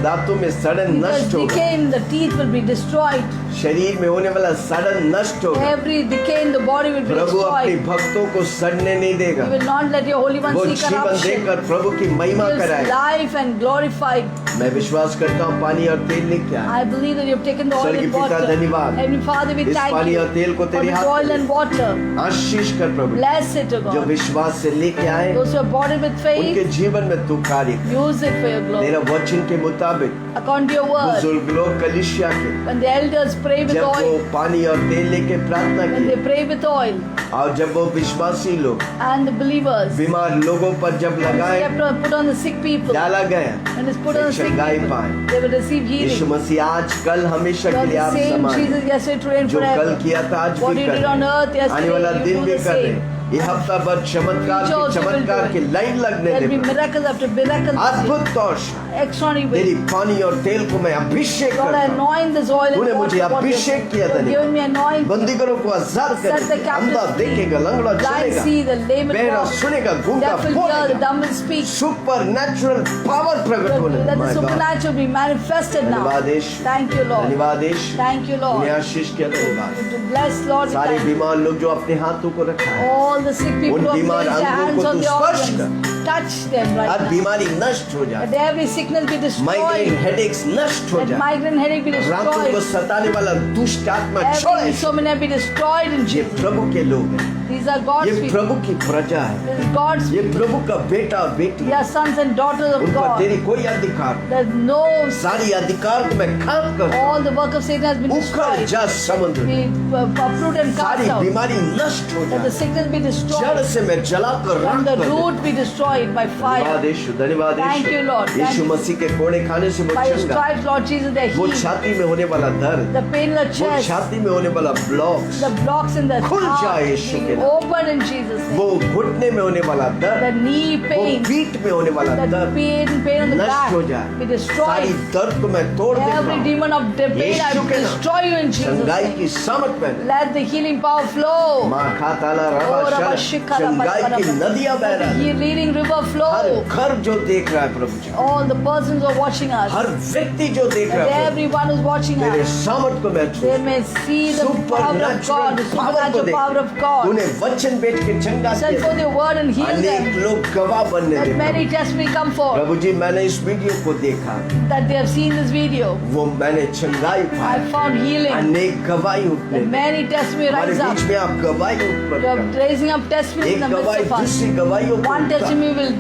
S1: दांतों में सड़न
S2: Because
S1: नष्ट होगा,
S2: decay in the teeth will be destroyed.
S1: शरीर में होने वाला सड़न नष्ट होगा।
S2: Every decay in the body will be
S1: प्रभु अपने
S2: destroyed.
S1: भक्तों को सड़ने नहीं देगा,
S2: You will not let your Holy One
S1: वो
S2: see
S1: जीवन
S2: corruption.
S1: देकर प्रभु की महिमा
S2: Gives
S1: कराएगा।
S2: life and glorified.
S1: मैं विश्वास करता हूँ पानी और तेल लेके आए।
S2: I believe that you have taken the oil
S1: स्वर्गीय
S2: and
S1: पिता,
S2: water.
S1: धन्यवाद।
S2: Heavenly Father, we
S1: इस
S2: thank
S1: पानी
S2: you
S1: और तेल को
S2: for
S1: तेरे
S2: this
S1: हाथ
S2: oil
S1: में
S2: and water.
S1: आशीष कर प्रभु,
S2: Bless it, O
S1: जो
S2: God.
S1: विश्वास से लेके आए
S2: Those who have bought it with
S1: उनके
S2: faith,
S1: जीवन में तू कार्य कर।
S2: use it for your glory.
S1: तेरा वचन के मुताबिक
S2: According to your word,
S1: बुजुर्ग लोग कलीसिया के
S2: when the elders pray with
S1: जब वो
S2: oil,
S1: पानी और तेल लेके प्रार्थना
S2: when they
S1: की,
S2: pray with oil,
S1: और जब वो विश्वासी लोग
S2: and the believers,
S1: बीमार लोगों पर जब
S2: when it's
S1: लगाए
S2: kept on, put on the sick people,
S1: डाला गया,
S2: when it's put on the sick
S1: चंगाई
S2: people,
S1: पाए।
S2: they will receive
S1: Yeshu
S2: healing.
S1: मसीह आज कल हमेशा
S2: You
S1: के
S2: are
S1: लिए आप
S2: the same
S1: समान हैं।
S2: Jesus yesterday, today, and
S1: जो कल
S2: forever.
S1: किया था आज
S2: What
S1: भी
S2: you
S1: कर
S2: did on
S1: रहे
S2: earth
S1: हैं, आने वाला
S2: yesterday,
S1: दिन
S2: you
S1: भी
S2: do the
S1: कर रहे
S2: same.
S1: हैं। ये हफ्ता भर चमत्कार
S2: Future also will
S1: चमत्कार
S2: do
S1: की
S2: it.
S1: लाइन लगने
S2: There will
S1: they
S2: be miracles after miracles.
S1: अद्भुत तौर से
S2: Extraordinary
S1: तेरी
S2: way.
S1: पानी और तेल को मैं अभिषेक
S2: Lord, I
S1: करता हूँ।
S2: anoint this oil and
S1: तूने
S2: water.
S1: मुझे
S2: What you
S1: अभिषेक किया
S2: have
S1: धन्यवाद।
S2: given me anointing.
S1: बंदीगरों को आजाद
S2: Set the
S1: करेगा,
S2: captives
S1: अंधा
S2: free.
S1: देखेगा, लंगड़ा
S2: Blind
S1: चलेगा,
S2: see, the lame will
S1: बहरा
S2: walk.
S1: सुनेगा, गूंगा
S2: Deaf will hear, the
S1: बोलेगा।
S2: dumb will speak.
S1: Super natural power प्रकट होने
S2: Let the
S1: My God।
S2: supernatural be manifested now.
S1: धन्यवाद यीशु,
S2: Thank you, Lord.
S1: धन्यवाद यीशु,
S2: Thank you, Lord.
S1: उन्हें आशीष किया धन्यवाद।
S2: To bless, Lord, we
S1: सारे
S2: thank you.
S1: बीमार लोग जो अपने हाथों को रखा है,
S2: All the sick people
S1: उन
S2: who have
S1: बीमार
S2: placed their
S1: अंगों
S2: hands
S1: को
S2: on
S1: तू
S2: the
S1: स्पर्श
S2: organs.
S1: कर।
S2: touch them right
S1: हर
S2: now.
S1: बीमारी नष्ट हो
S2: Let
S1: जाए,
S2: every sickness be
S1: migraine
S2: destroyed.
S1: Headaches नष्ट हो
S2: Let
S1: जाए,
S2: migraine headache be
S1: रातों को
S2: destroyed.
S1: सताने वाला दुष्ट आत्मा
S2: Every
S1: छोड़े।
S2: insomnia be destroyed in
S1: ये
S2: Jesus.
S1: प्रभु के लोग हैं,
S2: These are God's
S1: ये
S2: people.
S1: प्रभु की प्रजा है,
S2: This is God's
S1: ये
S2: people.
S1: प्रभु का बेटा और बेटी
S2: We
S1: है।
S2: are sons and daughters of
S1: उन पर
S2: God.
S1: तेरी कोई अधिकार नहीं।
S2: There's no,
S1: सारी अधिकार को मैं खाक करता हूँ।
S2: all the work of Satan has been
S1: उखड़
S2: destroyed.
S1: जा समुद्र में।
S2: We uproot and
S1: सारी
S2: cast out.
S1: बीमारी नष्ट हो
S2: Let the
S1: जाए,
S2: sickness be
S1: जड़
S2: destroyed.
S1: से मैं जलाकर राख
S2: And the
S1: कर दूं।
S2: root be destroyed by fire.
S1: धन्यवाद यीशु, धन्यवाद
S2: Thank you, Lord.
S1: Yeshu.
S2: Thank
S1: Yeshu
S2: you.
S1: मसीह के कोड़े खाने से वो
S2: By your
S1: चंगा,
S2: stripes, Lord Jesus, they are
S1: वो
S2: healed.
S1: छाती में होने वाला दर्द,
S2: The pain in the
S1: वो
S2: chest,
S1: छाती में होने वाला block,
S2: the blocks in the
S1: खुल
S2: heart,
S1: जाए यीशु के
S2: be
S1: नाम।
S2: open in Jesus'
S1: वो
S2: name.
S1: घुटने में होने वाला
S2: The
S1: दर्द,
S2: knee
S1: वो
S2: pain,
S1: पीठ में होने वाला
S2: the
S1: दर्द
S2: pain on the
S1: नष्ट हो
S2: back,
S1: जाए।
S2: be
S1: सारी
S2: destroyed.
S1: दर्द को मैं तोड़ देता
S2: Every
S1: हूँ।
S2: demon of the pain, I
S1: यीशु के नाम।
S2: destroy you in Jesus'
S1: चंगाई
S2: name.
S1: की सामर्थ में
S2: Let the healing power flow.
S1: माँ खाताला रबा
S2: Oh, Rabba
S1: शर,
S2: Shikara
S1: चंगाई की
S2: Barabara.
S1: नदियां बह
S2: Let the
S1: रही हैं।
S2: healing river
S1: हर
S2: flow.
S1: घर जो देख रहा है प्रभु जी,
S2: All the persons who are watching us,
S1: हर व्यक्ति जो देख रहा
S2: and
S1: है प्रभु,
S2: everyone who's watching
S1: तेरे
S2: us,
S1: सामर्थ को मैं छू,
S2: they may see the power of God, the supernatural power of God.
S1: तूने वचन बेच के चंगा
S2: Send
S1: किया,
S2: forth your word and heal
S1: अनेक
S2: them.
S1: लोग गवाह बनने
S2: That
S1: they
S2: many testimony come forth.
S1: प्रभु जी। मैंने इस वीडियो को देखा,
S2: That they have seen this video.
S1: वो मैंने चंगाई
S2: I
S1: पाई,
S2: found healing.
S1: अनेक गवाही उठने
S2: That
S1: दे।
S2: many testimony
S1: हमारे
S2: rise up.
S1: बीच में आप गवाही उत्पन्न
S2: You are
S1: कर,
S2: raising up testimony in
S1: एक
S2: the midst
S1: गवाही
S2: of us.
S1: दूसरी गवाहियों को
S2: One testimony will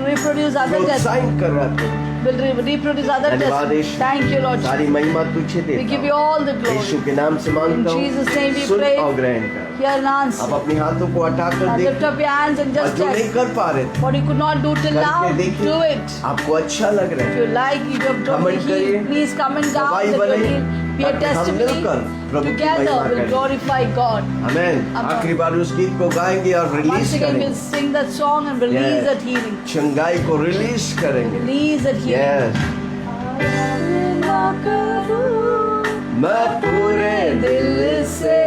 S2: reproduce other testimony.
S1: प्रोत्साहित कर रहा है।
S2: Will reproduce other
S1: धन्यवाद
S2: testimony.
S1: Yeshu.
S2: Thank you, Lord
S1: सारी
S2: Jesus.
S1: महिमा तुझे
S2: We
S1: देता
S2: give you
S1: हूँ।
S2: all the
S1: Yeshu
S2: glory.
S1: के नाम से मांगता
S2: In
S1: हूँ,
S2: Jesus' name we
S1: soon
S2: pray.
S1: और ग्रहण कर।
S2: Hear and
S1: अब
S2: answer.
S1: अपने हाथों को हटाकर
S2: Now lift
S1: देख,
S2: up your hands and
S1: और
S2: just
S1: जो नहीं
S2: check.
S1: कर पा रहे थे
S2: What you could not do till now,
S1: करके देखिए,
S2: do it.
S1: आपको अच्छा लग रहा
S2: If
S1: है,
S2: you like, you have totally
S1: Comment करिए,
S2: healed. Please comment down
S1: गवाही
S2: that you are
S1: बने,
S2: healed. Be a
S1: ताकि हम
S2: testimony.
S1: मिलकर प्रभु की
S2: Together
S1: महिमा
S2: we'll
S1: करें।
S2: glorify God.
S1: आमेन।
S2: Amen.
S1: आखिरी बार उस गीत को गाएंगे और रिलीज
S2: Once again, we'll
S1: करेंगे,
S2: sing that song and release
S1: Yes.
S2: that healing.
S1: चंगाई को रिलीज करेंगे।
S2: Release that healing.
S1: यस, मैं पूरे
S2: दिल से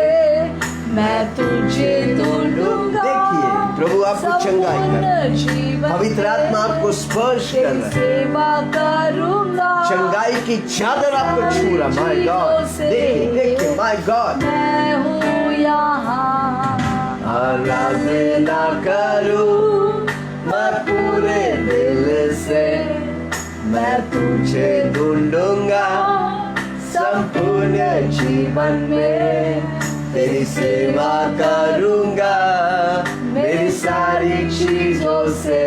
S2: मैं तुझे ढूंढूंगा।
S1: देखिए, प्रभु आपको चंगाई कर,
S2: जीवन
S1: पवित्र आत्मा आपको स्पर्श कर
S2: तेरी
S1: रहा है,
S2: सेवा करूंगा।
S1: चंगाई की चादर आपको छू रहा। माय गॉड, देखिए देखिए, माय गॉड।
S2: मैं हूँ यहाँ
S1: आराधना करूं मैं पूरे दिल से, मैं तुझे ढूंढूंगा संपूर्ण जीवन में, तेरी सेवा करूंगा मेरी सारी चीजों से।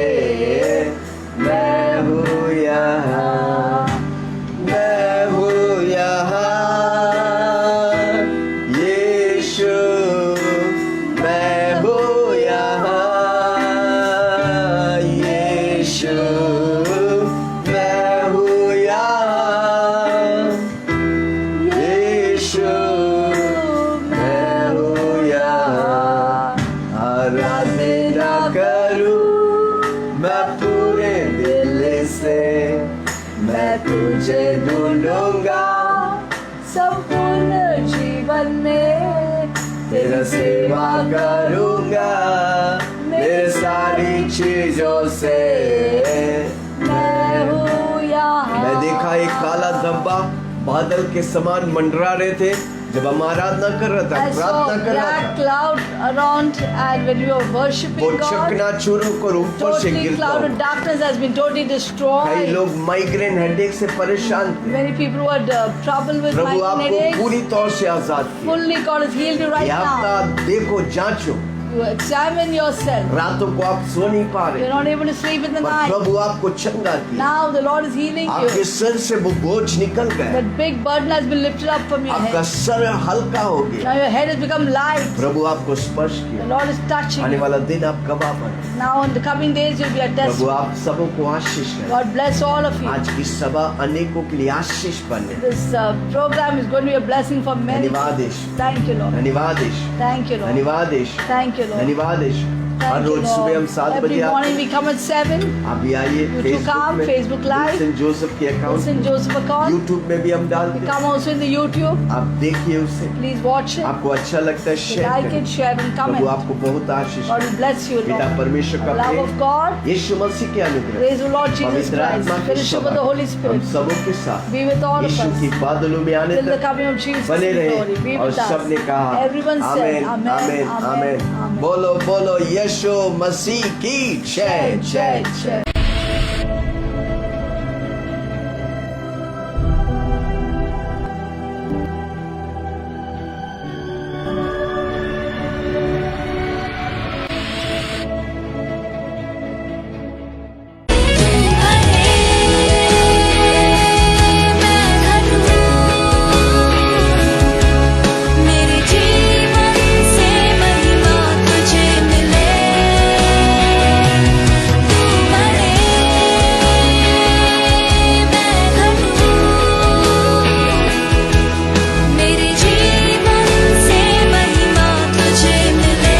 S1: मैं हूँ यहाँ, मैं हूँ यहाँ, यीशु मैं हूँ यहाँ, यीशु मैं हूँ यहाँ, यीशु मैं हूँ यहाँ। आराधना करूं मैं पूरे दिल से, मैं तुझे ढूंढूंगा
S2: संपूर्ण जीवन में
S1: तेरा सेवा करूंगा मेरे सारी चीजों से।
S2: मैं हूँ यहाँ।
S1: मैं देखा एक काला धब्बा बादल के समान मंडरा रहे थे जब हम आराधना कर रहा था,
S2: I saw
S1: प्रार्थना कर रहा
S2: black
S1: था।
S2: cloud around, and when we were
S1: वो
S2: worshiping God,
S1: चकनाचूर होकर ऊपर से
S2: totally
S1: गिरता
S2: cloud
S1: हुआ।
S2: of darkness has been totally
S1: कई
S2: destroyed.
S1: लोग माइग्रेन हेडेक से परेशान थे,
S2: Many people who had trouble with
S1: Prabhu
S2: migraine
S1: आपको
S2: headaches,
S1: पूरी तौर से आजाद किया।
S2: fully God has healed you right
S1: ये
S2: now.
S1: हफ्ता देखो, जांचो,
S2: You examine yourself.
S1: रातों को आप सो नहीं पा
S2: You're
S1: रहे,
S2: not able to sleep in the
S1: पर
S2: night.
S1: प्रभु आपको चंगा किया।
S2: Now the Lord is healing
S1: आपके
S2: you.
S1: सर से वो बोझ निकल गया,
S2: That big burden has been lifted up from your
S1: आपका
S2: head.
S1: सर हल्का हो गया।
S2: Now your head has become light.
S1: प्रभु आपको स्पर्श
S2: The
S1: किया।
S2: Lord is touching
S1: आने
S2: you.
S1: वाला दिन आप गवाह बने।
S2: Now in the coming days you'll be a
S1: Prabhu
S2: testimony.
S1: आप सबों को आशीष करें।
S2: God bless all of you.
S1: आज की सभा अनेकों के लिए आशीष बने।
S2: This program is going to be a blessing for many.
S1: धन्यवाद यीशु,
S2: Thank you, Lord.
S1: धन्यवाद यीशु,
S2: Thank you, Lord.
S1: धन्यवाद यीशु,
S2: Thank you, Lord.
S1: धन्यवाद यीशु। हर
S2: Thank you,
S1: रोज सुबह हम
S2: Lord.
S1: 7
S2: Every
S1: बजे
S2: morning
S1: आते
S2: we come at 7.
S1: हैं। आप भी आइए
S2: You come, Facebook Live.
S1: Saint Joseph के account,
S2: St. Joseph account.
S1: YouTube में भी हम
S2: We
S1: डालते हैं।
S2: come also in the YouTube.
S1: आप देखिए उसे,
S2: Please watch it.
S1: आपको अच्छा लगता है शेयर
S2: Like
S1: करें।
S2: it, share and
S1: Prabhu
S2: comment.
S1: आपको बहुत आशीष
S2: God will bless you,
S1: पिता
S2: Lord.
S1: परमेश्वर
S2: The
S1: का
S2: love of
S1: प्रेम,
S2: God.
S1: यीशु मसीह के अनुग्रह,
S2: Praise the Lord Jesus
S1: पवित्र
S2: Christ.
S1: आत्मा की
S2: Fellowship of the
S1: सभा
S2: Holy
S1: हम
S2: Spirit.
S1: सबों के साथ
S2: Be with all of
S1: यीशु की
S2: us.
S1: बादलों में आने
S2: Till the
S1: तक
S2: coming of Jesus
S1: बने
S2: in
S1: रहे।
S2: glory. Be
S1: और
S2: with us.
S1: सबने कहा
S2: Everyone said,
S1: आमेन,
S2: Amen,
S1: आमेन,
S2: Amen,
S1: आमेन।
S2: Amen.
S1: बोलो बोलो यीशु मसीह की जय जय जय।
S3: मेरे जीवन से महिमा तुझे मिले, तू बढ़े मैं घटूं। मेरे जीवन से महिमा तुझे मिले।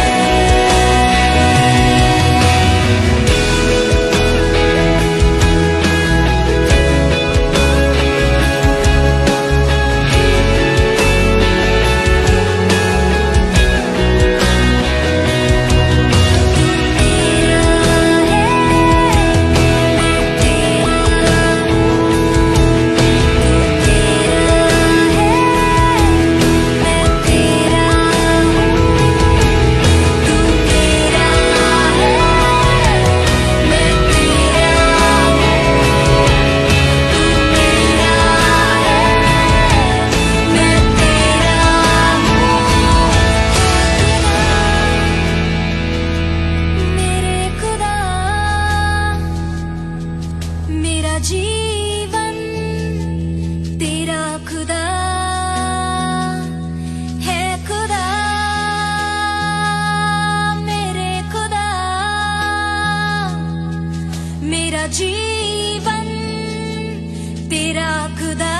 S3: मेरे खुदा मेरा जीवन तेरा खुदा है, खुदा मेरे खुदा मेरा जीवन तेरा खुदा